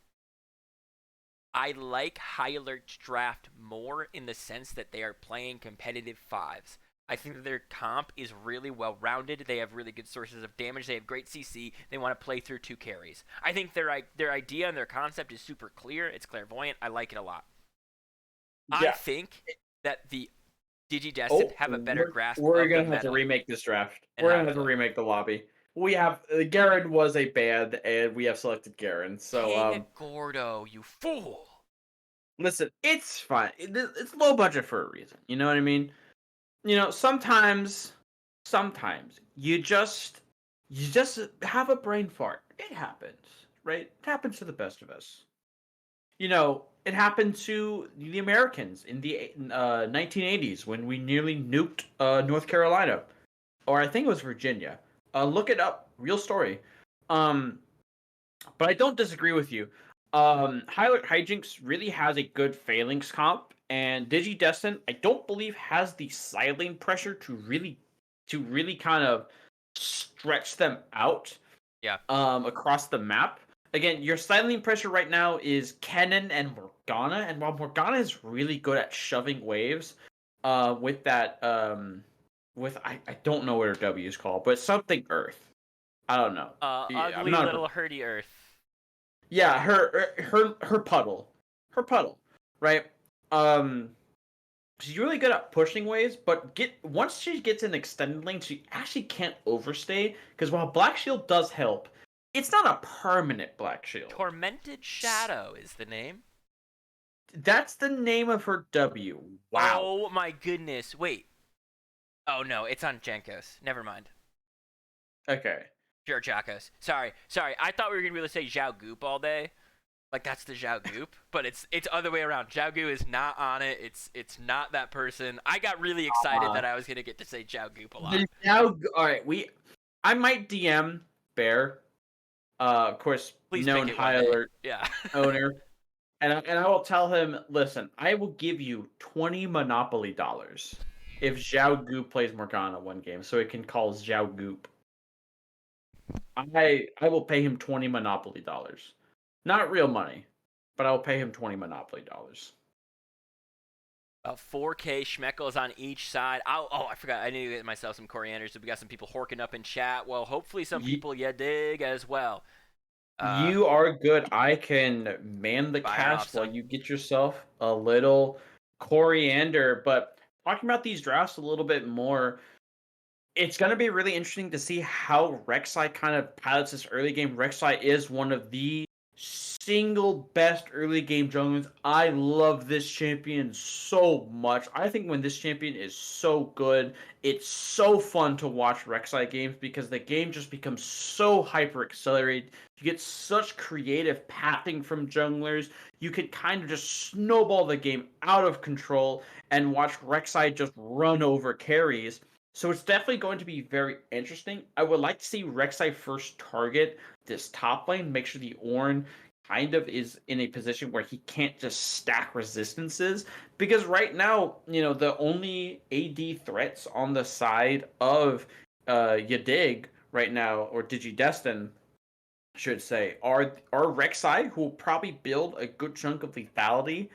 I like High Alert's draft more in the sense that they are playing competitive fives. I think that their comp is really well-rounded. They have really good sources of damage. They have great CC. They want to play through 2 carries. I think their idea and their concept is super clear. It's clairvoyant. I like it a lot. Yeah. I think that the Digi Destined have a better grasp of the meta. We're going to have to remake this draft. We're going to have to remake the lobby. We have Garen was a band, and we have selected Garen. So King Gordo, you fool! Listen, it's fine. It's low budget for a reason. You know what I mean? You know, sometimes you just have a brain fart. It happens, right? It happens to the best of us. You know, it happened to the Americans in the 1980s when we nearly nuked North Carolina, or I think it was Virginia. Look it up, real story. But I don't disagree with you. Hijinx really has a good phalanx comp, and Digi Destined, I don't believe, has the silent pressure to really kind of stretch them out. Yeah. Across the map. Again, your silent pressure right now is Kennen and Morgana, and while Morgana is really good at shoving waves, with that I don't know what her W is called, but something Earth. I don't know. Ugly little herdy Earth. Yeah, her puddle. Her puddle, right? She's really good at pushing waves, but once she gets in extended lane, she actually can't overstay, because while Black Shield does help, it's not a permanent Black Shield. Tormented Shadow is the name. That's the name of her W. Wow. Oh my goodness. Wait. Oh no, it's on Jankos. Never mind. Okay. Sure, Jakos. Sorry. I thought we were gonna be able to say Zhao Goop all day. Like that's the Zhao Goop, but it's other way around. Zhao Gu is not on it. It's not that person. I got really excited that I was gonna get to say Zhao Goop a lot. All right, I might DM Bear, of course, please known High Alert owner, and I will tell him, listen, I will give you $20 Monopoly if Zhao Goop plays Morgana one game, so it can call Zhao Goop. I will pay him $20 Monopoly. Not real money, but I will pay him $20 Monopoly. About 4K Schmeckles on each side. I forgot. I need to get myself some coriander, so we got some people horking up in chat. Well, hopefully some people you dig as well. You are good. I can man the cast while you get yourself a little coriander. But talking about these drafts a little bit more, it's going to be really interesting to see how Rek'Sai kind of pilots this early game. Rek'Sai is one of the single best early game junglers. I love this champion so much. I think when this champion is so good, it's so fun to watch Rek'Sai games because the game just becomes so hyper accelerated. You get such creative pathing from junglers. You could kind of just snowball the game out of control and watch Rek'Sai just run over carries. So it's definitely going to be very interesting. I would like to see Rek'Sai first target this top lane, make sure the Ornn kind of is in a position where he can't just stack resistances, because right now, the only AD threats on the side of Yadig right now, or Digi Destined, should say, are Rek'Sai, who will probably build a good chunk of lethality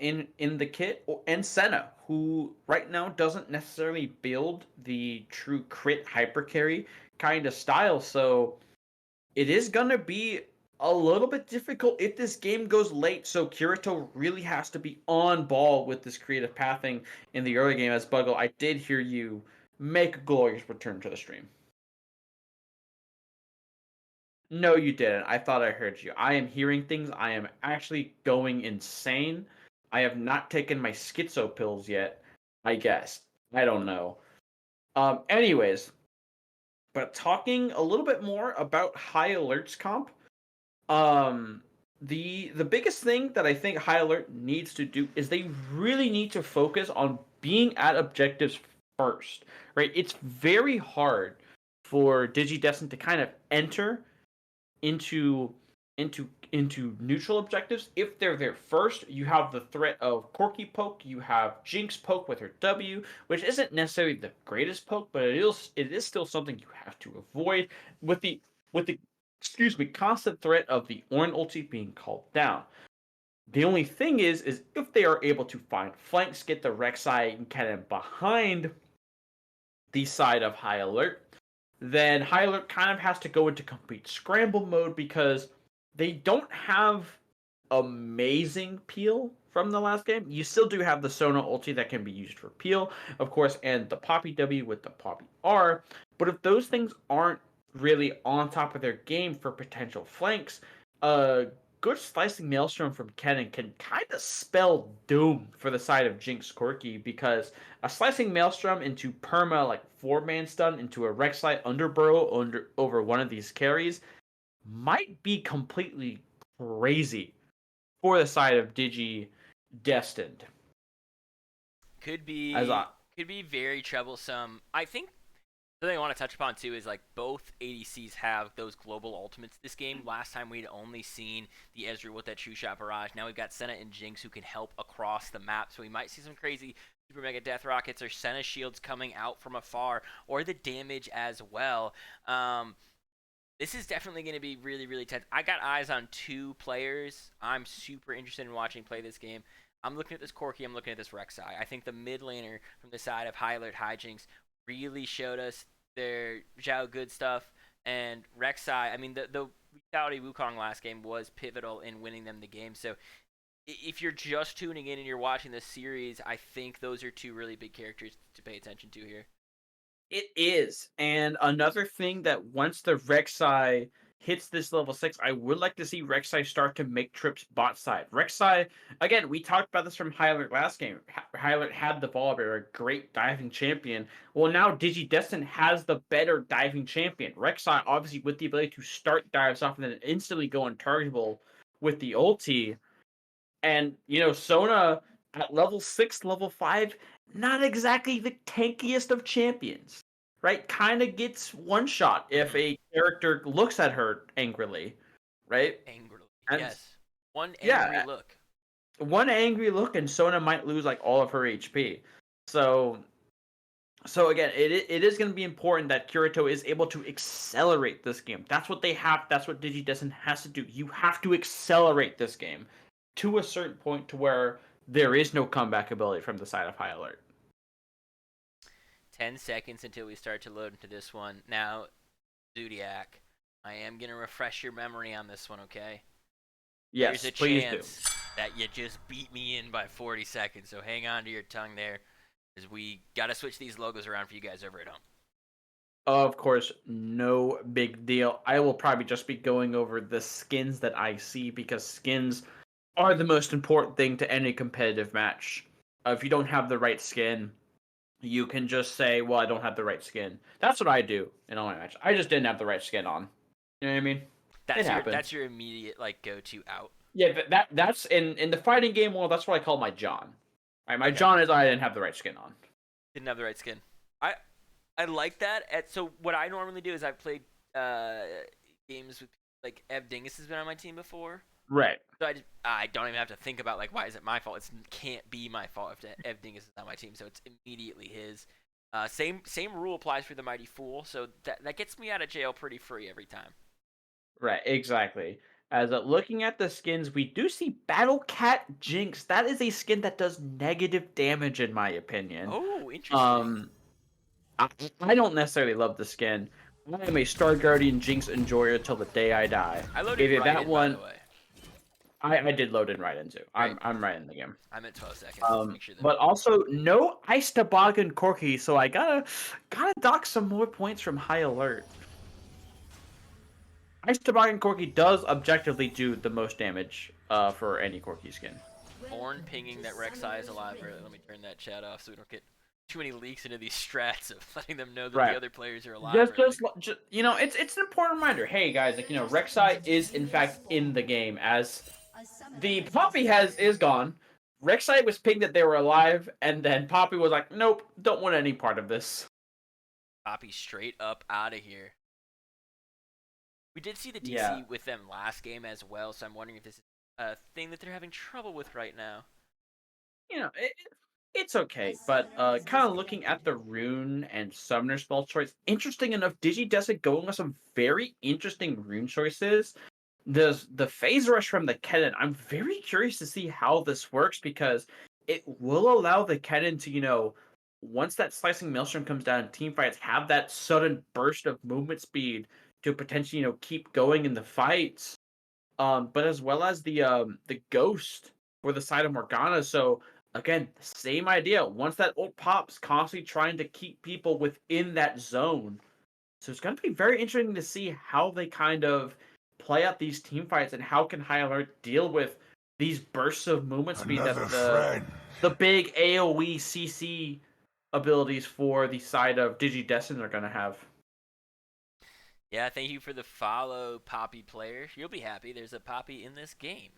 in the kit, and Senna, who right now doesn't necessarily build the true crit hyper carry kind of style. So it is gonna be a little bit difficult if this game goes late. So Kirito really has to be on ball with this creative pathing in the early game. As Buggle, I did hear you make a glorious return to the stream. No, you didn't. I thought I heard you. I am hearing things. I am actually going insane. I have not taken my schizo pills yet, I guess. I don't know. Anyways, but talking a little bit more about High Alert's comp, um, the biggest thing that I think High Alert needs to do is they really need to focus on being at objectives first, right? It's very hard for DigiDestined to kind of enter into neutral objectives. If they're there first, you have the threat of Corky poke, you have Jinx poke with her W, which isn't necessarily the greatest poke, but it is still something you have to avoid with the constant threat of the Ornn ulti being called down. The only thing is if they are able to find flanks, get the Rek'Sai and cannon behind the side of High Alert, then High Alert kind of has to go into complete scramble mode because they don't have amazing peel from the last game. You still do have the Sona ulti that can be used for peel, of course, and the Poppy W with the Poppy R. But if those things aren't really on top of their game for potential flanks, good slicing maelstrom from Kennen can kind of spell doom for the side of Jinx Corky, because a slicing maelstrom into perma like 4-man stun into a Rek'Sai underburrow over one of these carries might be completely crazy for the side of Digi Destined. Could As I, be very troublesome. I think the thing I want to touch upon too is like both ADCs have those global ultimates this game. Last time we'd only seen the Ezreal with that true shot barrage. Now we've got Senna and Jinx who can help across the map. So we might see some crazy super mega death rockets or Senna shields coming out from afar, or the damage as well. This is definitely going to be really, really tense. I got eyes on two players I'm super interested in watching play this game. I'm looking at this Corki. I'm looking at this Rek'Sai. I think the mid laner from the side of High Alert Hijinx really showed us their Zhao good stuff. And Rek'Sai, I mean, the Vitality Wukong last game was pivotal in winning them the game. So if you're just tuning in and you're watching this series, I think those are two really big characters to pay attention to here. It is. And another thing that once the Rek'Sai hits this level 6, I would like to see Rek'Sai start to make trips bot side. Rek'Sai, again, we talked about this from High Alert last game. High Alert had the Volibear, a great diving champion. Well, now DigiDestined has the better diving champion. Rek'Sai, obviously, with the ability to start dives off and then instantly go untargetable with the ulti. And, Sona at level 6, level 5, not exactly the tankiest of champions, right? Kind of gets one shot if a character looks at her angrily, right? Angrily, And yes. One angry yeah, look. one angry look and Sona might lose like all of her HP. So again, it is going to be important that Kirito is able to accelerate this game. That's what they have. That's what DigiDestined has to do. You have to accelerate this game to a certain point to where there is no comeback ability from the side of High Alert. 10 seconds until we start to load into this one. Now, Zodiac, I am going to refresh your memory on this one, okay? Yes, There's a please chance that you just beat me in by 40 seconds, so hang on to your tongue there, as we got to switch these logos around for you guys over at home. Of course, no big deal. I will probably just be going over the skins that I see because skins are the most important thing to any competitive match. If you don't have the right skin, you can just say, "Well, I don't have the right skin." That's what I do in all my match. I just didn't have the right skin on. You know what I mean? It That's happens. your immediate like go-to out. Yeah, that's in the fighting game world. That's what I call my John. Right, my Okay. John is I didn't have the right skin on. Didn't have the right skin. I like that. So what I normally do is I've played games with like Dingus has been on my team before. Right. So I don't even have to think about like why is it my fault. It can't be my fault if Dingus is on my team. So it's immediately his. Same rule applies for the Mighty Fool. So that gets me out of jail pretty free every time. Right, exactly. As looking at the skins, we do see Battle Cat Jinx. That is a skin that does negative damage, in my opinion. Oh, interesting. Um, I, I don't necessarily love the skin. I am a Star Guardian Jinx enjoyer till the day I die. I loaded Gave you right that in, by the one. way. I did load in right into. Great. I'm right in the game. I'm at 12 seconds. Let's make sure that. But also no Ice Toboggan Corky, so I gotta dock some more points from High Alert. Ice Toboggan Corky does objectively do the most damage for any Corky skin. Born pinging that Rek'Sai is alive. Right, let me turn that chat off so we don't get too many leaks into these strats of letting them know that Right. the other players are alive. Just you know, it's an important reminder. Hey guys, like you know, Rek'Sai is in fact in the game as the Poppy is gone. Rek'Sai was pinged that they were alive, and then Poppy was like, "Nope, don't want any part of this." Poppy straight up out of here. We did see the DC Yeah. with them last game as well, so I'm wondering if this is a thing that they're having trouble with right now. You know, it's okay, but kind of looking at the rune and summoner spell choice, interesting enough, Digi does it going with some very interesting rune choices. The phase rush from the Kennen, I'm very curious to see how this works because it will allow the Kennen to, you know, once that slicing maelstrom comes down in team fights, have that sudden burst of movement speed to potentially, you know, keep going in the fights. But as well as the ghost for the side of Morgana. So again, same idea. Once that ult pops, constantly trying to keep people within that zone. So it's going to be very interesting to see how they kind of play out these team fights and how can High Alert deal with these bursts of movement speed that the big AoE CC abilities for the side of Digi Destined are going to have. Yeah, thank you for the follow, Poppy player. You'll be happy. There's a Poppy in this game.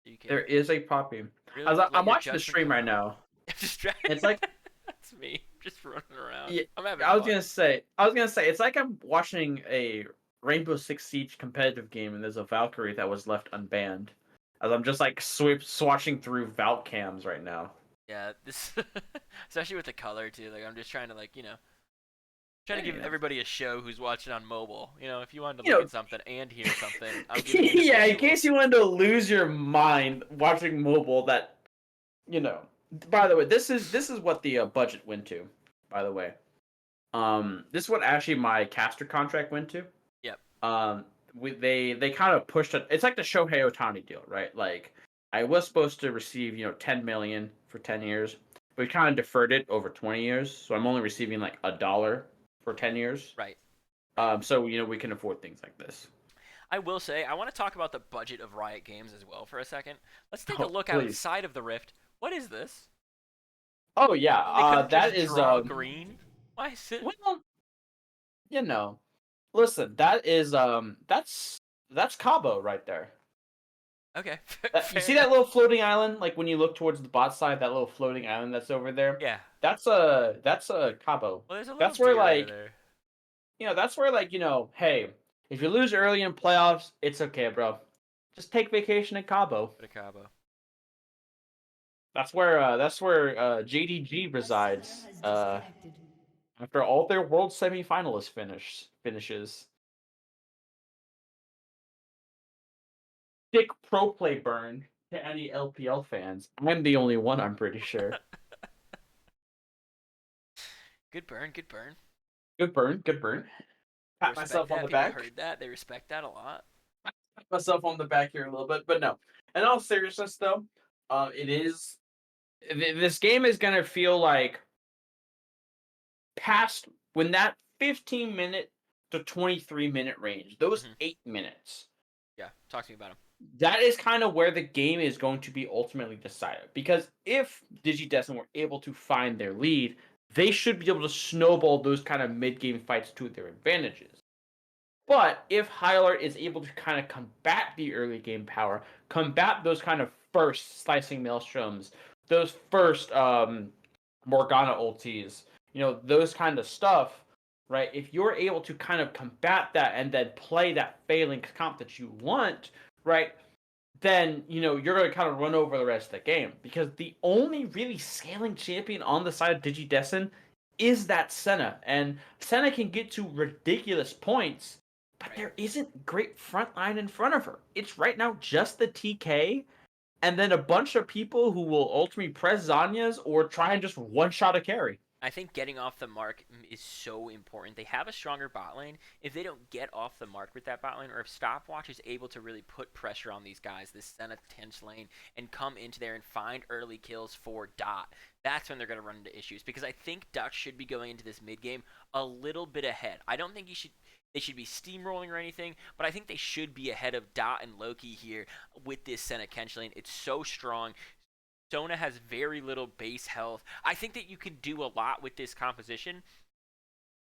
You can There is a Poppy. really I'm watching the stream right now. It's like that's me, just running around. yeah, I'm having I was fun. gonna say it's like I'm watching a Rainbow Six Siege competitive game and there's a Valkyrie that was left unbanned. As I'm just like swatching through Valk cams right now. Yeah, this especially with the color too. Like I'm just trying to like trying to give Yeah. everybody a show who's watching on mobile. You know, if you wanted to You look know- at something and hear something, I'm giving you the yeah, in visual. case you wanted to lose your mind watching mobile, that you know. By the way, this is what the budget went to. By the way, this is what actually my caster contract went to. Yep. They kind of pushed it. It's like the Shohei Ohtani deal, right? Like I was supposed to receive 10 million for 10 years. We kind of deferred it over 20 years, so I'm only receiving like $1 for 10 years. Right. So we can afford things like this. I will say, I want to talk about the budget of Riot Games as well for a second. Let's take Oh, a look please. outside of the Rift. What is this? Oh They yeah, couldn't that just is draw green. Why is it? well, listen, that is that's Cabo right there. Okay. You fair see enough. that little floating island, like when you look towards the bot side, that little floating island that's over there. Yeah. That's a Cabo. Well, there's a little That's where deer over like there. that's where like hey, if you lose early in playoffs, it's okay, bro. Just take vacation in Cabo. Bit of Cabo. That's where JDG resides. After all their world semifinalist finishes. Dick pro play burn to any LPL fans. I'm the only one, I'm pretty sure. Good burn. Good burn. Good burn, good burn. Pat Respect myself that. on the People back. heard that. They respect that a lot. Pat myself on the back here a little bit, but no. In all seriousness, though, it is. This game is gonna feel like past when that 15-minute to 23-minute range. Those 8 minutes. Yeah, talk to me about him. That is kind of where the game is going to be ultimately decided. Because if Digi Destined were able to find their lead, they should be able to snowball those kind of mid-game fights to their advantages. But if High Alert is able to kind of combat the early game power, combat those kind of first slicing maelstroms, those first Morgana ultis, those kind of stuff, right? If you're able to kind of combat that and then play that failing comp that you want, right? Then, you're going to kind of run over the rest of the game. Because the only really scaling champion on the side of Digi Destined is that Senna. And Senna can get to ridiculous points, but there isn't great front line in front of her. It's right now just the TK, and then a bunch of people who will ultimately press Zanya's or try and just one-shot a carry. I think getting off the mark is so important. They have a stronger bot lane. If they don't get off the mark with that bot lane, or if Stopwatch is able to really put pressure on these guys, this Senna tense lane, and come into there and find early kills for Dot, that's when they're going to run into issues. Because I think Dutch should be going into this mid-game a little bit ahead. I don't think they should be steamrolling or anything, but I think they should be ahead of Dot and Loki here with this Senna Kench lane. It's so strong. Sona has very little base health. I think that you can do a lot with this composition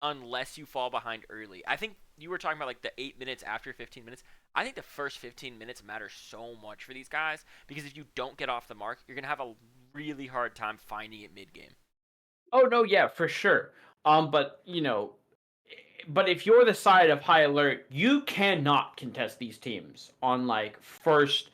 unless you fall behind early. I think you were talking about like the 8 minutes after 15 minutes. I think the first 15 minutes matter so much for these guys because if you don't get off the mark, you're going to have a really hard time finding it mid-game. Oh, no, yeah, for sure. But if you're the side of High Alert, you cannot contest these teams on like first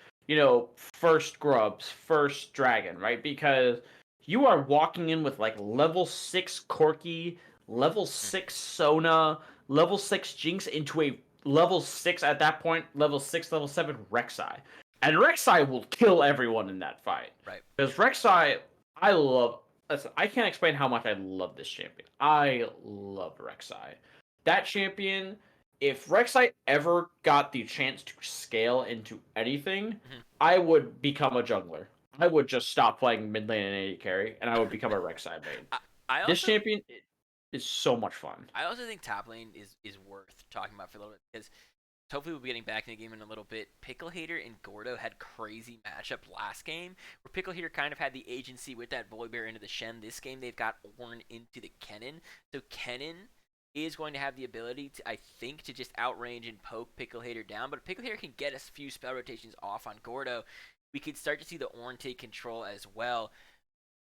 grubs, first dragon, right? Because you are walking in with like level 6 Corki, level 6 Sona, level 6 Jinx into a level 6 at that point, level 6, level 7 Rek'Sai. And Rek'Sai will kill everyone in that fight. Right. Because Rek'Sai, I can't explain how much I love this champion. I love Rek'Sai. That champion, if Rek'Sai ever got the chance to scale into anything, I would become a jungler. I would just stop playing mid lane and AD carry, and I would become a Rek'Sai main. This champion is so much fun. I also think top lane is worth talking about for a little bit, because hopefully we'll be getting back in the game in a little bit. Pickle Hater and Gordo had crazy matchup last game, where Pickle Hater kind of had the agency with that Volibear into the Shen. This game they've got Ornn into the Kennen. So Kennen is going to have the ability to, I think, to just outrange and poke Pickle Hater down. But if Pickle Hater can get a few spell rotations off on Gordo, we could start to see the Ornn take control as well.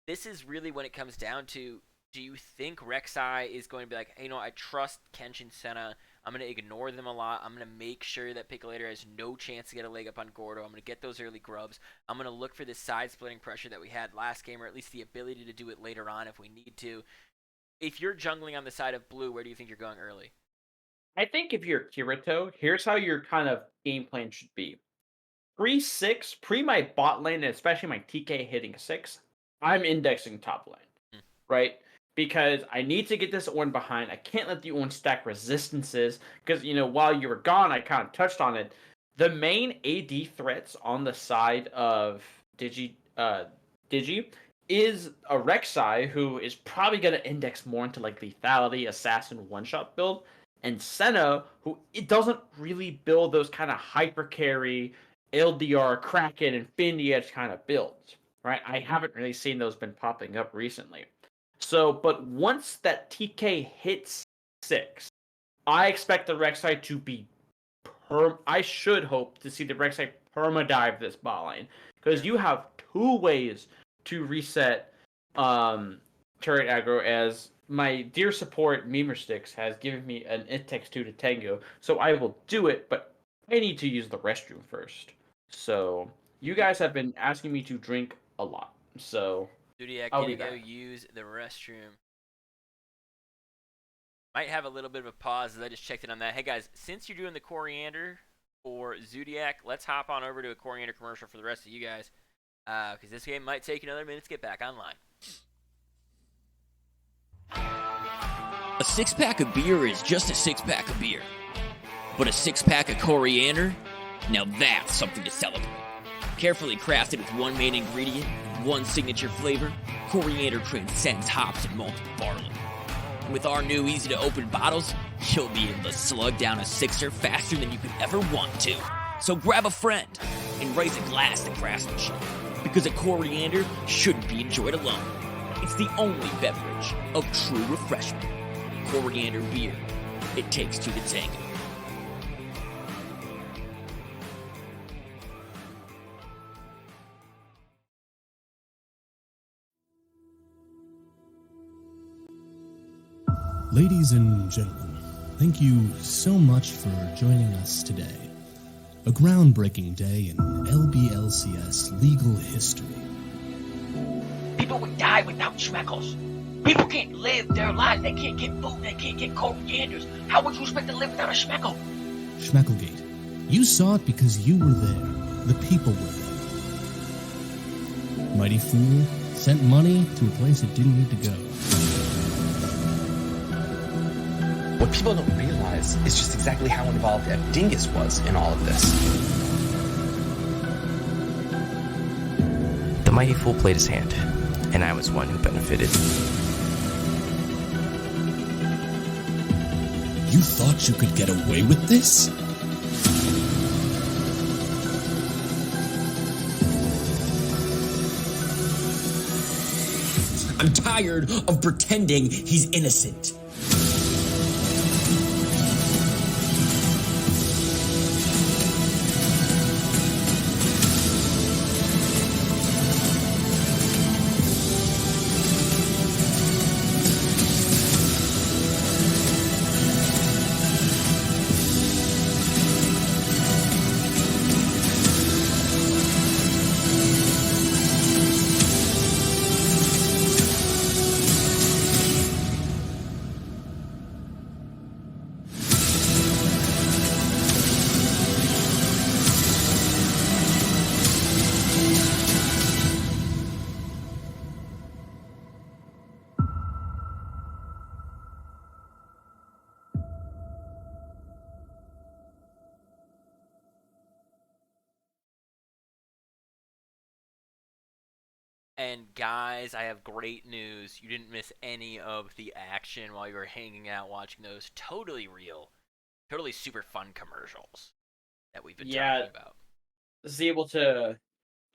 This is really when it comes down to, do you think Rek'Sai is going to be like, hey, I trust Kench and Senna. I'm going to ignore them a lot. I'm going to make sure that Pickle Hater has no chance to get a leg up on Gordo. I'm going to get those early grubs. I'm going to look for this side-splitting pressure that we had last game, or at least the ability to do it later on if we need to. If you're jungling on the side of blue, where do you think you're going early? I think if you're Kirito, here's how your kind of game plan should be. Pre-6, pre my bot lane, and especially my TK hitting 6, I'm indexing top lane, right? Because I need to get this Ornn behind. I can't let the Ornn stack resistances, because, while you were gone, I kind of touched on it. The main AD threats on the side of Digi is a Rek'Sai, who is probably going to index more into like lethality, assassin, one-shot build, and Senna, who it doesn't really build those kind of hyper carry, LDR, Kraken, Infinity Edge kind of builds, right? I haven't really seen those been popping up recently. So, but once that TK hits 6, I expect the Rek'Sai to be I should hope to see the Rek'Sai perma-dive this bot lane, because you have 2 ways to reset turret aggro, as my dear support Memersticks has given me an It Takes Two to Tango, so I will do it, but I need to use the restroom first. So you guys have been asking me to drink a lot, so Zodiac, gonna go use the restroom. Might have a little bit of a pause as I just checked in on that. Hey guys, since you're doing the coriander for Zodiac, let's hop on over to a coriander commercial for the rest of you guys. Because this game might take another minute to get back online. A 6-pack of beer is just a 6-pack of beer. But a 6-pack of coriander? Now that's something to celebrate. Carefully crafted with one main ingredient, one signature flavor, coriander transcends hops and malted barley. With our new easy-to-open bottles, you'll be able to slug down a sixer faster than you could ever want to. So grab a friend and raise a glass to craftsmanship, because a coriander shouldn't be enjoyed alone. It's the only beverage of true refreshment. Coriander beer. It takes two to tango. Ladies and gentlemen, thank you so much for joining us today. A groundbreaking day in LBLCS legal history. People would die without schmeckles. People can't live their lives. They can't get food. They can't get corianders. How would you expect to live without a schmeckle? Schmecklegate. You saw it because you were there. The people were there. Mighty Fool sent money to a place it didn't need to go. What people don't realize is just exactly how involved Dingus was in all of this. The Mighty Fool played his hand, and I was one who benefited. You thought you could get away with this? I'm tired of pretending he's innocent. And guys, I have great news. You didn't miss any of the action while you were hanging out watching those totally real, totally super fun commercials that we've been talking about. Was able to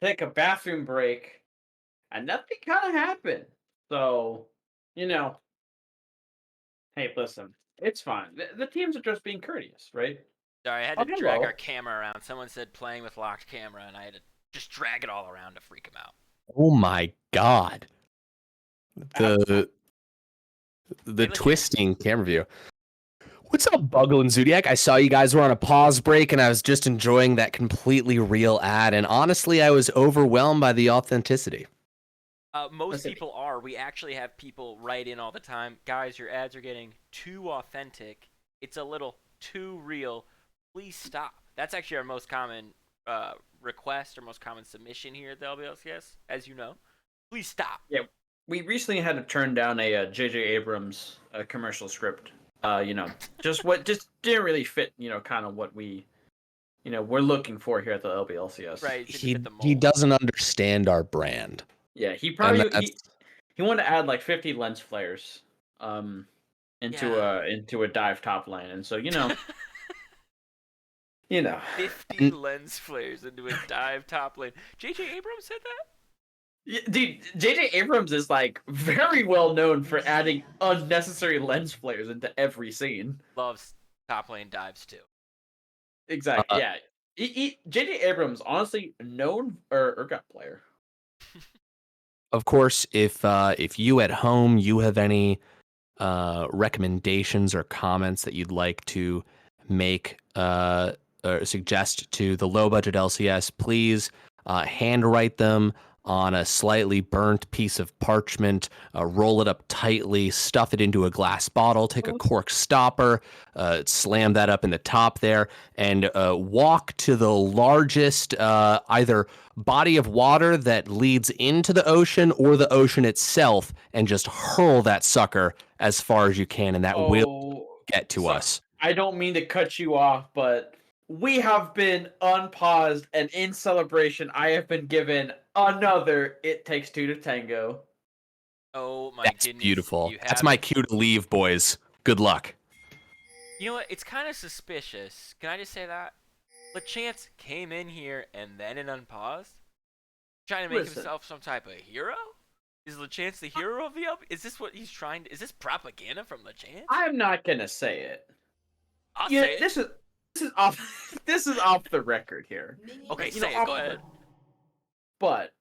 take a bathroom break, and nothing kind of happened. So, hey, listen, it's fine. The teams are just being courteous, right? Sorry, I had to drag our camera around. Someone said playing with locked camera, and I had to just drag it all around to freak him out. Oh my god. The twisting camera view. What's up, Buggle and Zodiac? I saw you guys were on a pause break and I was just enjoying that completely real ad, and honestly I was overwhelmed by the authenticity. Most people are. We actually have people write in all the time. Guys, your ads are getting too authentic. It's a little too real. Please stop. That's actually our most common request or most common submission here at the LBLCS, as you know. Please stop. Yeah, we recently had to turn down a J.J. Abrams commercial script. Just didn't really fit, kind of what we, we're looking for here at the LBLCS. Right. He doesn't understand our brand. Yeah, he probably he wanted to add like 50 lens flares into a dive top lane, and so 50 lens flares into a dive top lane. J.J. Abrams said that? Yeah, dude, J.J. Abrams is like very well known for adding unnecessary lens flares into every scene. Loves top lane dives too. Exactly. Yeah. J.J. Abrams, honestly, known Urgot player. Of course, if you at home you have any recommendations or comments that you'd like to make or suggest to the low budget LCS, please handwrite them on a slightly burnt piece of parchment, roll it up tightly, stuff it into a glass bottle, take a cork stopper, slam that up in the top there, and walk to the largest either body of water that leads into the ocean or the ocean itself, and just hurl that sucker as far as you can, and that will get to us. I don't mean to cut you off, but we have been unpaused, and in celebration, I have been given another It Takes Two to Tango. Oh my That's goodness. beautiful. You That's have my cue to leave, boys. Good luck. You know what? It's kind of suspicious. Can I just say that? LeChance came in here and then it unpaused? Trying to make Listen. himself some type of hero? Is LeChance the hero of the LB? Is this what he's trying to... Is this propaganda from LeChance? I'm not gonna say it. I'll Yeah, say it. this is off this is off the record here. Okay, You say know, it. Go ahead. But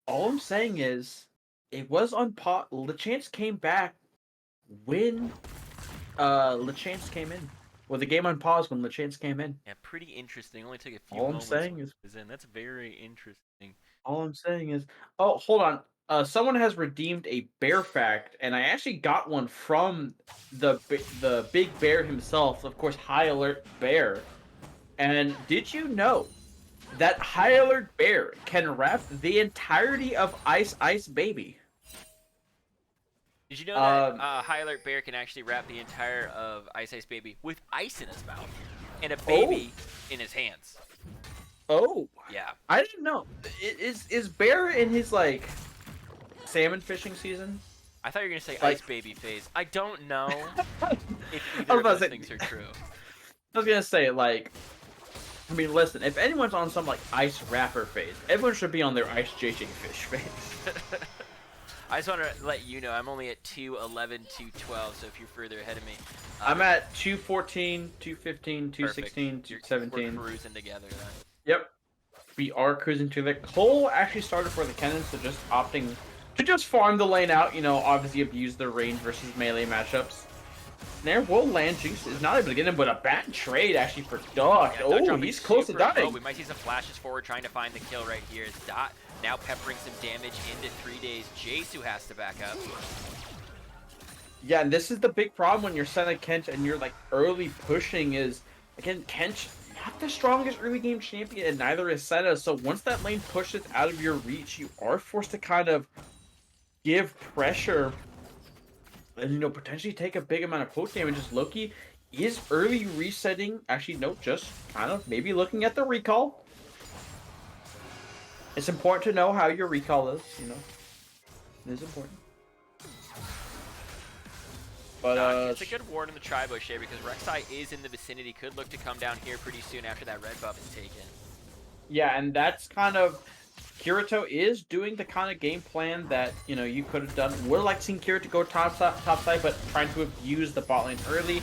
all I'm saying is it was on pot. LeChance came back when LeChance came in. Well, the game unpaused when LeChance came in. Yeah, pretty interesting. Only took a few All I'm moments. saying when is- he was in. That's very interesting. All I'm saying is, oh, hold on. Someone has redeemed a bear fact, and I actually got one from the big bear himself. Of course, High Alert Bear. And did you know that High Alert Bear can rap the entirety of Ice Ice Baby? Did you know that High Alert Bear can actually wrap the entire of Ice Ice Baby with ice in his mouth and a baby in his hands? Oh, Yeah. I didn't know. Is Bear in his like salmon fishing season? I thought you were gonna say Like- Ice Baby phase. I don't know if I either was of about those to say- things are true. I was gonna say like, I mean, listen. If anyone's on some like ice rapper phase, everyone should be on their ice JJ Fish phase. I just want to let you know I'm only at 211, 212, so if you're further ahead of me. I'm at 214, 215, 216, perfect. We're 217. cruising together then. Yep. We are cruising to the Cole actually started for the Kennen, so just opting to just farm the lane out, you know, obviously abuse the range versus melee matchups. There will land. Jinx is not able to get him, but a bad trade actually for Dot. Yeah, Dot Oh, dropping he's close to super low. dying. We might see some flashes forward trying to find the kill right here. As Dot now peppering some damage into 3 days. Jace who has to back up. Yeah, and this is the big problem when you're Senna Kent and you're like early pushing is, again, Kent not the strongest early game champion and neither is Senna. So once that lane pushes out of your reach, you are forced to kind of give pressure and, you know, potentially take a big amount of poke damage. As Loki is early resetting. Actually, no, just kind of maybe looking at the recall. It's important to know how your recall is, you know. It is important. But It's a good ward in the tri-bush here because Rek'Sai is in the vicinity. Could look to come down here pretty soon after that red buff is taken. yeah, and that's kind of Kirito is doing the kind of game plan that, you know, you could have done. Would like seeing Kirito go top side, but trying to abuse the bot lane early.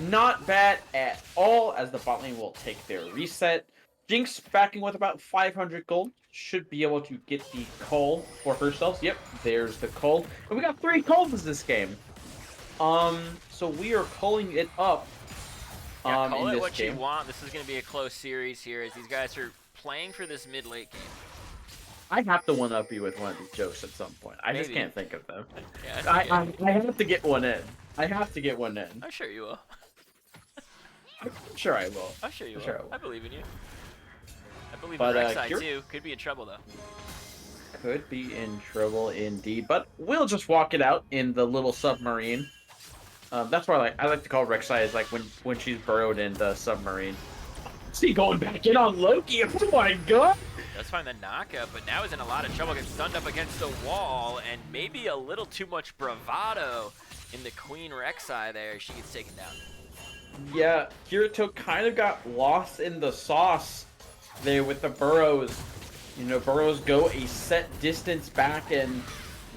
Not bad at all, as the bot lane will take their reset. Jinx backing with about 500 gold. Should be able to get the call for herself. Yep, there's the call. And we got 3 calls this game. So we are calling it up. Yeah, call in it this what game. you want. This is going to be a close series here as these guys are playing for this mid-late game. I have to one-up you with one of these jokes at some point. I just Maybe. can't think of them. Yeah, I have to get one in. I have to get one in. I'm sure you will. I'm sure I will. I'm sure you will. Sure I will. I believe in you. I believe But, in Rek'Sai Kir- too. Could be in trouble though. Could be in trouble indeed, but we'll just walk it out in the little submarine. That's why I like to call Rek'Sai is like when she's burrowed in the submarine. See, going back in on Loki. Oh my god! Does find the knockup, but now is in a lot of trouble. Gets stunned up against the wall, and maybe a little too much bravado in the Queen Rek'Sai there. She gets taken down. Yeah, Kirito kind of got lost in the sauce there with the burrows. You know, burrows go a set distance back and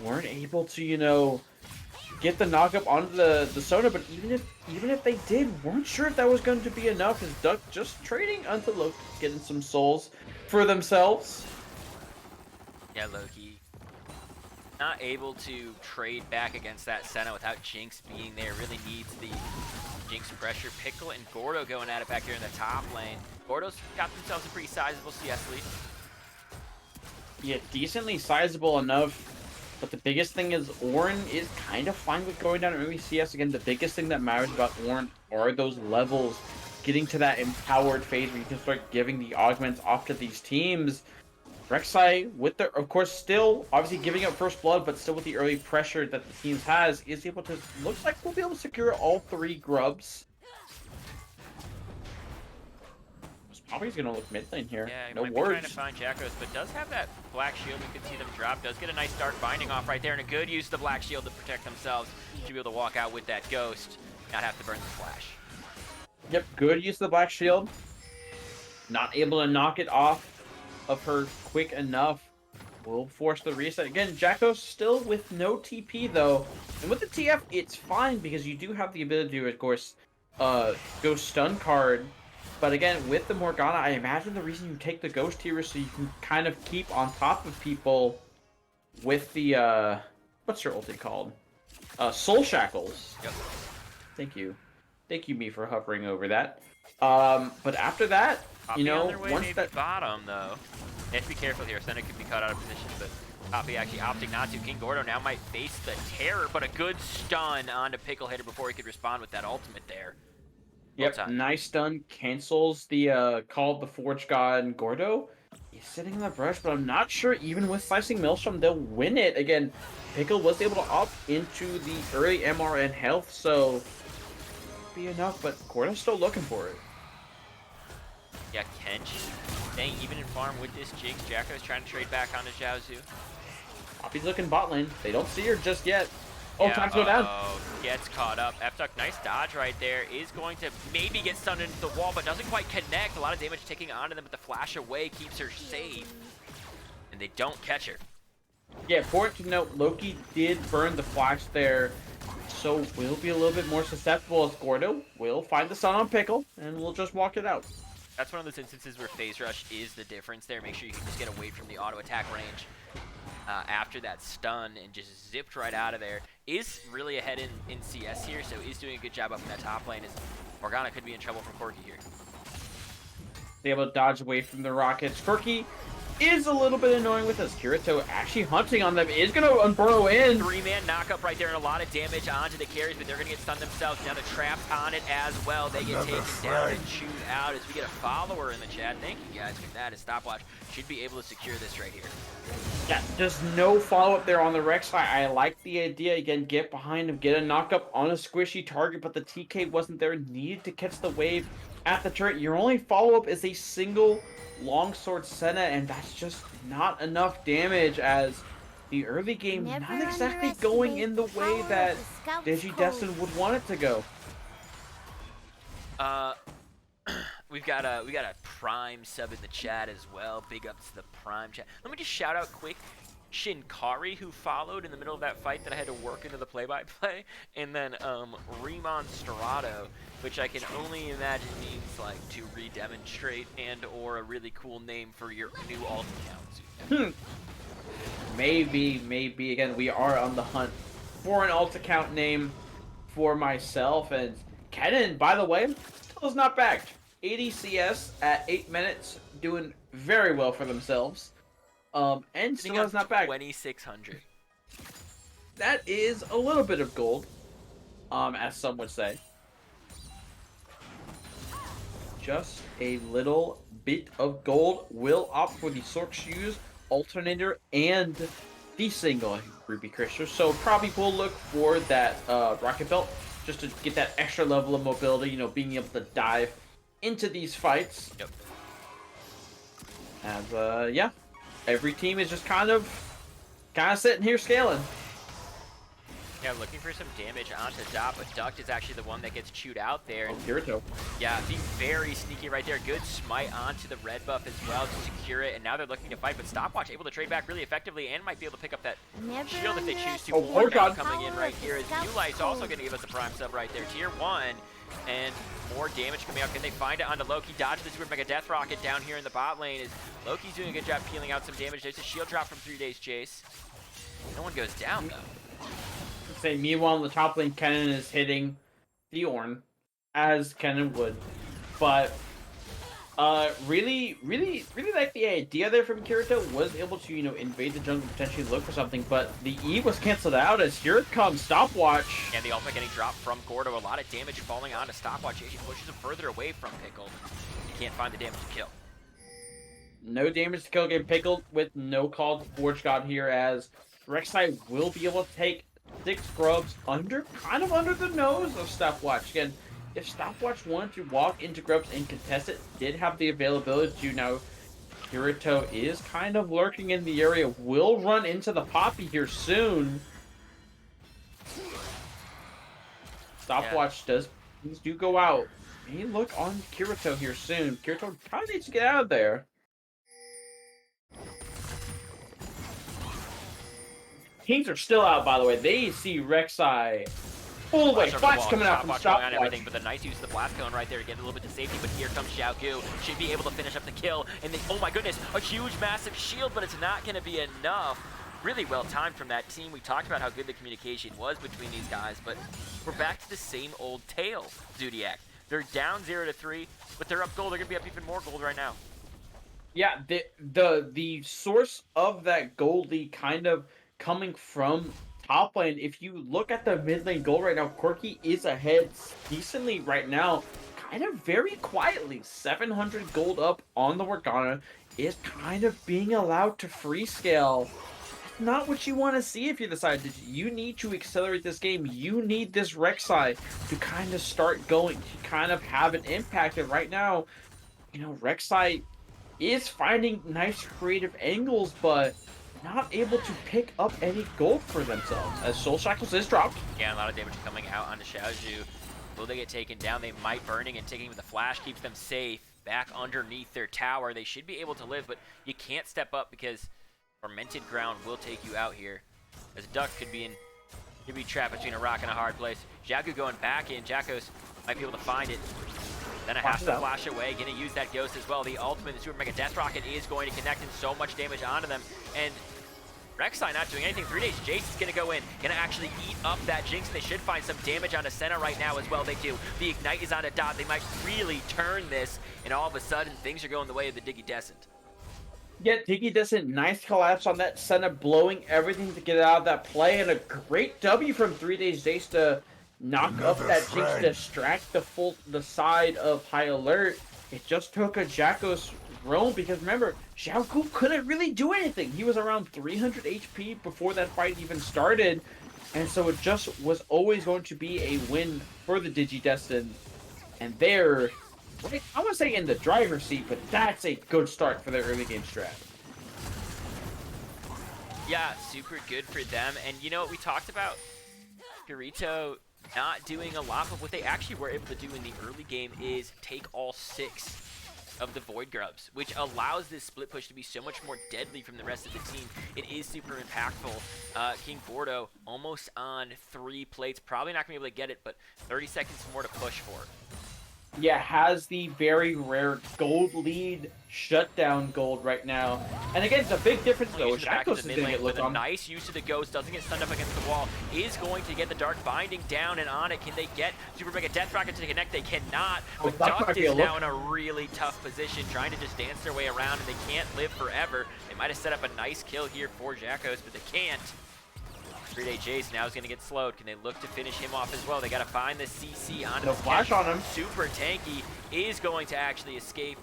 weren't able to, you know, get the knockup onto the Sona. But even if they did, weren't sure if that was going to be enough. As Duck just trading onto Loki, getting some souls for themselves. Yeah, Loki not able to trade back against that Senna without Jinx being there. Really needs the Jinx pressure. Pickle and Gordo going at it back here in the top lane. Gordo's got themselves a pretty sizable CS lead. Yeah, decently sizable enough. But the biggest thing is Ornn is kind of fine with going down early CS. Again, the biggest thing that matters about Ornn are those levels. Getting to that empowered phase where you can start giving the augments off to these teams. Rek'Sai, with the, of course, still obviously giving up first blood, but still with the early pressure that the teams has, is able to, looks like we'll be able to secure all 3 grubs. Poppy's gonna look mid lane here. Yeah, he No might be trying to words. find Jackos, but does have that black shield. We can see them drop. Does get a nice dark binding off right there, and a good use of the black shield to protect themselves. To be able to walk out with that ghost, not have to burn the flash. Yep, good use of the black shield. Not able to knock it off of her quick enough. Will force the reset. Again, Jackos still with no TP though. And with the TF, it's fine because you do have the ability to, of course, go stun card. But again, with the Morgana, I imagine the reason you take the Ghost here is so you can kind of keep on top of people with the, what's your ulti called? Soul Shackles. Yep. Thank you. Thank you, me, for hovering over that. But after that, Poppy you know, on their way, once maybe that... bottom though. They have to be careful here. Senna could be caught out of position, but Poppy actually opting not to. King Gordo now might face the terror, but a good stun onto Pickle Hitter before he could respond with that ultimate there. Yep, nice stun. Cancels the Call of the Forge God and Gordo. He's sitting in the brush, but I'm not sure even with Slicing Maelstrom they'll win it. Again, Pickle was able to opt into the early MR and health, so be enough, but Gordo's still looking for it. Yeah, Kench staying even in farm with this Jinx. Jacko's trying to trade back onto Zhaozu. Poppy's looking bot lane. They don't see her just yet. Oh, Yeah, time to go down. Gets caught up. F-Duck, nice dodge right there. Is going to maybe get stunned into the wall, but doesn't quite connect. A lot of damage taking onto them, but the flash away keeps her safe. And they don't catch her. Yeah, for it to note, Loki did burn the flash there, so we'll be a little bit more susceptible as Gordo will find the sun on Pickle, and we'll just walk it out. That's one of those instances where Phase Rush is the difference there. Make sure you can just get away from the auto attack range after that stun and just zipped right out of there. Is really ahead in CS here, so is doing a good job up in that top lane. As Morgana could be in trouble from Corki here. Be able to dodge away from the rockets. Corki is a little bit annoying with us. Kirito actually hunting on them. Is going to unburrow in. 3-man knockup right there and a lot of damage onto the carries, but they're going to get stunned themselves. Now the trap's on it as well. They get taken down and chewed out as we get a follower in the chat. Thank you guys for that. As Stopwatch should be able to secure this right here. Yeah, just no follow-up there on the Rex side. I like the idea. Again, get behind him, get a knock-up on a squishy target, but the TK wasn't there. Needed to catch the wave at the turret. Your only follow-up is a single longsword Senna, and that's just not enough damage as the early game not exactly going in the way that Digi Destined would want it to go. We got a Prime sub in the chat as well. Big ups to the Prime chat. Let me just shout out quick Shinkari, who followed in the middle of that fight that I had to work into the play-by-play, and then Remonstrato, which I can only imagine means like to re-demonstrate and or a really cool name for your new alt account. Maybe. Again, we are on the hunt for an alt account name for myself, and Kennen, by the way, still is not backed. 80 CS at 8 minutes, doing very well for themselves. And still has not backed. 2,600. That is a little bit of gold, as some would say. Just a little bit of gold. Will opt for the Sork Shoes, Alternator, and the single Ruby Crystal. So probably will look for that Rocket Belt, just to get that extra level of mobility, you know, being able to dive into these fights. Yep. As, yeah, every team is just kind of sitting here scaling. Yeah, looking for some damage onto Dot, but Duct is actually the one that gets chewed out there. Oh, Kirito. Yeah, being very sneaky right there. Good smite onto the red buff as well to secure it, and now they're looking to fight, but Stopwatch able to trade back really effectively and might be able to pick up that shield if they choose to. Oh God. Coming in right here is Ulight's also going to give us a prime sub right there. Tier 1, and more damage coming out. Can they find it onto Loki? Dodge the Super Mega Death Rocket down here in the bot lane. Is Loki's doing a good job peeling out some damage. There's a shield drop from 3 Days Chase. No one goes down, though. Say, meanwhile, in the top lane, Kennen is hitting the Ornn, as Kennen would. But, really like the idea there from Kirito. Was able to, you know, invade the jungle, potentially look for something, but the E was canceled out as here it comes, Stopwatch. And the ultimate getting dropped from Gordo. A lot of damage falling onto Stopwatch. He pushes him further away from Pickle. He can't find the damage to kill. No damage to kill, getting Pickled with no call to Forge God here, as Rek'Sai will be able to take 6 grubs kind of under the nose of Stopwatch. Again, if Stopwatch wanted to walk into Grubs and contest it, did have the availability to. Now, Kirito is kind of lurking in the area, will run into the Poppy here soon. Stopwatch does, things do go out. Hey, look on Kirito here soon. Kirito kind of needs to get out of there. Kings are still out, by the way. They see Rek'Sai. Oh, wait, Flash coming out from Stopwatch. Everything, but the nice use of the blast cone right there to get a little bit of safety. But here comes Xiaogu. Should be able to finish up the kill. And then, oh my goodness, a huge, massive shield, but it's not going to be enough. Really well timed from that team. We talked about how good the communication was between these guys, but we're back to the same old tale, Zodiac. They're down 0-3, but they're up gold. They're going to be up even more gold right now. Yeah, the source of that gold lead kind of coming from top lane. If you look at the mid lane gold right now, Corki is ahead decently right now, kind of very quietly. 700 gold up on the Morgana, is kind of being allowed to free scale. Not what you want to see if you decide to. You need to accelerate this game. You need this Rek'Sai to kind of start going, to kind of have an impact. And right now, you know, Rek'Sai is finding nice creative angles, but not able to pick up any gold for themselves, as Soul Shackles is dropped. Yeah, a lot of damage coming out onto Xiaoju. Will they get taken down? They might. Burning and taking with the flash keeps them safe. Back underneath their tower. They should be able to live, but you can't step up because Fermented Ground will take you out here. As Duck could be trapped between a rock and a hard place. Xiaogu going back in. Jakos might be able to find it. Then a half to flash away, gonna use that ghost as well. The ultimate, the Super Mega Death Rocket is going to connect and so much damage onto them. And Rek'Sai not doing anything. 3 days, Jace is gonna go in, gonna actually eat up that Jinx. They should find some damage on Senna right now as well. They do. The Ignite is on a dot. They might really turn this, and all of a sudden, things are going the way of the Digi Destined. Yeah, Digi Destined, nice collapse on that Senna, blowing everything to get out of that play, and a great W from 3 days, Jace to knock up that Jinx, distract the side of High Alert. It just took a Jakos roam because remember, Xiaogu couldn't really do anything. He was around 300 HP before that fight even started, and so it just was always going to be a win for the Digi Destined. And they're, I want to say in the driver's seat, but that's a good start for their early game strat. Yeah, super good for them. And you know what we talked about? Kirito not doing a lot, but what they actually were able to do in the early game is take all 6 of the Void Grubs, which allows this split push to be so much more deadly from the rest of the team. It is super impactful. King Bordeaux almost on 3 plates. Probably not going to be able to get it, but 30 seconds more to push for. Yeah, has the very rare gold lead shutdown gold right now. And again, the big difference though, Jakos is going to get looked on. Nice use of the ghost, doesn't get stunned up against the wall, is going to get the Dark Binding down and on it. Can they get Super Mega Death Rocket to connect? They cannot. But Duck is now in a really tough position, trying to just dance their way around, and they can't live forever. They might have set up a nice kill here for Jakos, but they can't. 3-day Jace now is going to get slowed. Can they look to finish him off as well? They got to find the CC onto the flash on him. Super tanky is going to actually escape.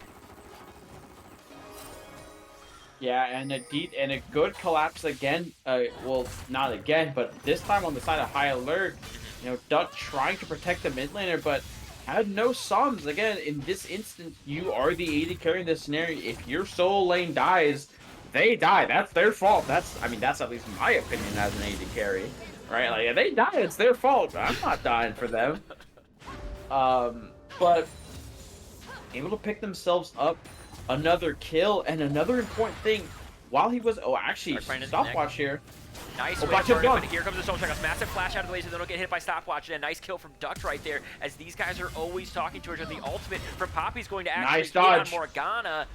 Yeah, and a good collapse again. Well, not again, but this time on the side of High Alert. You know, Duck trying to protect the mid laner, but had no sums. Again, in this instance, you are the AD carry in this scenario. If your solo lane dies, they die. That's their fault. That's at least my opinion as an AD carry, right? Like, if they die, it's their fault. I'm not dying for them. But able to pick themselves up another kill, and another important thing, while he was, actually, Stopwatch here. Nice way to burn it, but here comes the Soul Shackles. Massive flash out of the way so they don't get hit by Stopwatch. And a nice kill from Duck right there, as these guys are always talking to each other. The ultimate from Poppy's going to actually hit on Morgana.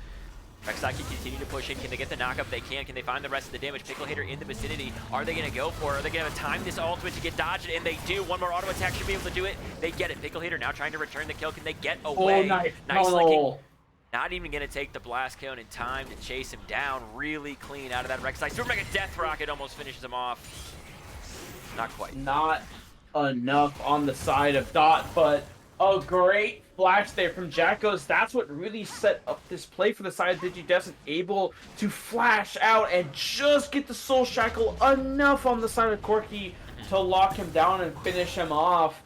Rek'Sai can continue to push in. Can they get the knockup? They can. Can they find the rest of the damage? Pickle Hitter in the vicinity. Are they going to go for it? Are they going to time this ultimate to get dodged? And they do. One more auto attack should be able to do it. They get it. Pickle Hitter now trying to return the kill. Can they get away? Oh, nice. Nice licking. Not even going to take the blast cone in time to chase him down. Really clean out of that Rek'Sai. Super Mega Death Rocket almost finishes him off. Not quite. Not enough on the side of Dot, but a great flash there from Jakos. That's what really set up this play for the side of Digi Destined, able to flash out and just get the Soul Shackle enough on the side of Corki to lock him down and finish him off.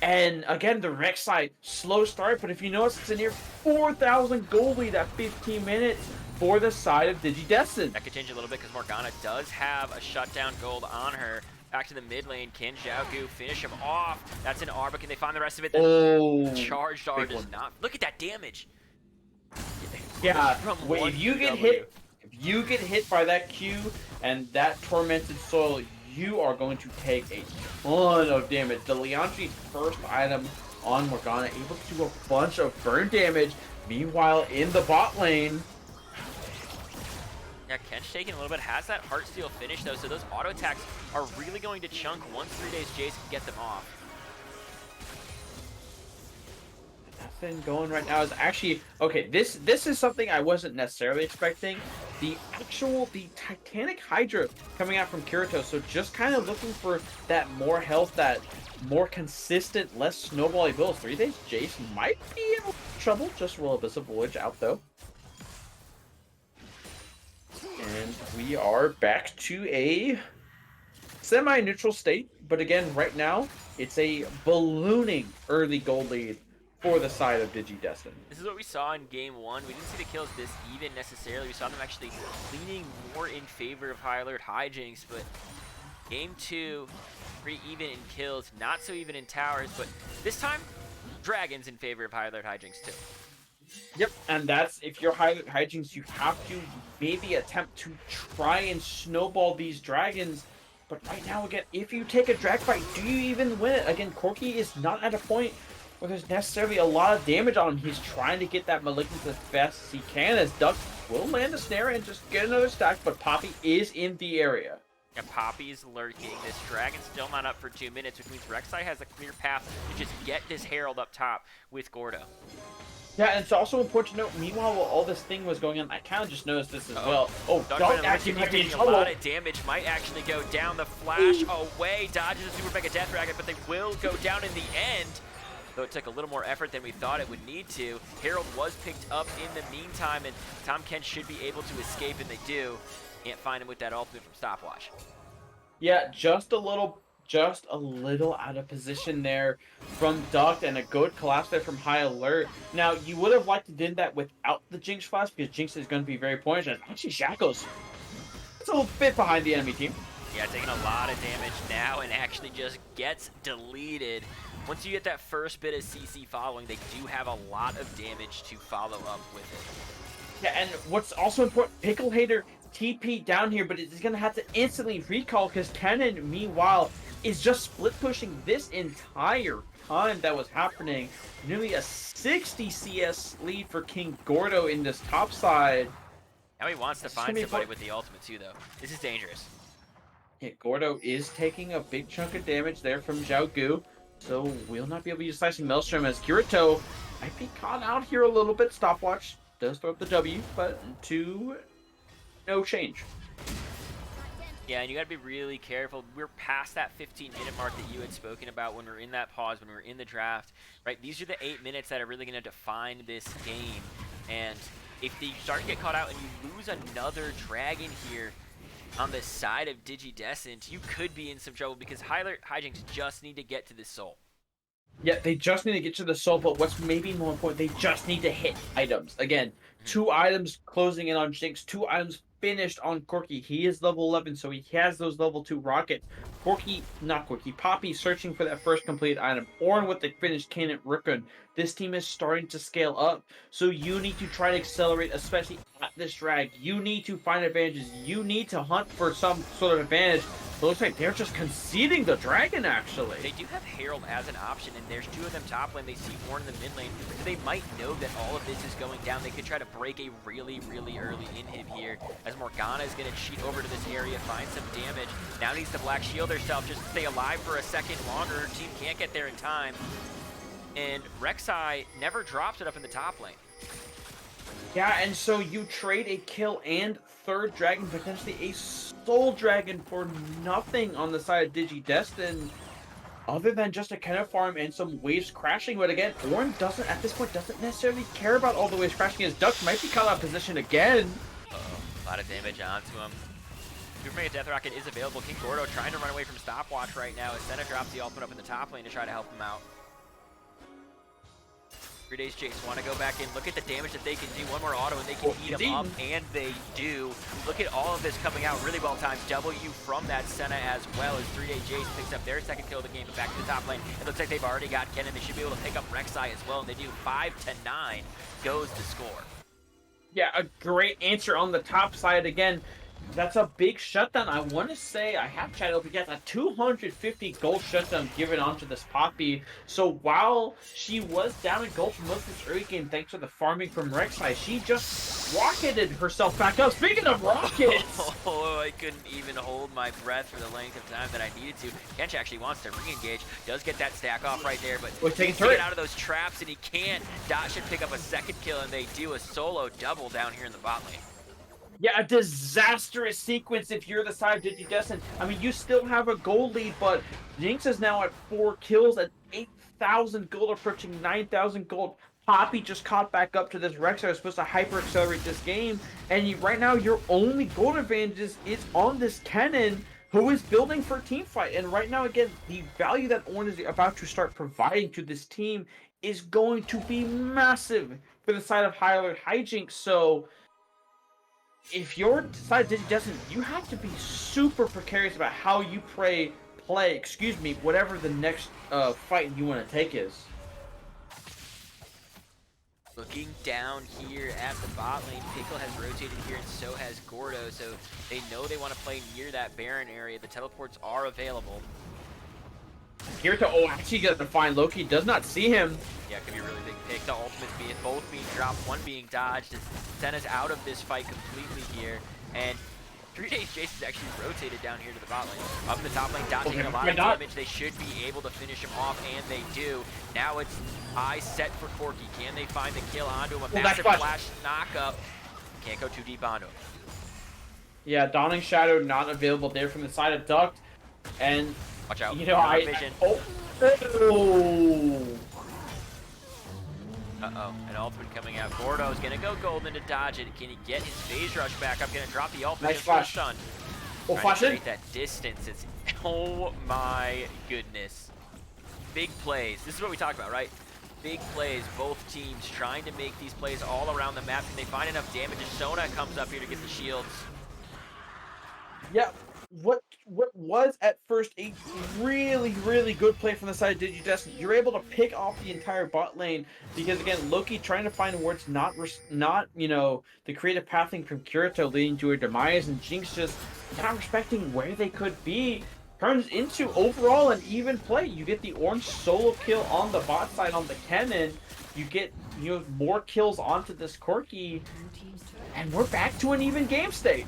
And again, the Rek'Sai, slow start, but if you notice, it's a near 4,000 gold lead at 15 minutes for the side of Digi Destined. That could change a little bit because Morgana does have a shutdown gold on her. Back to the mid lane, can Xiaogu finish him off? That's an R, but can they find the rest of it? Oh, Charged R does not. Look at that damage. Yeah, From wait, one if you get W. hit by that Q and that tormented soil, you are going to take a ton of damage. The Leandri's first item on Morgana, able to do a bunch of burn damage. Meanwhile, in the bot lane, Yeah, Kench taking a little bit. Has that Heartsteel finish, though, so those auto attacks are really going to chunk once 3 days Jace can get them off. nothing going right now is actually okay. This is something I wasn't necessarily expecting. The Titanic Hydra coming out from Kirito. So just kind of looking for that more health, that more consistent, less snowbally builds. 3 days Jace might be in trouble. Just roll Abyssal Voyage out though. And we are back to a semi-neutral state, but again, right now, it's a ballooning early gold lead for the side of Digi Destined. This is what we saw in game 1. We didn't see the kills this even necessarily. We saw them actually leaning more in favor of high alert Hijinx, but game 2, pretty even in kills, not so even in towers, but this time, Dragons in favor of high alert Hijinx too. Yep, and that's, if you're high alert Hijinx, you have to maybe attempt to try and snowball these dragons. But right now, again, if you take a drag fight, do you even win it? Again, Corki is not at a point where there's necessarily a lot of damage on him. He's trying to get that Malignant as fast as he can, as Duck will land a snare and just get another stack, but Poppy is in the area. Yeah, Poppy's lurking. This dragon's still not up for 2 minutes, which means Rek'Sai has a clear path to just get this Herald up top with Gordo. Yeah, and it's also important to note, meanwhile, while all this thing was going on, I kind of just noticed this as well. Oh, Duck actually might be in a trouble. lot of damage, might actually go down. The flash away, dodges a Super Mega Death Dragon, but they will go down in the end. Though it took a little more effort than we thought it would need to. Herald was picked up in the meantime, and Tom Kent should be able to escape, and they do. Can't find him with that ultimate from Stopwatch. Yeah, just a little out of position there from Duck, and a good collapse there from High Alert. Now, you would have liked to do that without the Jinx flash, because Jinx is going to be very poisonous. Actually, Shackles, it's a little bit behind the enemy team. Yeah, taking a lot of damage now, and actually just gets deleted. Once you get that first bit of CC following, they do have a lot of damage to follow up with it. Yeah, and what's also important, Pickle Hater TP down here, but it's going to have to instantly recall, because Cannon, meanwhile, is just split pushing this entire time that was happening. Nearly a 60 CS lead for King Gordo in this top side. Now he wants to find somebody with the ultimate too, though. This is dangerous. Yeah, Gordo is taking a big chunk of damage there from Xiaogu, so we'll not be able to use Slicing Maelstrom, as Kirito might be caught out here a little bit. Stopwatch does throw up the W, but no change. Yeah, and you got to be really careful. We're past that 15-minute mark that you had spoken about when we were in that pause, when we were in the draft, right? These are the 8 minutes that are really going to define this game. And if they start to get caught out and you lose another dragon here on the side of Digi Destined, you could be in some trouble, because Hijinx just need to get to the soul. Yeah, they just need to get to the soul, but what's maybe more important, they just need to hit items. Again, 2 items closing in on Jinx, 2 items finished on Corki. He is level 11, so he has those level 2 rockets. Poppy searching for that first complete item. Ornn with the finished Cannon Ripon. This team is starting to scale up, so you need to try to accelerate, especially at this drag. You need to find advantages. You need to hunt for some sort of advantage. It looks like they're just conceding the dragon, actually. They do have Herald as an option, and there's 2 of them top lane. They see Ornn in the mid lane, so they might know that all of this is going down. They could try to break a really, really early inhib here, as Morgana is going to cheat over to this area, find some damage. Now needs to Black Shield herself just to stay alive for a second longer. Her team can't get there in time. And Rek'Sai never drops it up in the top lane. Yeah, and so you trade a kill and 3rd dragon, potentially a soul dragon, for nothing on the side of Digi Destined, other than just a Kenna farm and some waves crashing. But again, Ornn at this point doesn't necessarily care about all the waves crashing, as Duck might be caught out of position again. A lot of damage onto him. Super Mega Death Rocket is available. King Gordo trying to run away from Stopwatch right now, as Senna drops the ultimate up in the top lane to try to help him out. 3 Days Jace want to go back in. Look at the damage that they can do. One more auto and they can eat them up, and they do. Look at all of this coming out really well timed. W from that Senna as well as 3 Days Jace picks up their second kill of the game. But back to the top lane. It looks like they've already got Kennen. They should be able to pick up Rek'Sai as well, and they do. 5-9 goes to score. Yeah, a great answer on the top side again. That's a big shutdown. I want to say, I have chat open, yes, a 250 gold shutdown given onto this Poppy. So while she was down in gold for most of this early game thanks to the farming from Rek'Sai, she just rocketed herself back up. Speaking of rockets! Oh, I couldn't even hold my breath for the length of time that I needed to. Kench actually wants to re-engage, does get that stack off right there, but We're taking needs to get out of those traps, and he can't. Dot should pick up a second kill, and they do a solo double down here in the bot lane. Yeah, a disastrous sequence if you're the side of Digi Destined. I mean, you still have a gold lead, but Hijinx is now at 4 kills at 8,000 gold, approaching 9,000 gold. Poppy just caught back up to this Rex. I was supposed to hyper-accelerate this game, and right now your only gold advantage is on this Kennen, who is building for a team fight. And right now, again, the value that Ornn is about to start providing to this team is going to be massive for the side of High Alert Hijinx. So if you're side Digi Destined, you have to be super precarious about how you play, whatever the next fight you want to take is. Looking down here at the bot lane, Pickle has rotated here and so has Gordo, so they know they want to play near that Baron area. The teleports are available. Kirito, actually gonna find Loki, does not see him. Yeah, it could be a really big pick. The ultimates both being dropped, one being dodged. Senna's out of this fight completely here, and 3 Days Jace is actually rotated down here to the bot lane. Up in the top lane, Dot taking a lot of damage. They should be able to finish him off, and they do. Now it's eyes set for Corki. Can they find the kill onto him? A massive flash knock-up. Can't go too deep onto him. Yeah, Dawning Shadow not available there from the side of Duct, and watch out. You know, vision. Uh-oh, an ultimate coming out. Gordo's gonna go golden to dodge it. Can he get his phase rush back? I'm gonna drop the ultimate. Nice flash. Stun. Oh, flash in. That distance. It's oh my goodness. Big plays. This is what we talk about, right? Big plays. Both teams trying to make these plays all around the map. Can they find enough damage? Sona comes up here to get the shields. Yeah. What was at first a really good play from the side of Digi Destined, you're able to pick off the entire bot lane because again Loki trying to find wards, not you know, the creative pathing from Kirito leading to her demise, and Jinx just not respecting where they could be, turns into overall an even play. You get the orange solo kill on the bot side on the Kennen, you get, you know, more kills onto this Corki, and we're back to an even game state.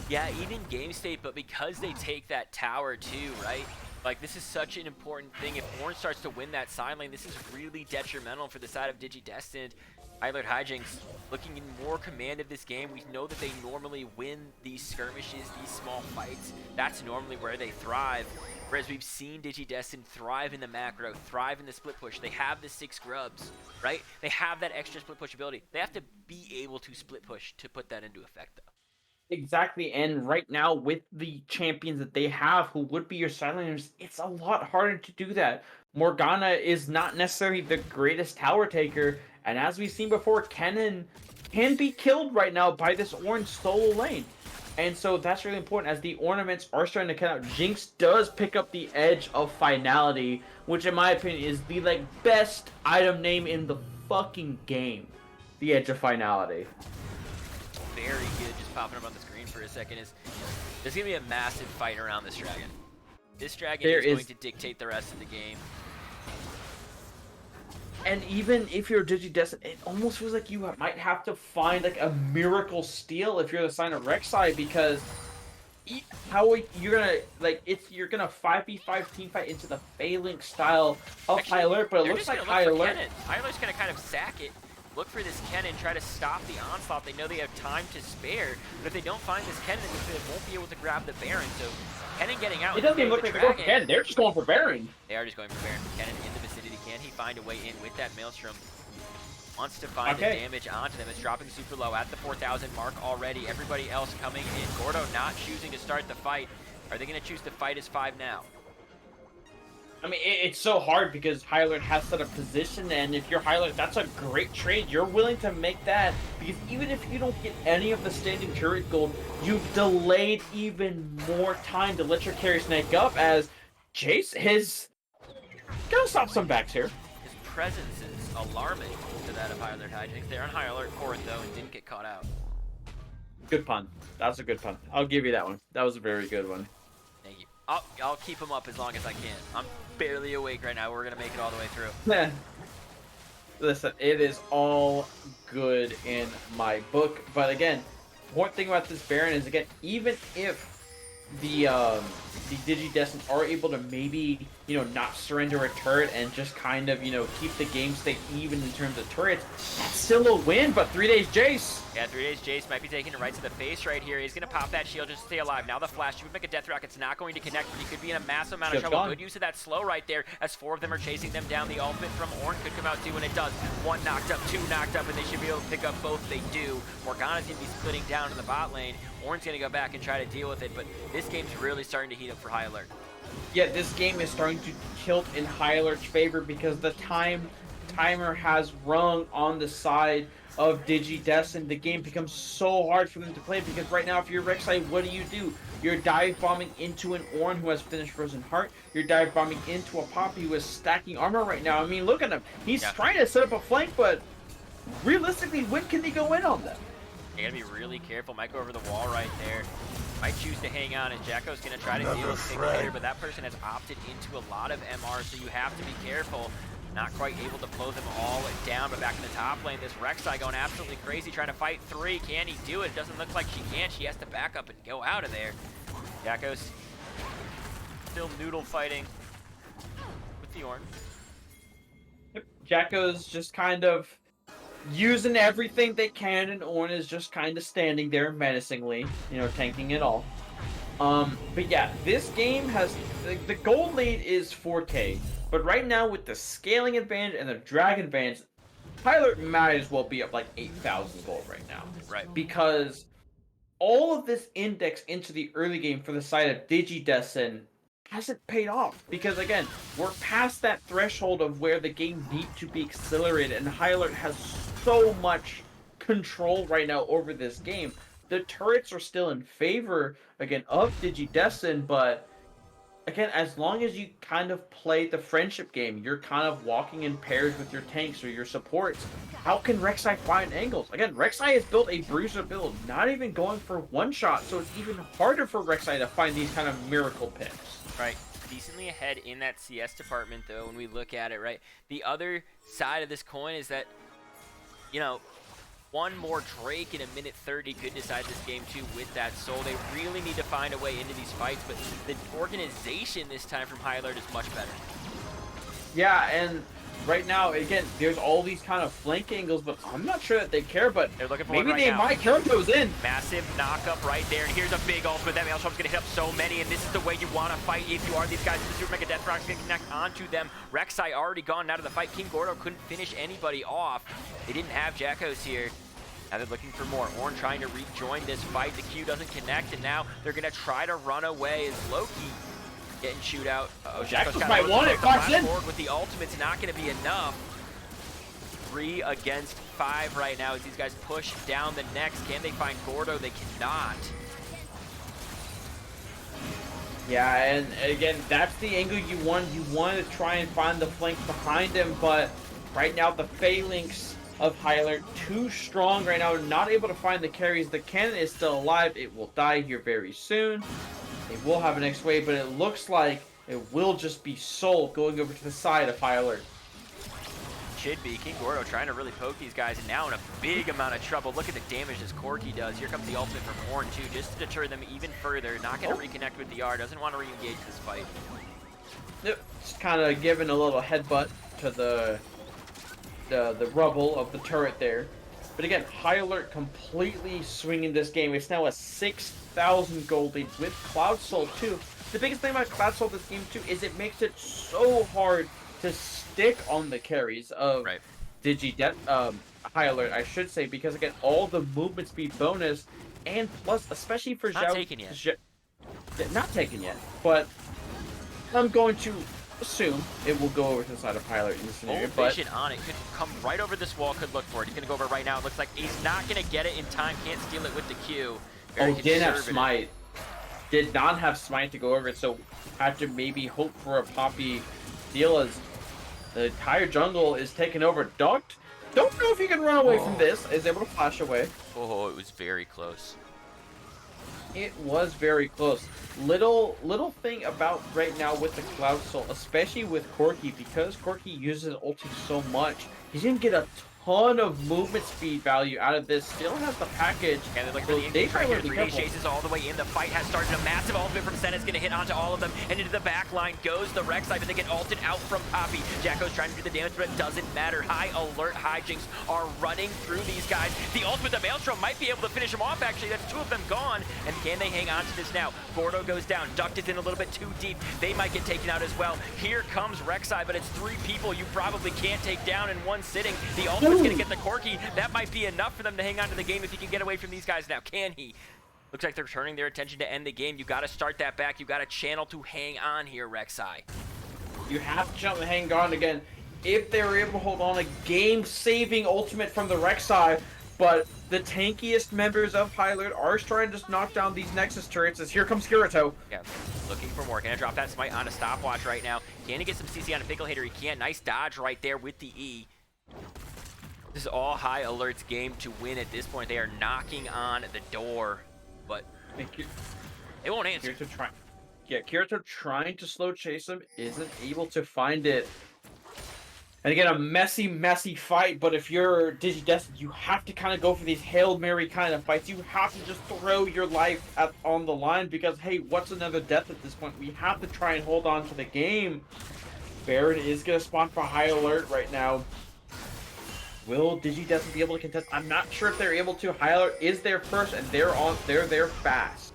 Yeah, even game state, but because they take that tower too, right? Like, this is such an important thing. If Ornn starts to win that side lane, this is really detrimental for the side of Digi Destined. Hijinx looking in more command of this game. We know that they normally win these skirmishes, these small fights. That's normally where they thrive. Whereas we've seen Digi Destined thrive in the macro, thrive in the split push. They have the 6 grubs, right? They have that extra split push ability. They have to be able to split push to put that into effect, though. Exactly, and right now with the champions that they have who would be your silencers, it's a lot harder to do that. Morgana is not necessarily the greatest tower taker, and as we've seen before, Kennen can be killed right now by this orange solo lane. And so that's really important as the ornaments are starting to cut out. Jinx does pick up the Edge of Finality, which in my opinion is the best item name in the fucking game. The Edge of Finality. Very good, just popping up on the screen for a second. There's going to be a massive fight around this dragon. This dragon is going to dictate the rest of the game. And even if you're Digi Destined, it almost feels like you might have to find a miracle steal if you're the sign of Rek'Sai, because how you're gonna you're gonna 5v5 team fight into the Phalanx style of High Alert, but it looks like High Alert. High Alert's gonna kind of sack it. Look for this Kennen, try to stop the onslaught. They know they have time to spare, but if they don't find this Kennen, they won't be able to grab the Baron. So Kennen getting out. It doesn't even look like they're going for Kennen. They're just going for Baron. They are just going for Baron. Kennen in the vicinity. Can he find a way in with that Maelstrom? Wants to find the damage onto them. It's dropping super low at the 4,000 mark already. Everybody else coming in. Gordo not choosing to start the fight. Are they going to choose to fight as 5 now? I mean, it's so hard because High Alert has set a position, and if you're High Alert, that's a great trade. You're willing to make that because even if you don't get any of the standing turret gold, you've delayed even more time to let your carry snake up as Jace gonna stop some backs here. His presence is alarming to that of High Alert Hijinx. They're on High Alert for it though and didn't get caught out. Good pun. That was a good pun. I'll give you that one. That was a very good one. Thank you. I'll keep him up as long as I can. I'm barely awake right now. We're gonna make it all the way through. Listen, it is all good in my book, but again, one thing about this Baron is again, even if the Digi Destined are able to maybe, you know, not surrender a turret and just kind of, you know, keep the game state even in terms of turrets, that's still a win, but 3 days Jace. Yeah, 3 days Jace might be taking it right to the face right here. He's going to pop that shield just to stay alive. Now the flash, he would make a death rock. It's not going to connect, but he could be in a massive amount of trouble. Good use of that slow right there as 4 of them are chasing them down. The ultimate from Ornn could come out too, and it does. 1 knocked up, 2 knocked up, and they should be able to pick up both. They do. Morgana's going to be splitting down in the bot lane. Ornn's going to go back and try to deal with it, but this game's really starting to heat up for High Alert. Yeah, this game is starting to tilt in High Alert's favor because the timer has rung on the side of Digi Destined. The game becomes so hard for them to play because right now if you're Rek'Sai, what do? You're dive bombing into an Ornn who has finished Frozen Heart. You're dive bombing into a Poppy who is stacking armor right now. I mean, look at him. He's trying to set up a flank, but realistically, when can he go in on them? You gotta be really careful. Might go over the wall right there. Might choose to hang on, and Jacko's gonna try to deal with things later, but that person has opted into a lot of MR, so you have to be careful. Not quite able to blow them all down, but back in the top lane, this Rek'Sai going absolutely crazy, trying to fight 3. Can he do it? It doesn't look like she can. She has to back up and go out of there. Jacko's still noodle fighting with the Ornn. Jacko's just kind of using everything they can, and Ornn is just kind of standing there menacingly, you know, tanking it all. But yeah, this game has the gold lead is 4K, but right now with the scaling advantage and the drag advantage, High Alert might as well be up like 8,000 gold right now. Right. Because all of this index into the early game for the side of Digi Destined hasn't paid off because again, we're past that threshold of where the game needs to be accelerated, and High Alert has so much control right now over this game. The turrets are still in favor again of Digi Destined, but again, as long as you kind of play the friendship game, you're kind of walking in pairs with your tanks or your supports. How can Rek'Sai find angles? Again, Rek'Sai has built a bruiser build, not even going for one shot, so it's even harder for Rek'Sai to find these kind of miracle picks. Right. Decently ahead in that CS department, though, when we look at it, right? The other side of this coin is that, you know, one more Drake in a minute 30 could decide this game, too, with that soul. They really need to find a way into these fights, but the organization this time from High Alert is much better. Yeah, and right now, again, there's all these kind of flank angles, but I'm not sure that they care, but they're looking for maybe one right they now. might count those in. Massive knock-up right there, and here's a big ultimate. That Maelstrom's gonna hit up so many, and this is the way you want to fight if you are these guys. The Super Mega Death Rock's gonna connect onto them. Rek'Sai already gone out of the fight. King Gordo couldn't finish anybody off. They didn't have Jackos here. Now they're looking for more. Ornn trying to rejoin this fight. The Q doesn't connect, and now they're gonna try to run away as Loki getting chewed out. Jackos might want it. Fox in. With the ultimate's not gonna be enough. 3 against 5 right now as these guys push down the next. Can they find Gordo? They cannot. Yeah, and again, that's the angle you want. You want to try and find the flank behind him, but right now the phalanx of High Alert too strong right now, not able to find the carries. The cannon is still alive. It will die here very soon. They will have an next wave, but it looks like it will just be Soul going over to the side of High Alert. Should be. King Gordo trying to really poke these guys, and now in a big amount of trouble. Look at the damage this Corki does. Here comes the ultimate from Ornn too, just to deter them even further. Not going to reconnect with the R. Doesn't want to re-engage this fight. Yep, just kind of giving a little headbutt to the rubble of the turret there. But again, High Alert completely swinging this game. It's now a 6,000 gold lead with Cloud Soul too. The biggest thing about Cloud Soul this game too is it makes it so hard to stick on the carries of High Alert, I should say, because again, all the movement speed bonus, and plus, especially for Not taken yet. Not taken yet, but I'm going to assume it will go over to the side of Pilot in this scenario, Full but vision on it. Could come right over this wall, could look for it. He's going to go over right now. It looks like he's not going to get it in time. Can't steal it with the Q. Very didn't have conservative. Smite. Did not have Smite to go over it, so had to maybe hope for a Poppy steal as the entire jungle is taken over. Don't know if he can run away from this. Is able to flash away. Oh, it was very close. It was very close. Little thing about right now with the Cloud Soul, especially with Corki, because Corki uses ulti so much, he's gonna get a ton of movement speed value out of this. Still has the package. And they're looking so for the engage right here. be 3D careful. chases all the way in. The fight has started. A massive ultimate from Senna's going to hit onto all of them. And into the back line goes the Rek'Sai, but they get ulted out from Poppy. Jacko's trying to do the damage, but it doesn't matter. High alert Hijinx are running through these guys. The ultimate, the Maelstrom might be able to finish them off, actually. That's two of them gone. And can they hang on to this now? Gordo goes down. Duct is in a little bit too deep. They might get taken out as well. Here comes Rek'Sai, but it's three people you probably can't take down in one sitting. The ultimate's going to get the Corki. That might be enough for them to hang on to the game if he can get away from these guys now. Can he? Looks like they're turning their attention to end the game. You got to start that back. You got to channel to hang on here, Rek'Sai. You have to jump and hang on again. If they're able to hold on a game-saving ultimate from the Rek'Sai, but the tankiest members of High Alert are trying to just knock down these Nexus turrets as here comes Kirito. Yeah, looking for more. Gonna drop that Smite on a stopwatch right now. Can he get some CC on a Pickle Hitter? He can't. Nice dodge right there with the E. This is all High Alert's game to win at this point. They are knocking on the door, but they won't answer. Kirito trying to slow chase him, isn't able to find it. And again, a messy fight, but if you're Digi Destined, you have to kind of go for these Hail Mary kind of fights. You have to just throw your life on the line because, hey, what's another death at this point? We have to try and hold on to the game. Baron is going to spawn for High Alert right now. Will Digi Destined be able to contest? I'm not sure if they're able to. High Alert is there first, and they're there fast.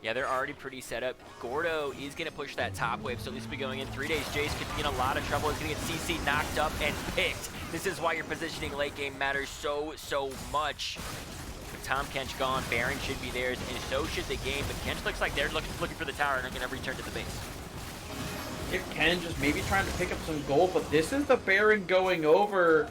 Yeah, they're already pretty set up. Gordo is going to push that top wave, so at least be going in 3 days. Jace could be in a lot of trouble. He's going to get CC knocked up and picked. This is why your positioning late game matters so much. With Tom Kench gone, Baron should be theirs, and so should the game. But Kench looks like they're looking for the tower and are going to return to the base. If Ken just maybe trying to pick up some gold, but this is the Baron going over.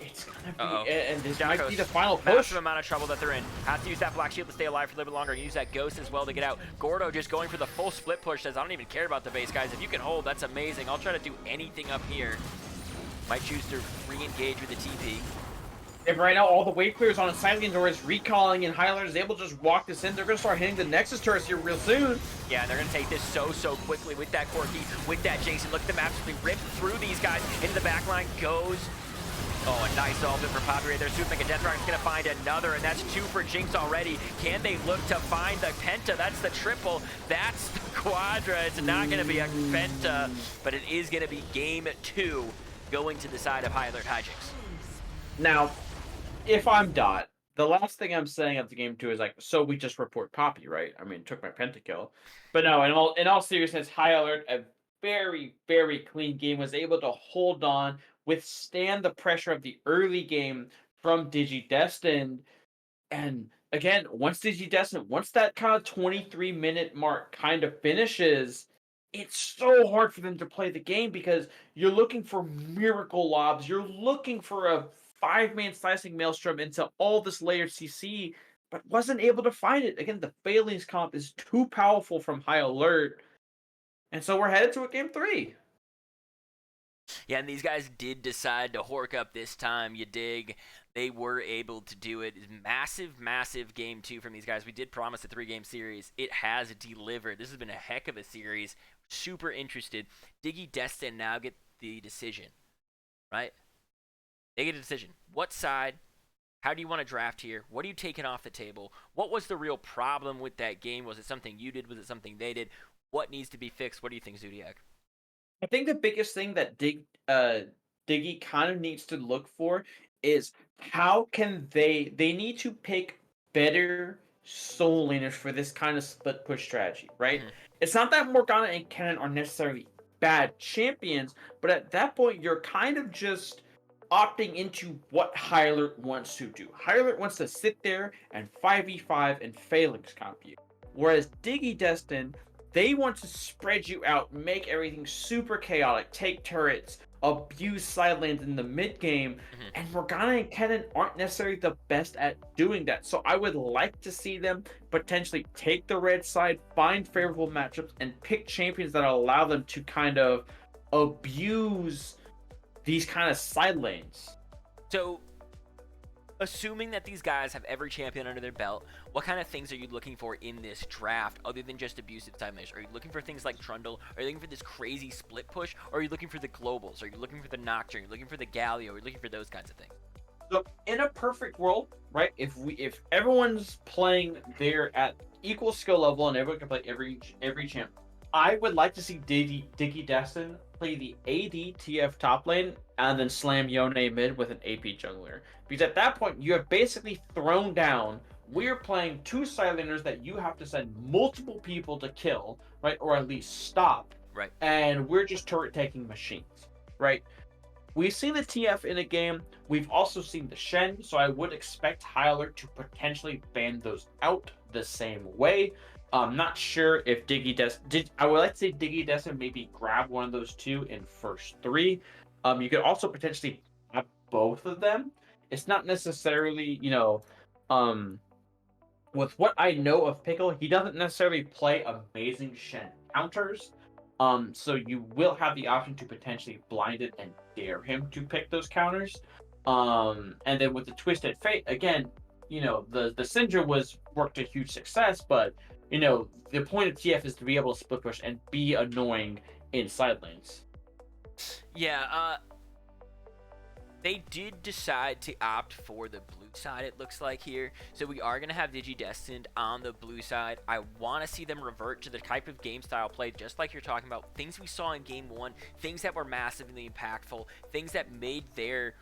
It's gonna be, and this might be the final push. Massive amount of trouble that they're in. Have to use that Black Shield to stay alive for a little bit longer. Use that Ghost as well to get out. Gordo just going for the full split push. Says, I don't even care about the base, guys. If you can hold, that's amazing. I'll try to do anything up here. Might choose to re-engage with the TP. If right now all the wave clears on a Silent Door is recalling and High Alert is able to just walk this in, they're going to start hitting the Nexus turrets here real soon. Yeah, and they're going to take this so quickly with that Corki, with that Jason. Look at them absolutely rip through these guys. Into the back line goes. Oh, a nice ultimate for Poppy right there. Super Mega Death Rock is going to find another, and that's 2 for Jinx already. Can they look to find the Penta? That's the triple. That's the Quadra. It's not going to be a Penta, but it is going to be game 2 going to the side of High Alert Hijinx. Now, if I'm Dot, the last thing I'm saying after game 2 is like, so we just report Poppy, right? I mean, took my pentakill. But no, in all seriousness, High Alert, a very clean game, was able to hold on, withstand the pressure of the early game from Digi Destined. And again, once that kind of 23-minute mark kind of finishes, it's so hard for them to play the game because you're looking for miracle lobs. You're looking for a 5-man slicing Maelstrom into all this layered CC, but wasn't able to find it. Again, the failings comp is too powerful from High Alert. And so we're headed to a game 3. Yeah, and these guys did decide to hork up this time, you dig. They were able to do it. Massive game 2 from these guys. We did promise a 3-game series. It has delivered. This has been a heck of a series. Super interested. Digi Destined now get the decision, right? They get a decision. What side? How do you want to draft here? What are you taking off the table? What was the real problem with that game? Was it something you did? Was it something they did? What needs to be fixed? What do you think, Zodiac? I think the biggest thing that Digi kind of needs to look for is how can they need to pick better soul laners for this kind of split push strategy, right? Mm-hmm. It's not that Morgana and Kennen are necessarily bad champions, but at that point you're kind of just opting into what High Alert wants to do. High Alert wants to sit there and 5v5 and phalanx comp you. Whereas Digi Destined, They want to spread you out, make everything super chaotic, take turrets, abuse side lanes in the mid game, and Morgana and Kennen aren't necessarily the best at doing that. So I would like to see them potentially take the red side, find favorable matchups, and pick champions that allow them to kind of abuse these kind of side lanes. So, assuming that these guys have every champion under their belt, what kind of things are you looking for in this draft other than just abusive side lanes? Are you looking for things like Trundle? Are you looking for this crazy split push? Or are you looking for the globals? Are you looking for the Nocturne? Are you looking for the Galio? Are you looking for those kinds of things? So in a perfect world, right? If everyone's playing there at equal skill level and everyone can play every champ, I would like to see Digi Destined play the AD TF top lane and then slam Yone mid with an AP jungler. Because at that point, you have basically thrown down. We're playing two side laners that you have to send multiple people to kill, right? Or at least stop. Right. And we're just turret taking machines, right? We've seen the TF in a game. We've also seen the Shen, so I would expect Hyler to potentially ban those out the same way. I'm not sure if I would like to see Digi Destined maybe grab one of those two in first 3. You could also potentially have both of them. It's not necessarily, with what I know of Pickle, he doesn't necessarily play amazing Shen counters. So you will have the option to potentially blind it and dare him to pick those counters. And then with the Twisted Fate, again, the Syndra worked a huge success, but the point of TF is to be able to split push and be annoying in side lanes. Yeah, they did decide to opt for the blue side, it looks like here. So we are going to have Digi Destined on the blue side. I want to see them revert to the type of game style play, just like you're talking about. Things we saw in Game 1, things that were massively impactful, things that made their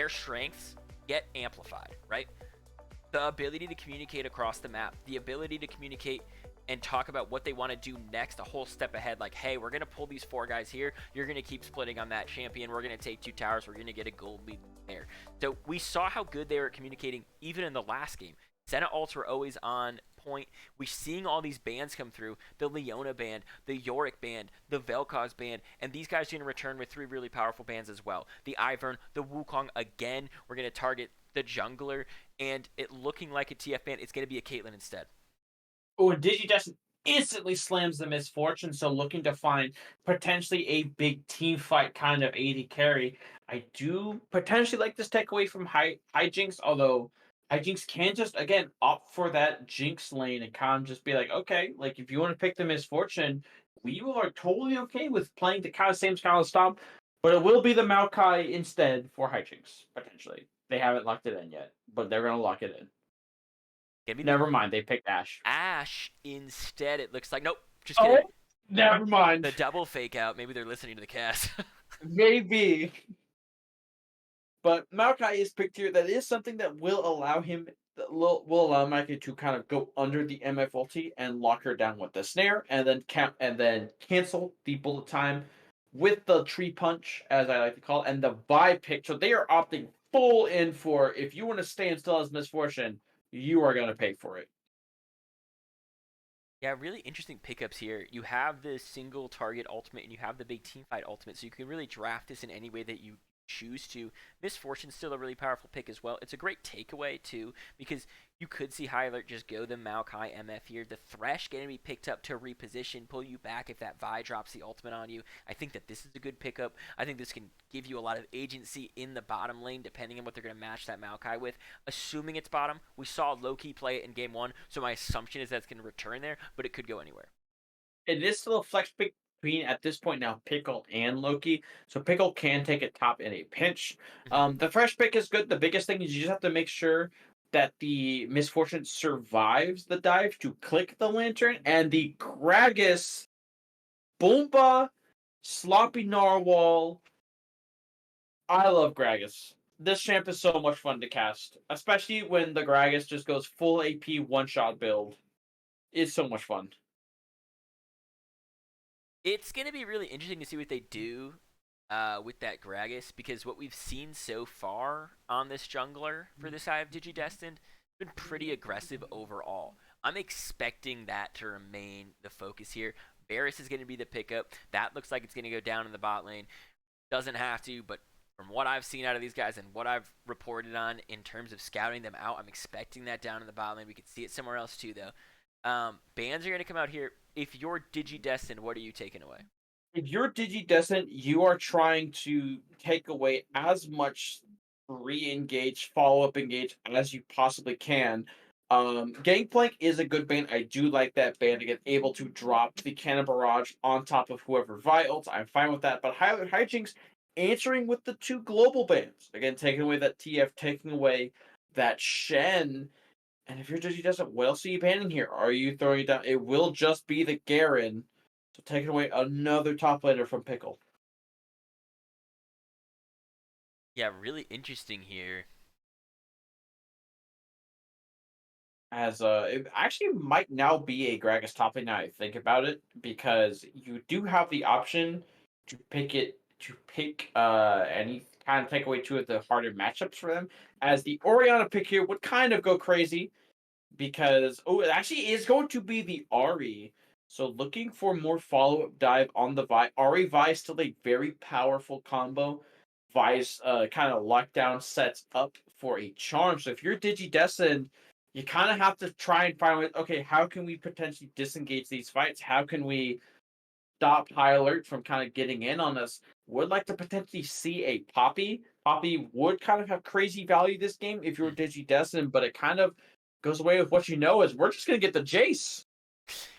strengths get amplified, right? The ability to communicate across the map, the ability to communicate and talk about what they want to do next, a whole step ahead. Like, hey, we're going to pull these 4 guys here. You're going to keep splitting on that champion. We're going to take 2 towers. We're going to get a gold lead there. So we saw how good they were at communicating even in the last game. Senna ults were always on point. We're seeing all these bans come through. The Leona band, the Yorick band, the Vel'Koz band, and these guys are going to return with 3 really powerful bands as well. The Ivern, the Wukong again. We're going to target the jungler, and it looking like a TF ban, it's going to be a Caitlyn instead. Oh, and Digi Destined instantly slams the Misfortune, so looking to find potentially a big team fight kind of AD carry. I do potentially like this takeaway from Hijinx, although Hijinx can just, again, opt for that Jinx lane and kind of just be like, okay, like if you want to pick the Misfortune, we are totally okay with playing the kind of same style of stomp, but it will be the Maokai instead for Hijinx, potentially. They haven't locked it in yet, but they're going to lock it in. Never mind, they picked Ashe. Ashe instead, it looks like. Nope, just kidding. Oh, never mind. The double fake out. Maybe they're listening to the cast. Maybe. But Maokai is picked here. That is something that will allow him, will allow Maokai to kind of go under the MF ulti and lock her down with the snare, and then cancel the bullet time with the tree punch, as I like to call it, and the vibe pick. So they are opting full in for, if you want to stand still as Misfortune, you are going to pay for it. Yeah, really interesting pickups here. You have the single target ultimate and you have the big team fight ultimate, so you can really draft this in any way that you choose to. Misfortune's still a really powerful pick as well. It's a great takeaway too, because you could see High Alert just go the Maokai MF here. The Thresh going to be picked up to reposition, pull you back if that Vi drops the ultimate on you. I think that this is a good pickup. I think this can give you a lot of agency in the bottom lane, depending on what they're going to match that Maokai with. Assuming it's bottom, we saw Loki play it in Game 1, so my assumption is that it's going to return there, but it could go anywhere. It is still a flex pick between, at this point now, Pickle and Loki. So Pickle can take it top in a pinch. The fresh pick is good. The biggest thing is you just have to make sure that the Misfortune survives the dive to click the Lantern, and the Gragas Boomba Sloppy Narwhal. I love Gragas. This champ is so much fun to cast, especially when the Gragas just goes full AP one-shot build. It's so much fun. It's going to be really interesting to see what they do with that Gragas, because what we've seen so far on this jungler for this side of Digi Destined has been pretty aggressive overall. I'm expecting that to remain the focus here. Varus is going to be the pickup. That looks like it's going to go down in the bot lane. Doesn't have to, but from what I've seen out of these guys and what I've reported on in terms of scouting them out, I'm expecting that down in the bot lane. We could see it somewhere else too, though. Bans are going to come out here. If you're Digi Destined, what are you taking away? If you're Digi Descent, you are trying to take away as much re-engage, follow-up engage as you possibly can. Gangplank is a good ban. I do like that ban to get able to drop the Cannon Barrage on top of whoever Vi-ults. I'm fine with that. But Hijinx answering with the 2 global bans. Again, taking away that TF, taking away that Shen. And if you're Digi Descent, what else are you banning here? Are you throwing it down? It will just be the Garen. So taking away another top laner from Pickle. Yeah, really interesting here. As it actually might now be a Gragas top lane now I think about it, because you do have the option to pick any kind of take away 2 of the harder matchups for them. As the Orianna pick here would kind of go crazy, because it actually is going to be the Ahri. So looking for more follow-up dive on the Vi. Ahri Vi is still a very powerful combo. Vi's kind of lockdown sets up for a charm. So if you're Digi Descend, you kind of have to try and find, okay, how can we potentially disengage these fights? How can we stop High Alert from kind of getting in on us? Would like to potentially see a Poppy. Poppy would kind of have crazy value this game if you were Digi Descend, but it kind of goes away with what you know is we're just going to get the Jace.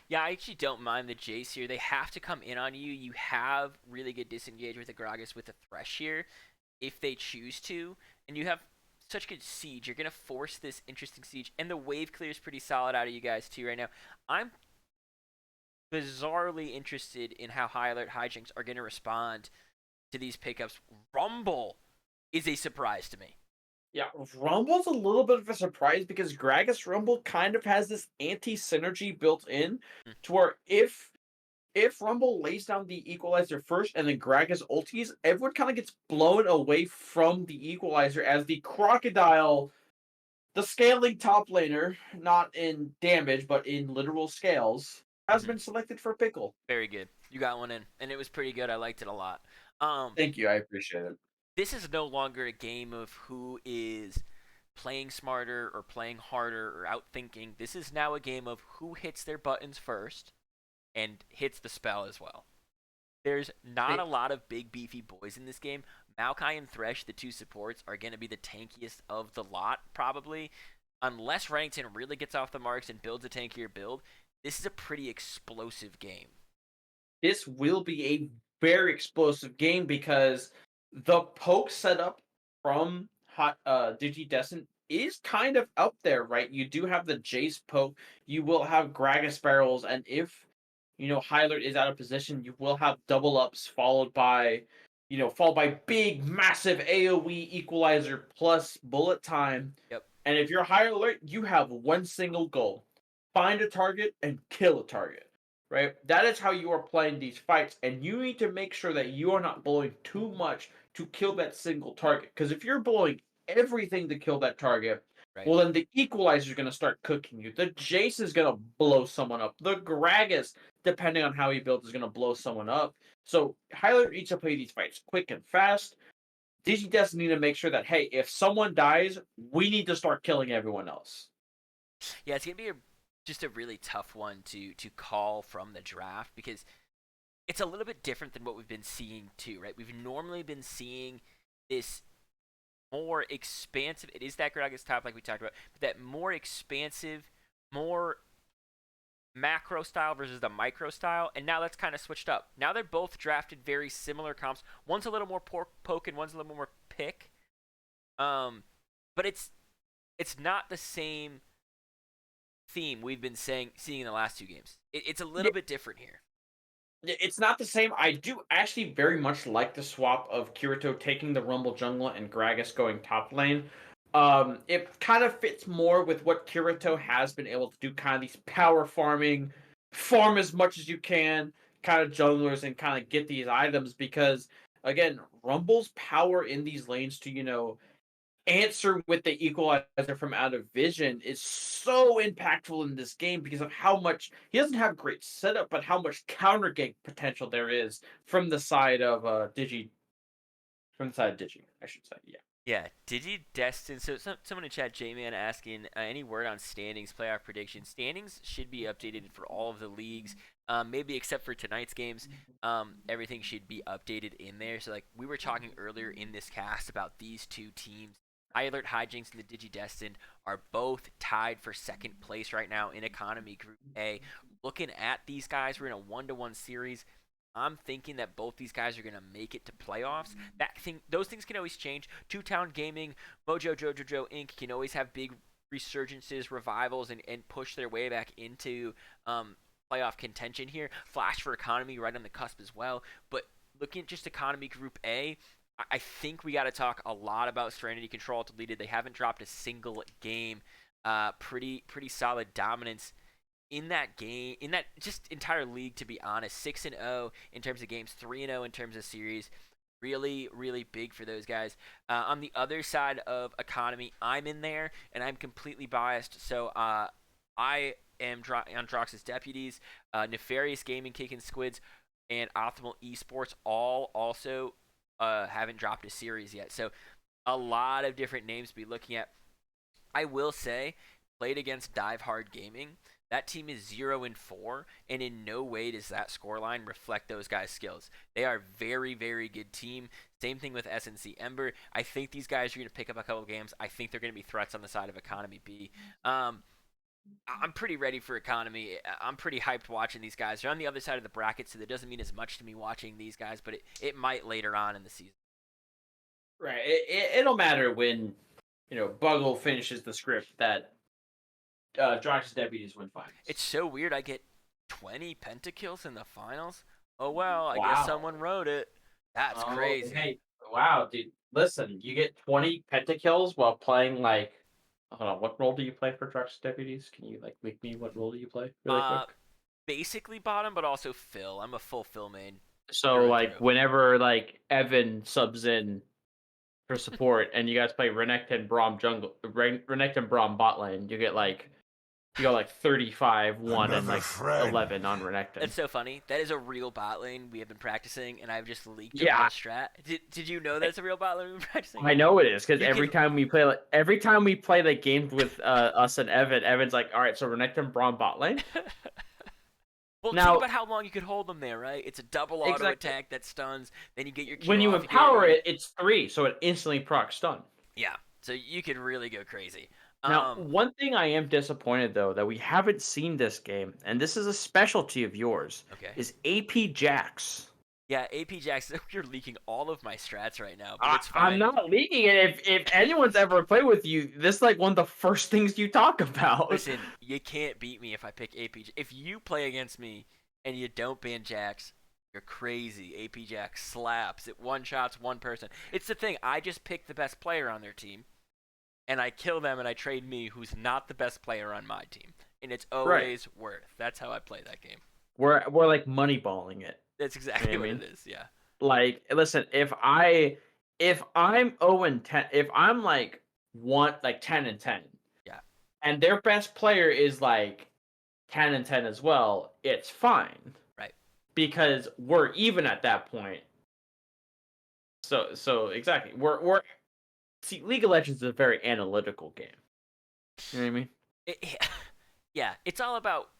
Yeah, I actually don't mind the Jace here. They have to come in on you. You have really good disengage with the Gragas with the Thresh here, if they choose to. And you have such good siege. You're going to force this interesting siege. And the wave clear is pretty solid out of you guys, too, right now. I'm bizarrely interested in how High Alert Hijinx are going to respond to these pickups. Rumble is a surprise to me. Yeah, Rumble's a little bit of a surprise because Gragas Rumble kind of has this anti-synergy built in to where if Rumble lays down the equalizer first and then Gragas ulties, everyone kind of gets blown away from the equalizer as the Crocodile, the scaling top laner, not in damage but in literal scales, has been selected for Pickle. Very good. You got one in, and it was pretty good. I liked it a lot. Thank you, I appreciate it. This is no longer a game of who is playing smarter or playing harder or outthinking. This is now a game of who hits their buttons first and hits the spell as well. There's not a lot of big beefy boys in this game. Maokai and Thresh, the 2 supports, are going to be the tankiest of the lot probably. Unless Renekton really gets off the marks and builds a tankier build, this is a pretty explosive game. This will be a very explosive game because the poke setup from Digi Descent is kind of up there, right? You do have the Jace poke, you will have Gragas barrels, and if High Alert is out of position, you will have double ups followed by big, massive AoE equalizer plus bullet time. Yep. And if you're High Alert, you have one single goal: find a target and kill a target. Right? That is how you are playing these fights, and you need to make sure that you are not blowing too much to kill that single target. Because if you're blowing everything to kill that target, well, then the equalizer is going to start cooking you. The Jace is going to blow someone up. The Gragas, depending on how he builds, is going to blow someone up. So High Alert needs to play these fights quick and fast. Digi Destined need to make sure that, hey, if someone dies, we need to start killing everyone else. Yeah, it's going to be just a really tough one to call from the draft because it's a little bit different than what we've been seeing too, right? We've normally been seeing this more expansive, it is that Gragas top like we talked about, but that more expansive, more macro style versus the micro style, and now that's kind of switched up. Now they're both drafted very similar comps. One's a little more poke and one's a little more pick. But it's not the same theme we've been seeing in the last 2 games. It's a little bit different here. It's not the same. I do actually very much like the swap of Kirito taking the Rumble jungle and Gragas going top lane. It kind of fits more with what Kirito has been able to do, kind of these power farming, farm as much as you can, kind of junglers, and kind of get these items because, again, Rumble's power in these lanes to, answer with the equalizer from out of vision is so impactful in this game because of how much he doesn't have great setup, but how much counter game potential there is from the side of Digi. From the side of Digi, I should say. Yeah. Yeah, Digi Destined. So someone in chat, J-Man, asking any word on standings, playoff predictions. Standings should be updated for all of the leagues, maybe except for tonight's games. Everything should be updated in there. So like we were talking earlier in this cast about these two teams. High Alert Hijinx and the Digi Destined are both tied for second place right now in Economy Group A. Looking at these guys, we're in a 1-1 series. I'm thinking that both these guys are going to make it to playoffs. Those things can always change. Two Town Gaming, Mojo Jojo Inc. can always have big resurgences, revivals, and push their way back into playoff contention here. Flash for Economy right on the cusp as well. But looking at just Economy Group A, I think we got to talk a lot about Serenity Control deleted. They haven't dropped a single game. Pretty solid dominance in that game, in that just entire league, to be honest. 6-0 in terms of games, 3-0 in terms of series. Really, really big for those guys. On the other side of Economy, I'm in there, and I'm completely biased. So I am on Drox's deputies. Nefarious Gaming, Kicking Squids, and Optimal Esports all also haven't dropped a series yet. So a lot of different names to be looking at. I will say, played against Dive Hard Gaming. That team is 0-4, and in no way does that scoreline reflect those guys' skills. They are a very, very good team. Same thing with SNC Ember. I think these guys are going to pick up a couple of games. I think they're going to be threats on the side of Economy B. I'm pretty ready for Economy. I'm pretty hyped watching these guys. They're on the other side of the bracket, so that doesn't mean as much to me watching these guys, but it might later on in the season. Right. It'll matter when, Buggle finishes the script that Drox's deputies win finals. It's so weird. I get 20 pentakills in the finals. Oh, well, I guess someone wrote it. That's crazy. Hey, wow, dude. Listen, you get 20 pentakills while playing, hold on, what role do you play for Drox's deputies? Can you, make me what role do you play really quick? Basically bottom, but also Phil. I'm a full Phil main. So, whenever, Evan subs in for support and you guys play Renekton Braum Renekton Braum bot lane, you get, you go 35, 1, and 11 on Renekton. That's so funny. That is a real bot lane we have been practicing, and I've just leaked it on strat. Did you know that's a real bot lane we've been practicing? I know it is, because every time we play the games with us and Evan, Evan's like, all right, so Renekton Braum bot lane. Well, think about how long you could hold them there, right? It's a double auto attack that stuns. Then you get your Q when you off, empower it, it's 3, so it instantly procs stun. Yeah, so you could really go crazy. Now, one thing I am disappointed, though, that we haven't seen this game, and this is a specialty of yours, is AP Jax. Yeah, AP Jax, you're leaking all of my strats right now, but it's fine. I'm not leaking it. If anyone's ever played with you, this is one of the first things you talk about. Listen, you can't beat me if I pick AP. If you play against me and you don't ban Jax, you're crazy. AP Jax slaps. It one-shots one person. It's the thing. I just pick the best player on their team, and I kill them, and I trade me, who's not the best player on my team. And it's always worth. That's how I play that game. We're moneyballing it. That's exactly what it is, yeah. Listen, if I'm 0-10, if I'm 10-10, yeah, and their best player is 10-10 as well, it's fine. Right. Because we're even at that point. So exactly. See, League of Legends is a very analytical game. You know what I mean? Yeah, it's all about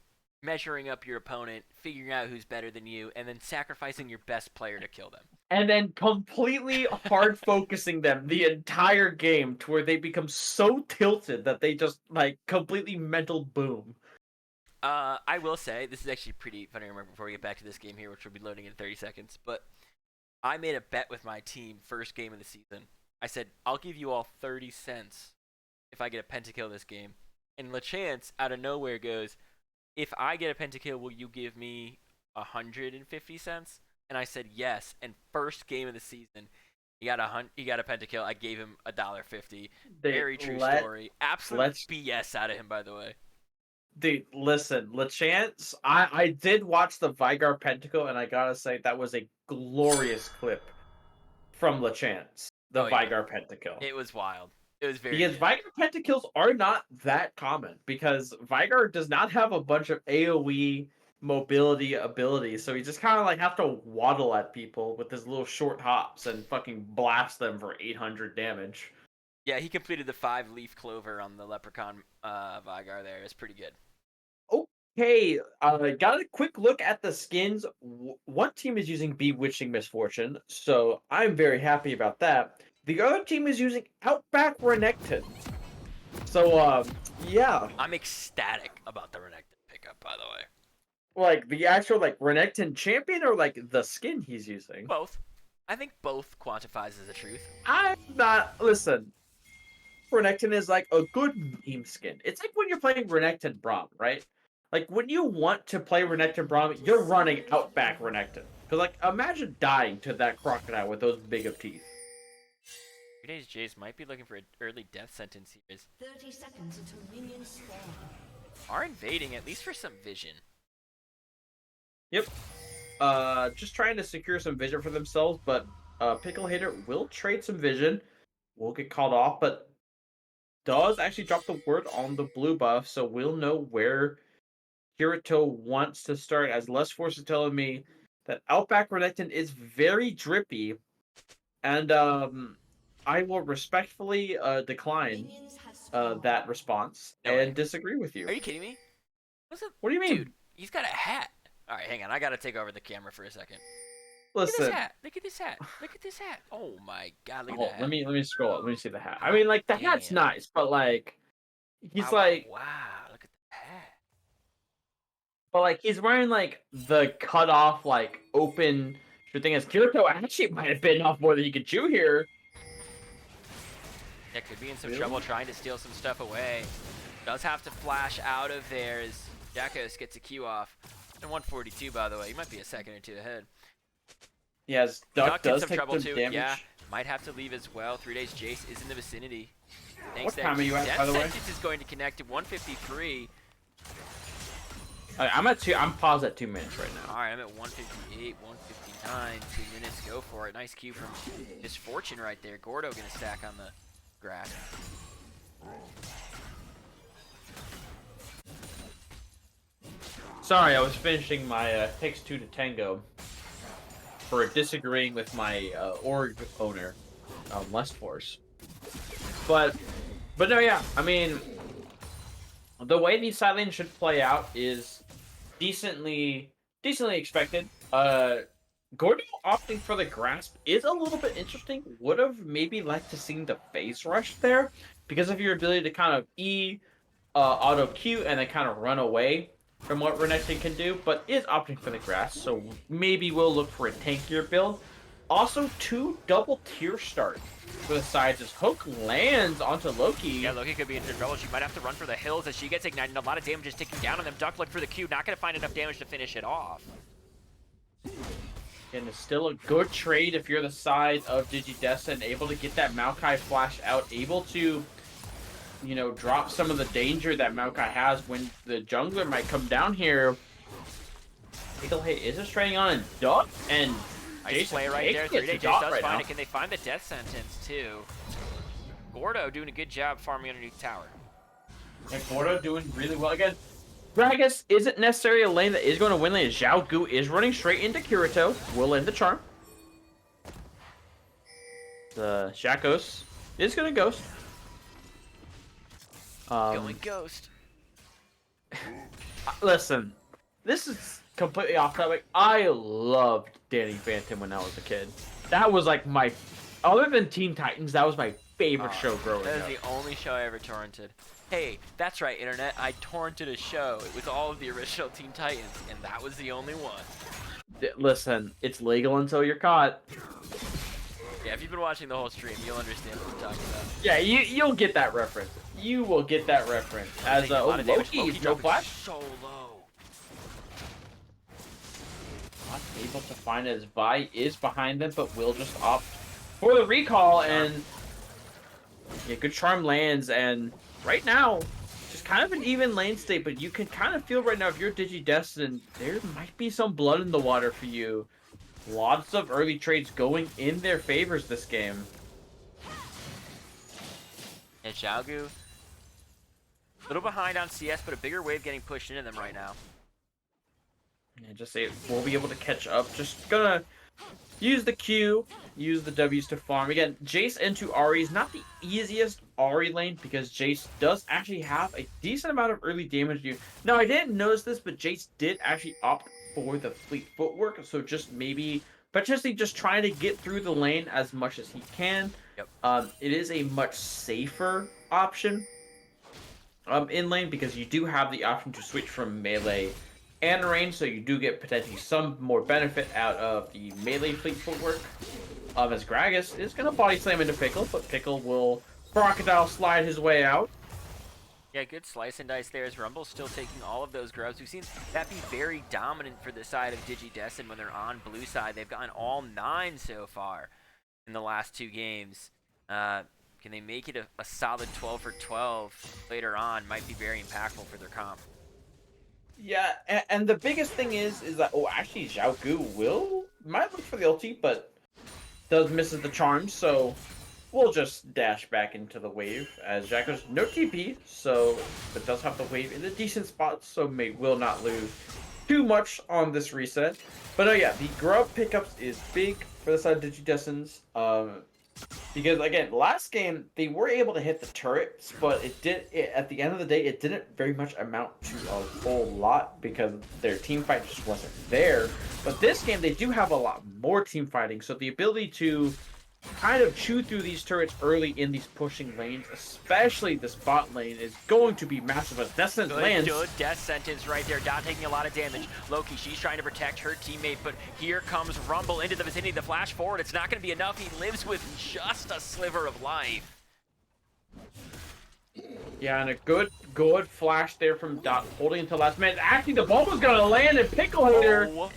measuring up your opponent, figuring out who's better than you, and then sacrificing your best player to kill them. And then completely hard focusing them the entire game to where they become so tilted that they just completely mental boom. I will say, this is actually pretty funny to remember before we get back to this game here, which will be loading in 30 seconds, but I made a bet with my team first game of the season. I said, I'll give you all 30 cents if I get a pentakill this game. And LeChance, out of nowhere, goes, if I get a pentakill, will you give me 150 cents? And I said yes. And first game of the season, he got a pentakill. I gave him $1.50. Very true story. Absolute BS out of him, by the way. Dude, listen, LeChance, I did watch the Vigar pentakill, and I gotta say that was a glorious clip from LeChance. The Vigar pentakill. It was wild. It was very Because good. Vigar pentakills are not that common, because Vigar does not have a bunch of AoE mobility abilities, so he just kind of like have to waddle at people with his little short hops and fucking blast them for 800 damage. Yeah, he completed the 5-leaf clover on the Leprechaun Vigar there. It's pretty good. Okay, got a quick look at the skins. One team is using Bewitching Misfortune, so I'm very happy about that. The other team is using Outback Renekton. So, yeah. I'm ecstatic about the Renekton pickup, by the way. Like, the actual, like, Renekton champion or, like, the skin he's using? Both. I think both quantifies as the truth. I'm not... Listen. Renekton is, like, a good meme skin. It's like when you're playing Renekton Braum, right? Like, when you want to play Renekton Braum, you're running Outback Renekton. Because, like, imagine dying to that crocodile with those big of teeth. 3 Days Jace might be looking for an early death sentence here. 30 seconds until minions spawn. Are invading, at least for some vision. Yep. Just trying to secure some vision for themselves, but Pickle Hater will trade some vision. Will get called off, but does actually drop the word on the blue buff, so we'll know where Kirito wants to start, as Less Force is telling me that Outback Renekton is very drippy, and I will respectfully decline that response and disagree with you. Are you kidding me? What do you mean? Dude, he's got a hat. All right, hang on. I got to take over the camera for a second. Listen. Look at this hat. Look at this hat. Look at this hat. Oh my god, look at that hat. Let me scroll up. Let me see the hat. I mean, like, the hat's nice, but like he's like wow, look at the hat. But like he's wearing like the cut off like open thing. As Kirito actually might have bitten off more than he could chew here. Yeah, could be in some trouble trying to steal some stuff away. Does have to flash out of there as Jakos gets a Q off. And 142, by the way. He might be a second or two ahead. Yes, Duck does some take trouble some too. damage. Yeah, might have to leave as well. 3 Days Jace is in the vicinity. Thanks. What time are you at, by the way? Sentence is going to connect to 153. I'm at 2. I'm paused at 2 minutes right now. All right, I'm at 158, 159. 2 minutes. Go for it. Nice Q from Misfortune right there. Gordo gonna stack on the grass. Sorry, I was finishing my Takes 2 to Tango for disagreeing with my org owner, Less Force. But no, yeah. I mean, the way these side lanes should play out is decently expected. Gordo opting for the grasp is a little bit interesting. Would have maybe liked to see the phase rush there because of your ability to kind of auto Q and then kind of run away from what Renekton can do, but is opting for the grass, so maybe we'll look for a tankier build. Also, 2 double tier start for the sides as Hook lands onto Loki. Yeah, Loki could be in trouble. She might have to run for the hills as she gets ignited. A lot of damage is ticking down on them. Duck look for the Q, not going to find enough damage to finish it off. And it's still a good trade if you're the side of Digi Destined, able to get that Maokai flash out, able to, you know, drop some of the danger that Maokai has when the jungler might come down here. Hey, is just trading on a Duck, and Nice play right there. 3 Day Jace does find it. Can they find the death sentence too? Gordo doing a good job farming underneath tower. And Gordo doing really well again. Gragas isn't necessarily a lane that is going to win lane. Zhao Gu is running straight into Kirito. Will end the charm. The Jakos is going to ghost. Going ghost. Listen, this is completely off topic. I loved Danny Phantom when I was a kid. That was like my, other than Teen Titans, that was my favorite show growing up. That is the only show I ever torrented. Hey, that's right, internet. I torrented a show. It was all of the original Teen Titans, and that was the only one. Listen, it's legal until you're caught. Yeah, if you've been watching the whole stream, you'll understand what I'm talking about. Yeah, you'll get that reference. You will get that reference. As Loki, no flash. So low. Not able to find it as Vi is behind them, but will just opt for the recall, and yeah, good charm lands, and right now, just kind of an even lane state, but you can kind of feel right now if you're Digi Destined, there might be some blood in the water for you. Lots of early trades going in their favors this game. And Xiaogu, a little behind on CS, but a bigger wave getting pushed into them right now. And just say we'll be able to catch up. Just gonna use the Q, use the W's to farm. Again, Jace into Ahri is not the easiest Ahri lane because Jace does actually have a decent amount of early damage to you. Now, I didn't notice this, but Jace did actually opt for the fleet footwork, so just maybe potentially just trying to get through the lane as much as he can. Yep. It is a much safer option in lane because you do have the option to switch from melee and range, so you do get potentially some more benefit out of the melee fleet footwork. As Gragas is going to body slam into Pickle, but Pickle will crocodile slide his way out. Yeah, good slice and dice there as Rumble's still taking all of those grubs. We've seen that be very dominant for the side of Digi Destined when they're on blue side. They've gotten all 9 so far in the last 2 games. Can they make it a solid 12 for 12 later on? Might be very impactful for their comp. Yeah, and the biggest thing is that, actually Xiaogu might look for the ulti, but does misses the charm, so we'll just dash back into the wave as Xiaogu's no TP, so but does have the wave in a decent spot, so will not lose too much on this reset. But yeah, the grub pickups is big for the side of DigiDestined. Because again, last game they were able to hit the turrets, but at the end of the day, it didn't very much amount to a whole lot because their team fight just wasn't there. But this game, they do have a lot more team fighting, so the ability to kind of chew through these turrets early in these pushing lanes, especially this bot lane, is going to be massive. As Destined lands. Good death sentence right there. Dot taking a lot of damage. Loki, she's trying to protect her teammate, but here comes Rumble into the vicinity. The flash forward, it's not going to be enough. He lives with just a sliver of life. Yeah, and a good flash there from Dot, holding until last minute. Actually, the bomb was going to land, and Pickle Hater. Oh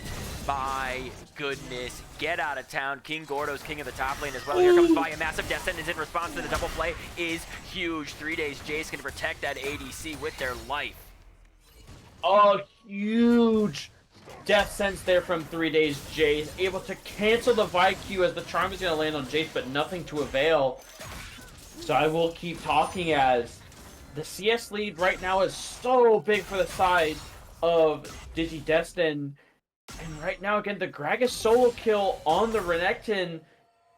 my goodness. Get out of town. King Gordo's king of the top lane as well. Here comes by a massive death sentence in response to the double play is huge. 3 days Jace can protect that ADC with their life. Oh, huge death sense there from 3 days Jace. Able to cancel the VQ as the charm is going to land on Jace, but nothing to avail. So I will keep talking as the CS lead right now is so big for the side of Digi Destined. And right now, again, the Gragas solo kill on the Renekton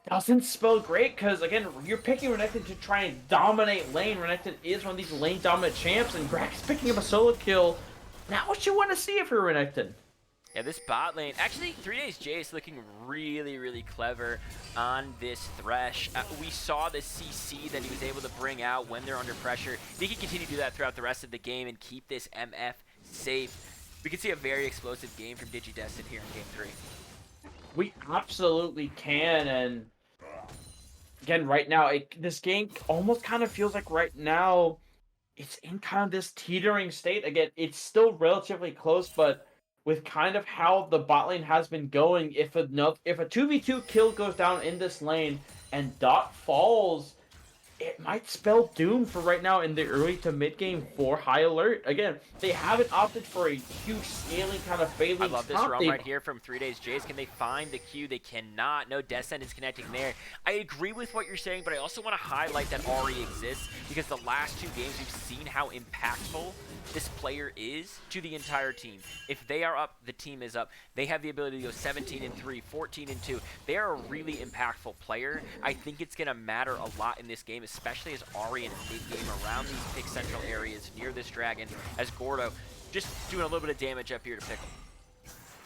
doesn't spell great because, again, you're picking Renekton to try and dominate lane. Renekton is one of these lane dominant champs, and Gragas picking up a solo kill. Not what you want to see if you're Renekton. Yeah, this bot lane, actually 3 days Jace looking really, really clever on this Thresh. We saw the CC that he was able to bring out when they're under pressure. He can continue to do that throughout the rest of the game and keep this MF safe. We can see a very explosive game from Digi Destined here in Game 3. We absolutely can, and again, right now, this game almost kind of feels like right now it's in kind of this teetering state. Again, it's still relatively close, but with kind of how the bot lane has been going, if a 2v2 kill goes down in this lane and Dot falls, it might spell doom for right now in the early to mid game for High Alert. Again, they haven't opted for a huge scaling kind of failing. I love this run right here from 3 days Jace. Can they find the Q? They cannot. No death sentence connecting there. I agree with what you're saying, but I also want to highlight that Ahri exists because the last 2 games we've seen how impactful this player is to the entire team. If they are up, the team is up. They have the ability to go 17-3, 14-2. They are a really impactful player. I think it's going to matter a lot in this game, especially as Ahri in mid-game around these pick central areas near this dragon, as Gordo just doing a little bit of damage up here to Pickle.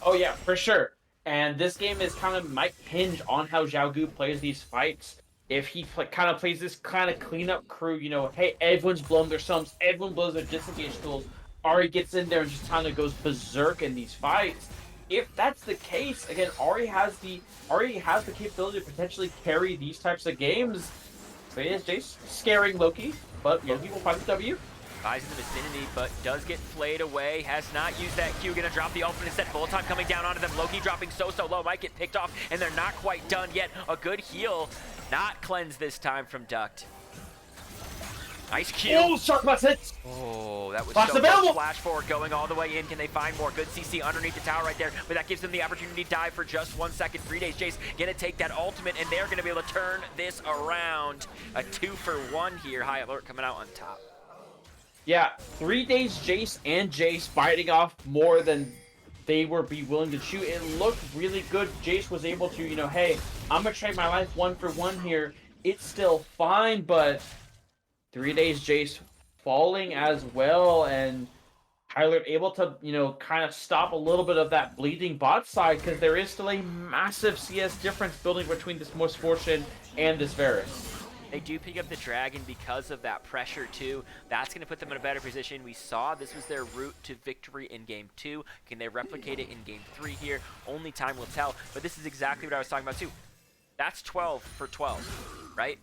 Oh yeah, for sure. And this game is kind of might hinge on how Xiaogu plays these fights. If he kind of plays this kind of cleanup crew, you know, hey, everyone's blown their sums, everyone blows their disengage tools, Ahri gets in there and just kind of goes berserk in these fights. If that's the case, again, Ahri has the capability to potentially carry these types of games. So it is Jace scaring Loki, but Loki will find the W. Buys in the vicinity, but does get flayed away. Has not used that Q. Gonna drop the ultimate instead. Full time coming down onto them. Loki dropping so low. Might get picked off, and they're not quite done yet. A good heal. Not cleansed this time from Duct. Nice Q. Oh, sharp message. Oh, that was Flash so available. close. Flash forward, going all the way in. Can they find more? Good CC underneath the tower right there, but that gives them the opportunity to dive for just 1 second. 3 days Jace gonna take that ultimate, and they're gonna be able to turn this around. A 2-for-1 here. High alert coming out on top. Yeah, 3 days Jace and Jace fighting off more than they were willing to shoot. It looked really good. Jace was able to, you know, hey, I'm gonna trade my life 1-for-1 here. It's still fine, but 3 days Jace falling as well, and Tyler able to, you know, kind of stop a little bit of that bleeding bot side, because there is still a massive CS difference building between this Misfortune and this Varus. They do pick up the Dragon because of that pressure too. That's going to put them in a better position. We saw this was their route to victory in Game 2. Can they replicate it in Game 3 here? Only time will tell. But this is exactly what I was talking about too. That's 12 for 12, right?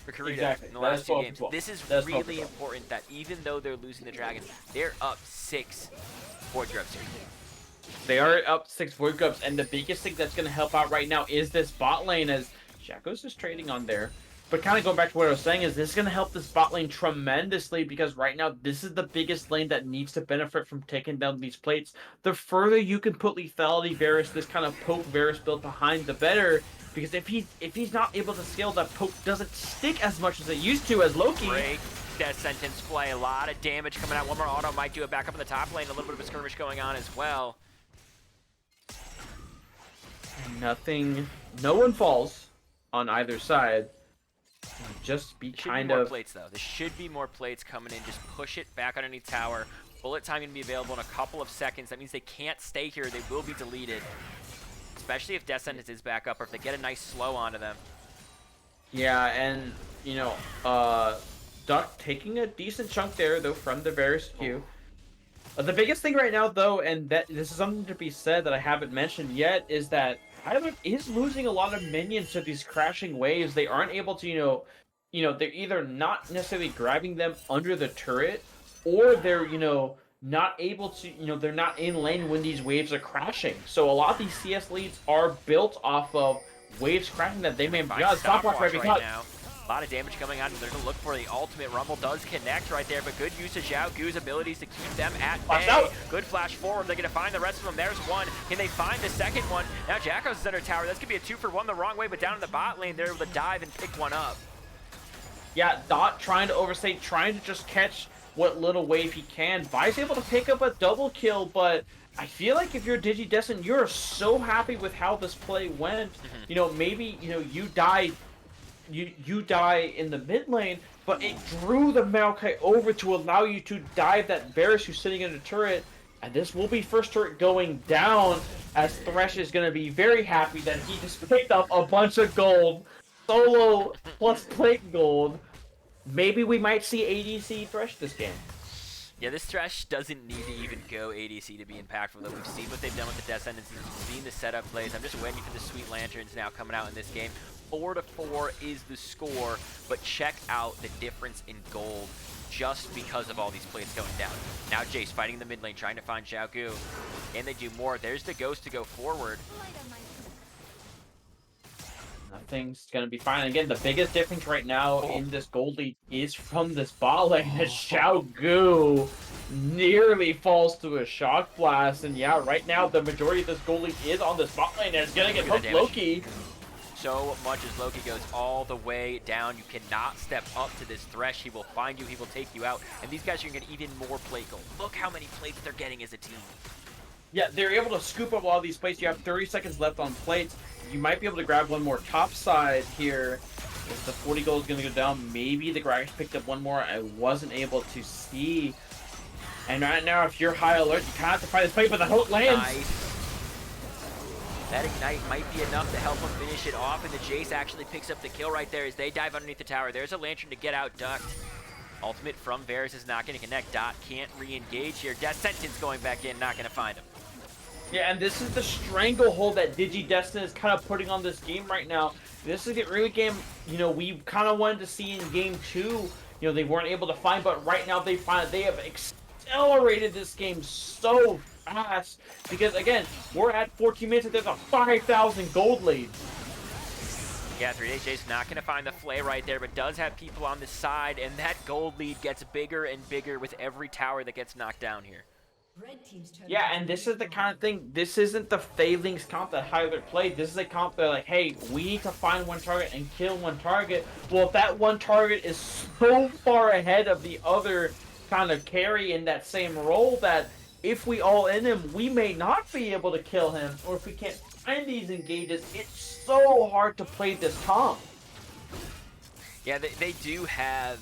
For Korea Exactly. in the That last is 2 12 games. for 12. This is That is 12 for really 12. important that even though they're losing the Dragon, they're up 6 Void Grubs here. They are up 6 Void Grubs, and the biggest thing that's going to help out right now is this bot lane, as Shaco's just trading on there. But kind of going back to what I was saying, is this is going to help this bot lane tremendously, because right now this is the biggest lane that needs to benefit from taking down these plates. The further you can put lethality Varus, this kind of poke Varus build behind, the better. Because if he's not able to scale, that poke doesn't stick as much as it used to as Loki. Great Death Sentence play. A lot of damage coming out. One more auto might do it back up in the top lane. A little bit of a skirmish going on as well. Nothing. No one falls on either side. Just be kind more of. Plates though. There should be more plates coming in. Just push it back underneath tower. Bullet time gonna be available in a couple of seconds. That means they can't stay here. They will be deleted. Especially if Death Sentence is back up, or if they get a nice slow onto them. Yeah, and you know, Duck taking a decent chunk there though from the Varus Q. The biggest thing right now though, and that this is something to be said that I haven't mentioned yet, is that Tyler is losing a lot of minions to these crashing waves. They aren't able to, you know, they're either not necessarily grabbing them under the turret, or they're, you know, not able to, you know, they're not in lane when these waves are crashing. So a lot of these CS leads are built off of waves crashing that they may have. Stopwatch right now. A lot of damage coming out, and they're gonna look for the ultimate. Rumble does connect right there, but good use of Xiao Gu's abilities to keep them at bay. Good flash forward. They're gonna find the rest of them. There's one. Can they find the second one? Now Jackos is under tower. That's gonna be a 2-for-1 the wrong way, but down in the bot lane, they're able to dive and pick one up. Yeah, Dot trying to overstay, trying to just catch what little wave he can. Vi's able to pick up a double kill, but I feel like if you're Digi Destined, you're so happy with how this play went. You know, maybe, you know, you die in the mid lane, but it drew the Maokai over to allow you to dive that Varus who's sitting in a turret, and this will be first turret going down, as Thresh is going to be very happy that he just picked up a bunch of gold, solo plus plate gold. Maybe we might see ADC Thresh this game. Yeah, this Thresh doesn't need to even go ADC to be impactful, though. We've seen what they've done with the Death Sentence. We've seen the setup plays. I'm just waiting for the Sweet Lanterns now coming out in this game. 4-4 is the score, but check out the difference in gold just because of all these plays going down. Now Jace fighting the mid lane, trying to find Xiao Gu. And they do more. There's the Ghost to go forward. Nothing's going to be fine. Again, the biggest difference right now in this gold lead is from this bot lane, as Xiao Gu nearly falls to a shock blast. And yeah, right now the majority of this gold lead is on this bot lane, and it's going to get hooked Loki. So much as Loki goes all the way down. You cannot step up to this Thresh. He will find you. He will take you out. And these guys are going to get even more plate gold. Look how many plates they're getting as a team. Yeah, they're able to scoop up all these plates. You have 30 seconds left on plates. You might be able to grab one more top side here. If the 40 gold is going to go down, maybe the Gragas picked up one more. I wasn't able to see. And right now, if you're high alert, you kind of have to find this plate, but the hook lands. Nice. That Ignite might be enough to help him finish it off, and the Jace actually picks up the kill right there as they dive underneath the tower. There's a Lantern to get out ducked. Ultimate from Varus is not going to connect. Dot can't re-engage here. Death Sentence going back in, not going to find him. Yeah, and this is the stranglehold that Digi Destined is kind of putting on this game right now. This is the early game, you know, we kind of wanted to see in game 2. You know, they weren't able to find, but right now they have accelerated this game so fast. Because, again, we're at 14 minutes and there's a 5,000 gold lead. Yeah, 3 Days Jace not going to find the flay right there, but does have people on the side, and that gold lead gets bigger and bigger with every tower that gets knocked down here. Red team's turn. Yeah, and this is the kind of thing, this isn't the Phalanx comp that Hyler played. This is a comp that, like, hey, we need to find one target and kill one target. Well, if that one target is so far ahead of the other kind of carry in that same role that if we all in him, we may not be able to kill him, or if we can't find these engages, it's so hard to play this comp. Yeah, they do have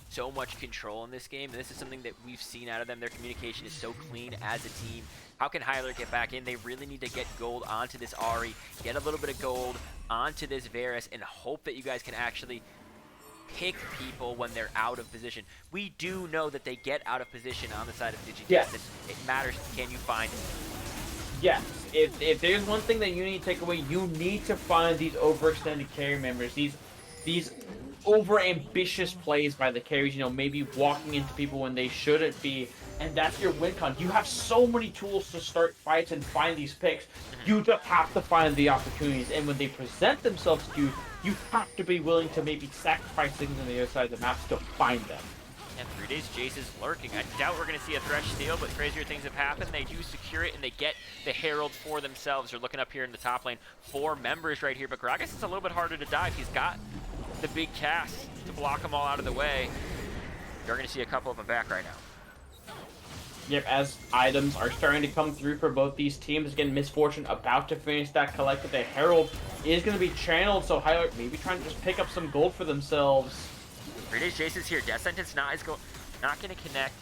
so much control in this game, and this is something that we've seen out of them. Their communication is so clean as a team. How can Hyler get back in? They really need to get gold onto this Ahri, get a little bit of gold onto this Varus, and hope that you guys can actually pick people when they're out of position. We do know that they get out of position on the side of Digi. Yes. It matters, can you find it? Yes, if there's one thing that you need to take away, you need to find these overextended carry members, these over-ambitious plays by the carries, you know, maybe walking into people when they shouldn't be, and that's your win con. You have so many tools to start fights and find these picks. You just have to find the opportunities, and when they present themselves to you, you have to be willing to maybe sacrifice things on the other side of the map to find them. And 3 Days Jace is lurking. I doubt we're going to see a Thresh steal, but crazier things have happened. They do secure it, and they get the Herald for themselves. They're looking up here in the top lane. 4 members right here, but Gragas is a little bit harder to dive. He's got the big cast to block them all out of the way. You're going to see a couple of them back right now. Yep, as items are starting to come through for both these teams. Again, Misfortune about to finish that collective. The Herald is going to be channeled, so Hyler maybe trying to just pick up some gold for themselves. 3 Days Jace is here. Death Sentence not going to connect.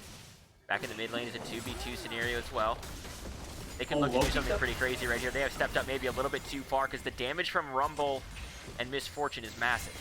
Back in the mid lane is a 2v2 scenario as well. They can look to do something pretty crazy right here. They have stepped up maybe a little bit too far because the damage from Rumble and Misfortune is massive.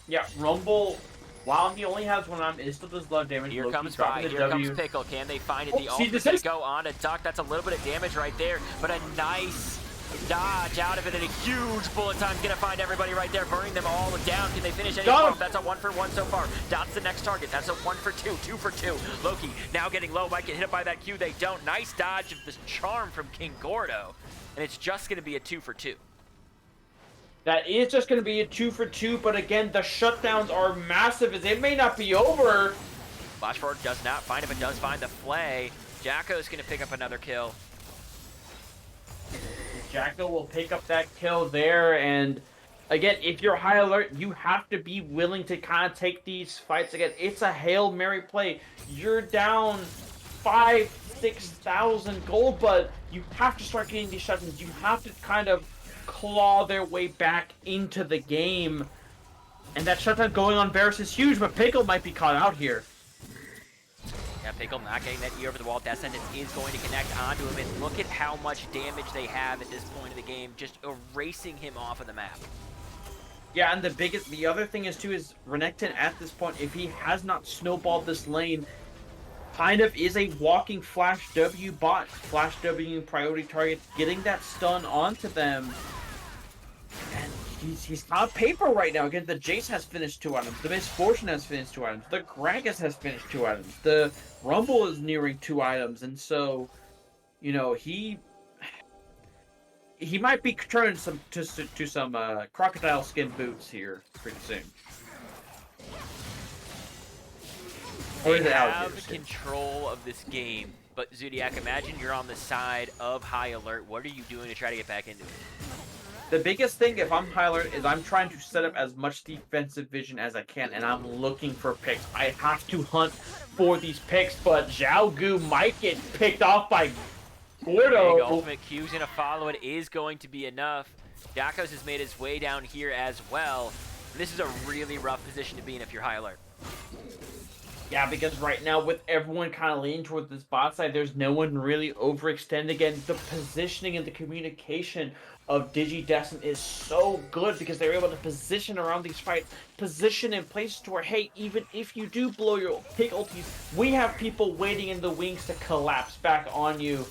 Yeah, Rumble, while he only has one arm, is still does love damage. Here Loki's comes dropping Rye, the here W. comes Pickle. Can they find it? Oh, The see, ult this is is- go on to Duck. That's a little bit of damage right there, but a nice dodge out of it, and a huge bullet time. Gonna find everybody right there, burning them all down. Can they finish any Got him. off? That's a 1-for-1 so far. Dot's the next target. That's a 1-for-2, 2-for-2. Loki now getting low, might get hit by that Q. They don't. Nice dodge of this charm from King Gordo, and it's just gonna be a 2-for-2. That is just going to be a 2-for-2, but again, the shutdowns are massive as it may not be over. Flash forward does not find it, but does find the flay. Jacko's gonna pick up another kill. Jacko will pick up that kill there, and again, if you're high alert, you have to be willing to kind of take these fights. Again, it's a Hail Mary play. You're down 5,000-6,000 gold, but you have to start getting these shutdowns. You have to kind of claw their way back into the game. And that shutdown going on Varus is huge, but Pickle might be caught out here. Yeah, Pickle not getting that E over the wall. Death Sentence is going to connect onto him, and look at how much damage they have at this point of the game, just erasing him off of the map. Yeah, and the other thing is too is Renekton at this point, if he has not snowballed this lane, kind of is a walking Flash W bot. Flash W priority target, getting that stun onto them. And he's on paper right now. Again, the Jace has finished 2 items. The Misfortune has finished 2 items. The Gragas has finished 2 items. The Rumble is nearing 2 items. And so, you know, he might be turning to some crocodile skin boots here pretty soon. Or They the have alligator skin. control of this game, but Zodiac, imagine you're on the side of high alert. What are you doing to try to get back into it? The biggest thing, if I'm high alert, is I'm trying to set up as much defensive vision as I can, and I'm looking for picks. I have to hunt for these picks, but Zhao Gu might get picked off by Gordo. Big ultimate Q's gonna follow it, is going to be enough. Jakos has made his way down here as well. And this is a really rough position to be in if you're high alert. Yeah, because right now, with everyone kind of leaning towards this bot side, there's no one really overextend. Again, the positioning and the communication of Digi Destined is so good because they're able to position around these fights, position in places to where, hey, even if you do blow your pick ultis, we have people waiting in the wings to collapse back on you.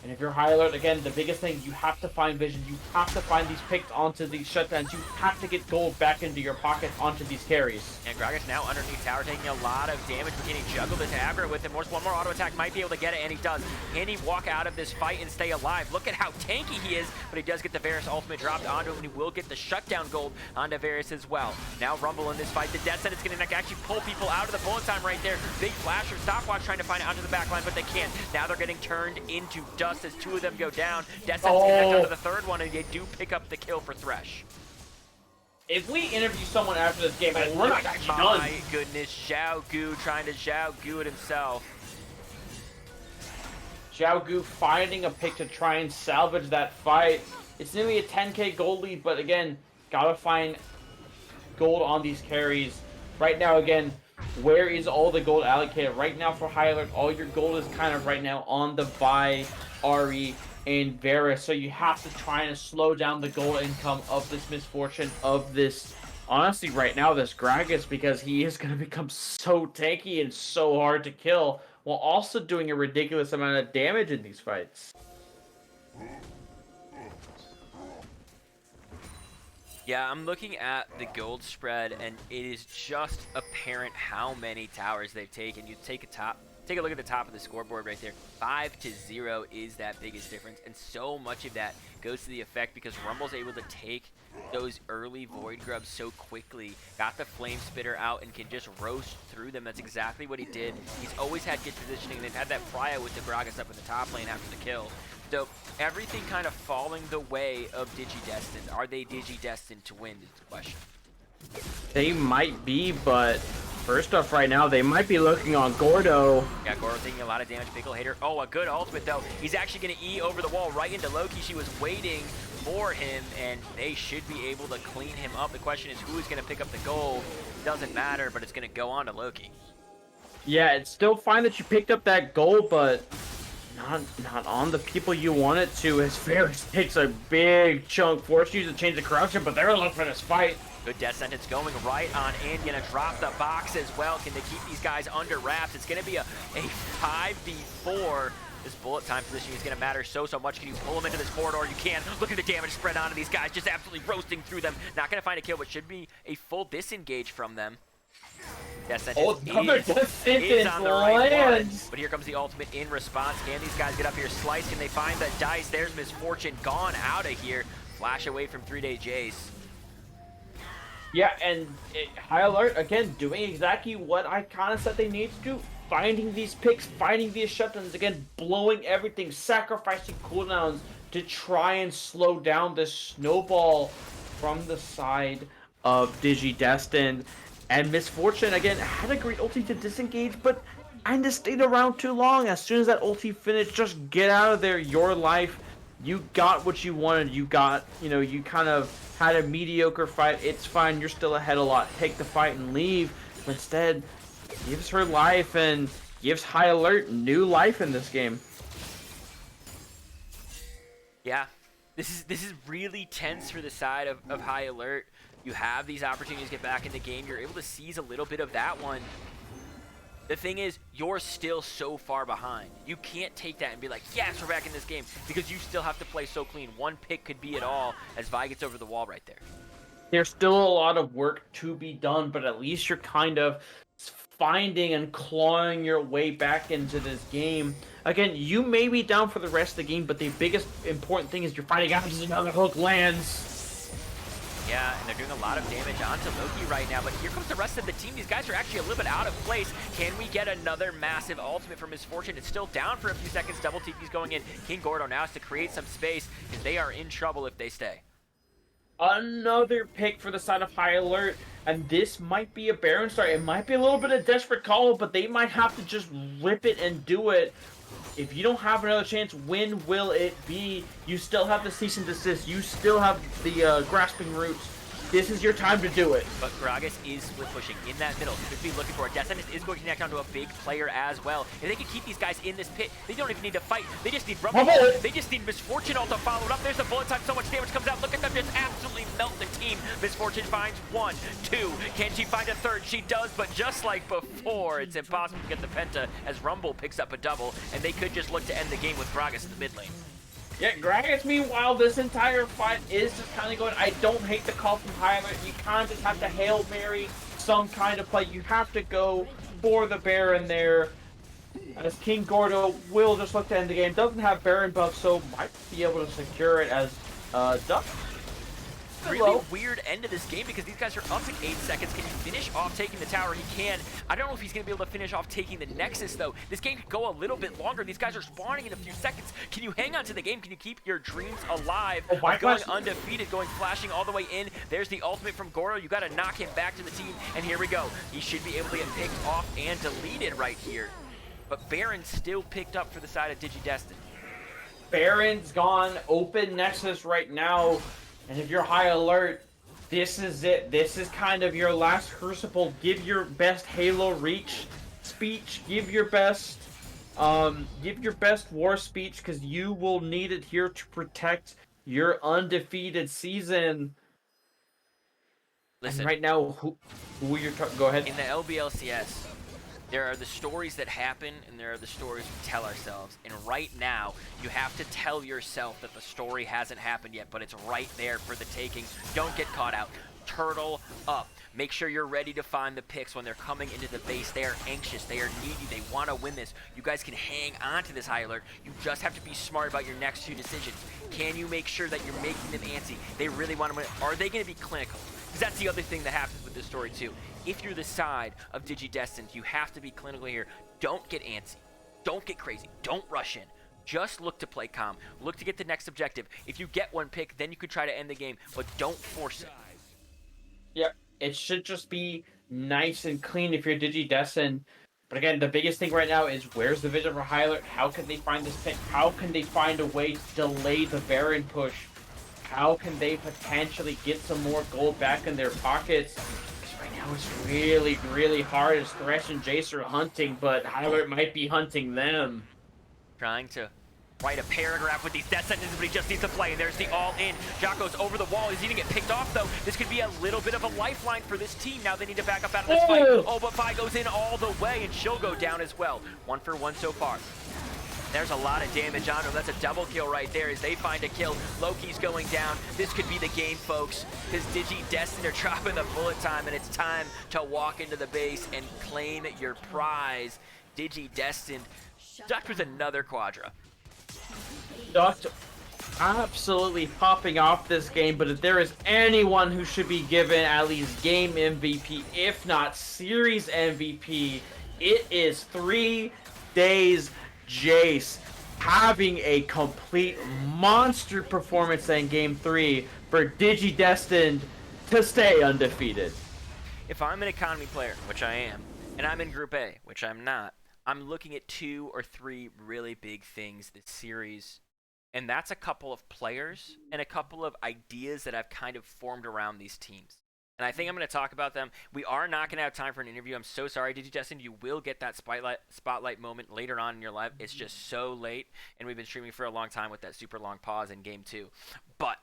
And And if you're high alert, again, the biggest thing, you have to find vision. You have to find these picks onto these shutdowns. You have to get gold back into your pocket onto these carries. And Gragas now underneath tower taking a lot of damage, but can he juggle this aggro with him? One more auto attack might be able to get it, and he does. Can he walk out of this fight and stay alive? Look at how tanky he is, but he does get the Varus ultimate dropped onto him, and he will get the shutdown gold onto Varus as well. Now Rumble in this fight. The Destined is going to actually pull people out of the bullet time right there. Big flasher, stopwatch trying to find it onto the back line, but they can't. Now they're getting turned into dust as 2 of them go down. Destined's connect onto the 3rd one, and they do pick up the kill for Thresh. If we interview someone after this game, we're not actually done. My goodness, Xiao Gu trying to Xiao Gu it himself. Xiao Gu finding a pick to try and salvage that fight. It's nearly a 10k gold lead, but again, gotta find gold on these carries. Right now, again, where is all the gold allocated? Right now for high alert, all your gold is kind of right now on the Vi, Ahri, and Varus. So you have to try and slow down the gold income of this misfortune, of this, honestly, right now, this Gragas, because he is going to become so tanky and so hard to kill, while also doing a ridiculous amount of damage in these fights. Yeah, I'm looking at the gold spread, and it is just apparent how many towers they've taken. You take a look at the top of the scoreboard right there. 5-0 is that biggest difference, and so much of that goes to the effect because Rumble's able to take those early Void Grubs so quickly, got the Flame Spitter out, and can just roast through them. That's exactly what he did. He's always had good positioning. They've had that Prio with the Gragas up in the top lane after the kill. So everything kind of falling the way of Digi Destined. Are they Digi Destined to win is the question. They might be, but first off right now, they might be looking on Gordo. Yeah, Gordo taking a lot of damage. Pickle hater. Oh, a good ultimate, though. He's actually going to E over the wall right into Loki. She was waiting for him, and they should be able to clean him up. The question is who is going to pick up the gold. Doesn't matter, but it's going to go on to Loki. Yeah, it's still fine that you picked up that gold, but not on the people you want it to, as Varus takes a big chunk, forced you to change the corruption, but they're looking for this fight. Good death sentence going right on in. Gonna drop the box as well. Can they keep these guys under wraps? It's gonna be a 5v4. This bullet time position is gonna matter so much. Can you pull them into this corridor? You can. Look at the damage spread onto these guys. Just absolutely roasting through them. Not gonna find a kill, but should be a full disengage from them. Death sentence is on the right one. But here comes the ultimate in response. Can these guys get up here? Slice. Can they find the dice? There's Misfortune gone out of here. Flash away from 3-day Jace. Yeah, and high alert, again, doing exactly what I kind of said they need to do. Finding these picks, finding these shutdowns, again, blowing everything, sacrificing cooldowns to try and slow down this snowball from the side of Digi Destined. And Misfortune, again, had a great ulti to disengage, but kind of stayed around too long. As soon as that ulti finished, just get out of there. Your life, you got what you wanted. You got, you kind of had a mediocre fight. It's fine. You're still ahead a lot. Take the fight and leave. But instead, gives her life and gives High Alert new life in this game. Yeah, this is really tense for the side of High Alert. You have these opportunities to get back in the game. You're able to seize a little bit of that one. The thing is, you're still so far behind. You can't take that and be like, yes, we're back in this game, because you still have to play so clean. One pick could be it all as Vi gets over the wall right there. There's still a lot of work to be done, but at least you're kind of finding and clawing your way back into this game. Again, you may be down for the rest of the game, but the biggest important thing is you're finding out if another hook lands. Yeah, and they're doing a lot of damage onto Loki right now, but here comes the rest of the team. These guys are actually a little bit out of place. Can we get another massive ultimate from Misfortune? It's still down for a few seconds. Double TP's going in. King Gordo now has to create some space, because they are in trouble if they stay. Another pick for the side of High Alert, and this might be a Baron start. It might be a little bit of desperate call, but they might have to just rip it and do it. If you don't have another chance, when will it be? You still have the cease and desist. You still have the grasping roots. This is your time to do it. But Gragas is split pushing in that middle. Could be looking for it. Destined is going to connect onto a big player as well. If they can keep these guys in this pit, they don't even need to fight. They just need Rumble. They just need Misfortune all to follow it up. There's the bullet time. So much damage comes out. Look at them just absolutely melt the team. Misfortune finds 1, 2. Can she find a third? She does, but just like before, it's impossible to get the Penta as Rumble picks up a double, and they could just look to end the game with Gragas in the mid lane. Yeah, Gragas, meanwhile, this entire fight is just kind of going, I don't hate the call from Hyler. You kind of just have to Hail Mary some kind of play. You have to go for the Baron there. As King Gordo will just look to end the game. Doesn't have Baron buff, so might be able to secure it as Duck. Really weird end of this game because these guys are up in 8 seconds. Can he finish off taking the tower? He can. I don't know if he's going to be able to finish off taking the Nexus, though. This game could go a little bit longer. These guys are spawning in a few seconds. Can you hang on to the game? Can you keep your dreams alive? Going undefeated, going flashing all the way in. There's the ultimate from Goro. You got to knock him back to the team, and here we go. He should be able to get picked off and deleted right here. But Baron still picked up for the side of Digi Destined. Baron's gone open Nexus right now. And if you're high alert, this is it. This is kind of your last Crucible. Give your best Halo reach speech. Give your best war speech, because you will need it here to protect your undefeated season. Listen, and right now, who you're go ahead. In the LBLCS, there are the stories that happen, and there are the stories we tell ourselves. And right now, you have to tell yourself that the story hasn't happened yet, but it's right there for the taking. Don't get caught out. Turtle up. Make sure you're ready to find the picks when they're coming into the base. They are anxious. They are needy. They want to win this. You guys can hang on to this high alert. You just have to be smart about your next 2 decisions. Can you make sure that you're making them antsy? They really want to win. Are they going to be clinical? Because that's the other thing that happens with this story, too. If you're the side of Digi Destined, you have to be clinical here. Don't get antsy. Don't get crazy. Don't rush in. Just look to play calm. Look to get the next objective. If you get one pick, then you could try to end the game, but don't force it. Yep, it should just be nice and clean if you're Digi Destined. But again, the biggest thing right now is where's the vision for high alert? How can they find this pick? How can they find a way to delay the Baron push? How can they potentially get some more gold back in their pockets? Because right now it's really, really hard as Thresh and Jace are hunting, but high alert might be hunting them. Trying to write a paragraph with these death sentences, but he just needs to play. And there's the all-in. Jocko's over the wall. He's going to get picked off, though. This could be a little bit of a lifeline for this team. Now they need to back up out of this fight. Oh, but Vi goes in all the way, and she'll go down as well. 1 for 1 so far. There's a lot of damage on him. That's a double kill right there as they find a kill. Loki's going down. This could be the game, folks, because Digi Destined are dropping the bullet time, and it's time to walk into the base and claim your prize. Digi Destined ducked with another Quadra. Ducked absolutely popping off this game, but if there is anyone who should be given at least game MVP, if not series MVP, it is 3 days Jace having a complete monster performance in Game 3 for Digi Destined to stay undefeated. If I'm an economy player, which I am, and I'm in Group A, which I'm not, I'm looking at 2 or 3 really big things this series, and that's a couple of players and a couple of ideas that I've kind of formed around these teams. And I think I'm going to talk about them. We are not going to have time for an interview. I'm so sorry, Digi Destined. You will get that spotlight moment later on in your live. It's just so late, and we've been streaming for a long time with that super long pause in Game 2. But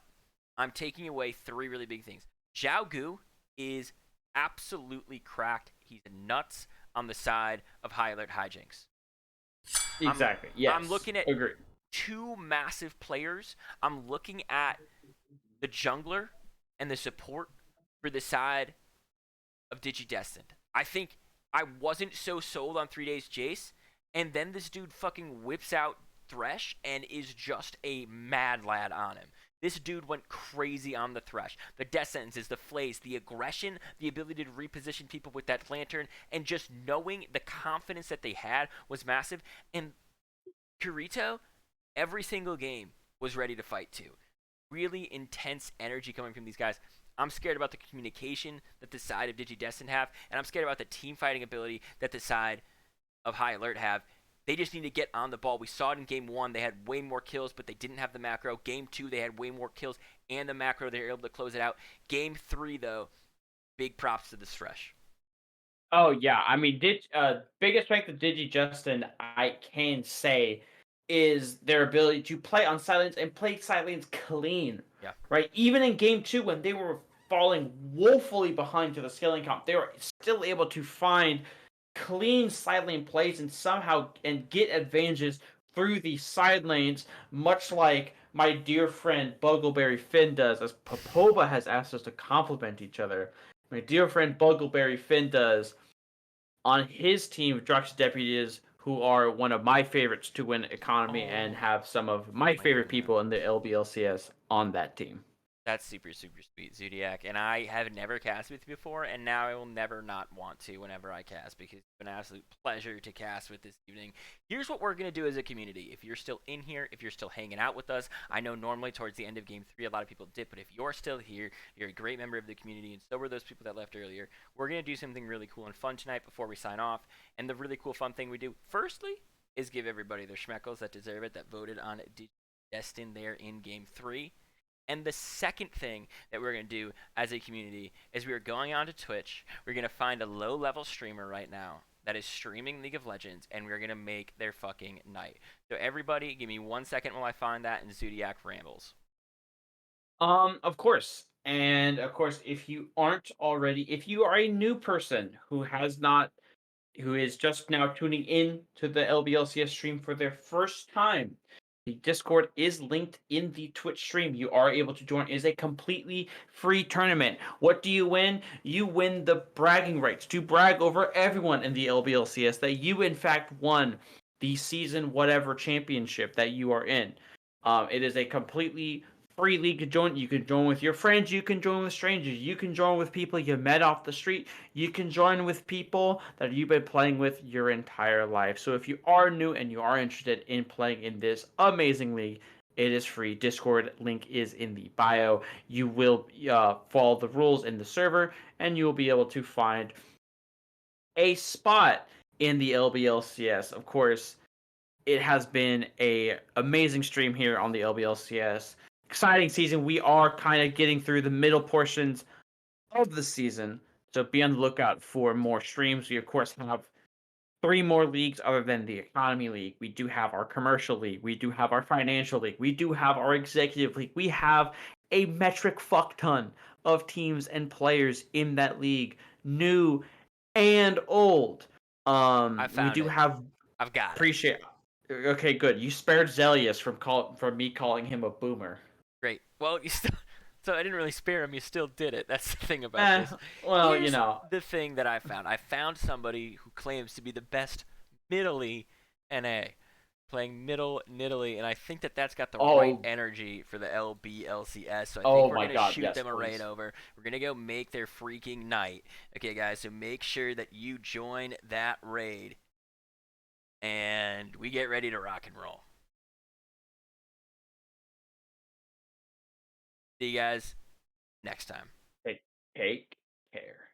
I'm taking away 3 really big things. Zhao Gu is absolutely cracked. He's nuts on the side of high alert Hijinx. Exactly. Yes. I'm looking at 2 massive players. I'm looking at the jungler and the support for the side of Digi Destined. I think I wasn't so sold on 3 days Jace, and then this dude fucking whips out Thresh and is just a mad lad on him. This dude went crazy on the Thresh. The death sentences, the flays, the aggression, the ability to reposition people with that lantern, and just knowing the confidence that they had was massive. And Kirito, every single game, was ready to fight too. Really intense energy coming from these guys. I'm scared about the communication that the side of Digi Destined have, and I'm scared about the team fighting ability that the side of High Alert have. They just need to get on the ball. We saw it in Game 1. They had way more kills, but they didn't have the macro. Game 2, they had way more kills and the macro. They were able to close it out. Game 3, though, big props to the Thresh. Oh yeah, I mean, biggest strength of Digi Justin, I can say, is their ability to play on silence and play silence clean. Yeah. Right. Even in Game 2, when they were falling woefully behind to the scaling comp, they were still able to find clean side lane plays and somehow get advantages through the side lanes, much like my dear friend Buggleberry Finn does, as Popova has asked us to compliment each other. My dear friend Buggleberry Finn does on his team of Drux Deputies, who are one of my favorites to win economy and have some of my favorite people in the LBLCS on that team. That's super, super sweet, Zodiac. And I have never cast with you before, and now I will never not want to whenever I cast, because it's been an absolute pleasure to cast with this evening. Here's what we're going to do as a community. If you're still in here, if you're still hanging out with us, I know normally towards the end of Game 3 a lot of people dip, but if you're still here, you're a great member of the community, and so were those people that left earlier. We're going to do something really cool and fun tonight before we sign off. And the really cool fun thing we do, firstly, is give everybody their schmeckles that deserve it, that voted on Destined there in Game 3. And the second thing that we're going to do as a community is we are going onto Twitch. We're going to find a low-level streamer right now that is streaming League of Legends, and we're going to make their fucking night. So everybody, give me 1 second while I find that, and Zodiac rambles. Of course. And of course, if you aren't already, if you are a new person who is just now tuning in to the LBLCS stream for their first time, the Discord is linked in the Twitch stream. You are able to join. It is a completely free tournament. What do you win? You win the bragging rights to brag over everyone in the LBLCS that you, in fact, won the season whatever championship that you are in. It is a completely free league to join. You can join with your friends. You can join with strangers. You can join with people you met off the street. You can join with people that you've been playing with your entire life. So if you are new and you are interested in playing in this amazing league, it is free. Discord link is in the bio. You will follow the rules in the server, and you will be able to find a spot in the LBLCS. Of course, it has been a amazing stream here on the LBLCS. Exciting season. We are kind of getting through the middle portions of the season, so be on the lookout for more streams. We of course have 3 more leagues other than the economy league. We do have our commercial league, we do have our financial league, we do have our executive league. We have a metric fuck ton of teams and players in that league, new and old. I found we do it. have I've got appreciate Okay, good. You spared Zelius from me calling him a boomer. Great. Well, you still. So I didn't really spare him. You still did it. That's the thing about this. Well, Here's you know. the thing that I found. I found somebody who claims to be the best middly NA, playing middle Nidalee, and I think that that's got the right energy for the LBLCS. So I think we're gonna shoot them a raid over. We're gonna go make their freaking night. Okay, guys. So make sure that you join that raid, and we get ready to rock and roll. See you guys next time. Take care.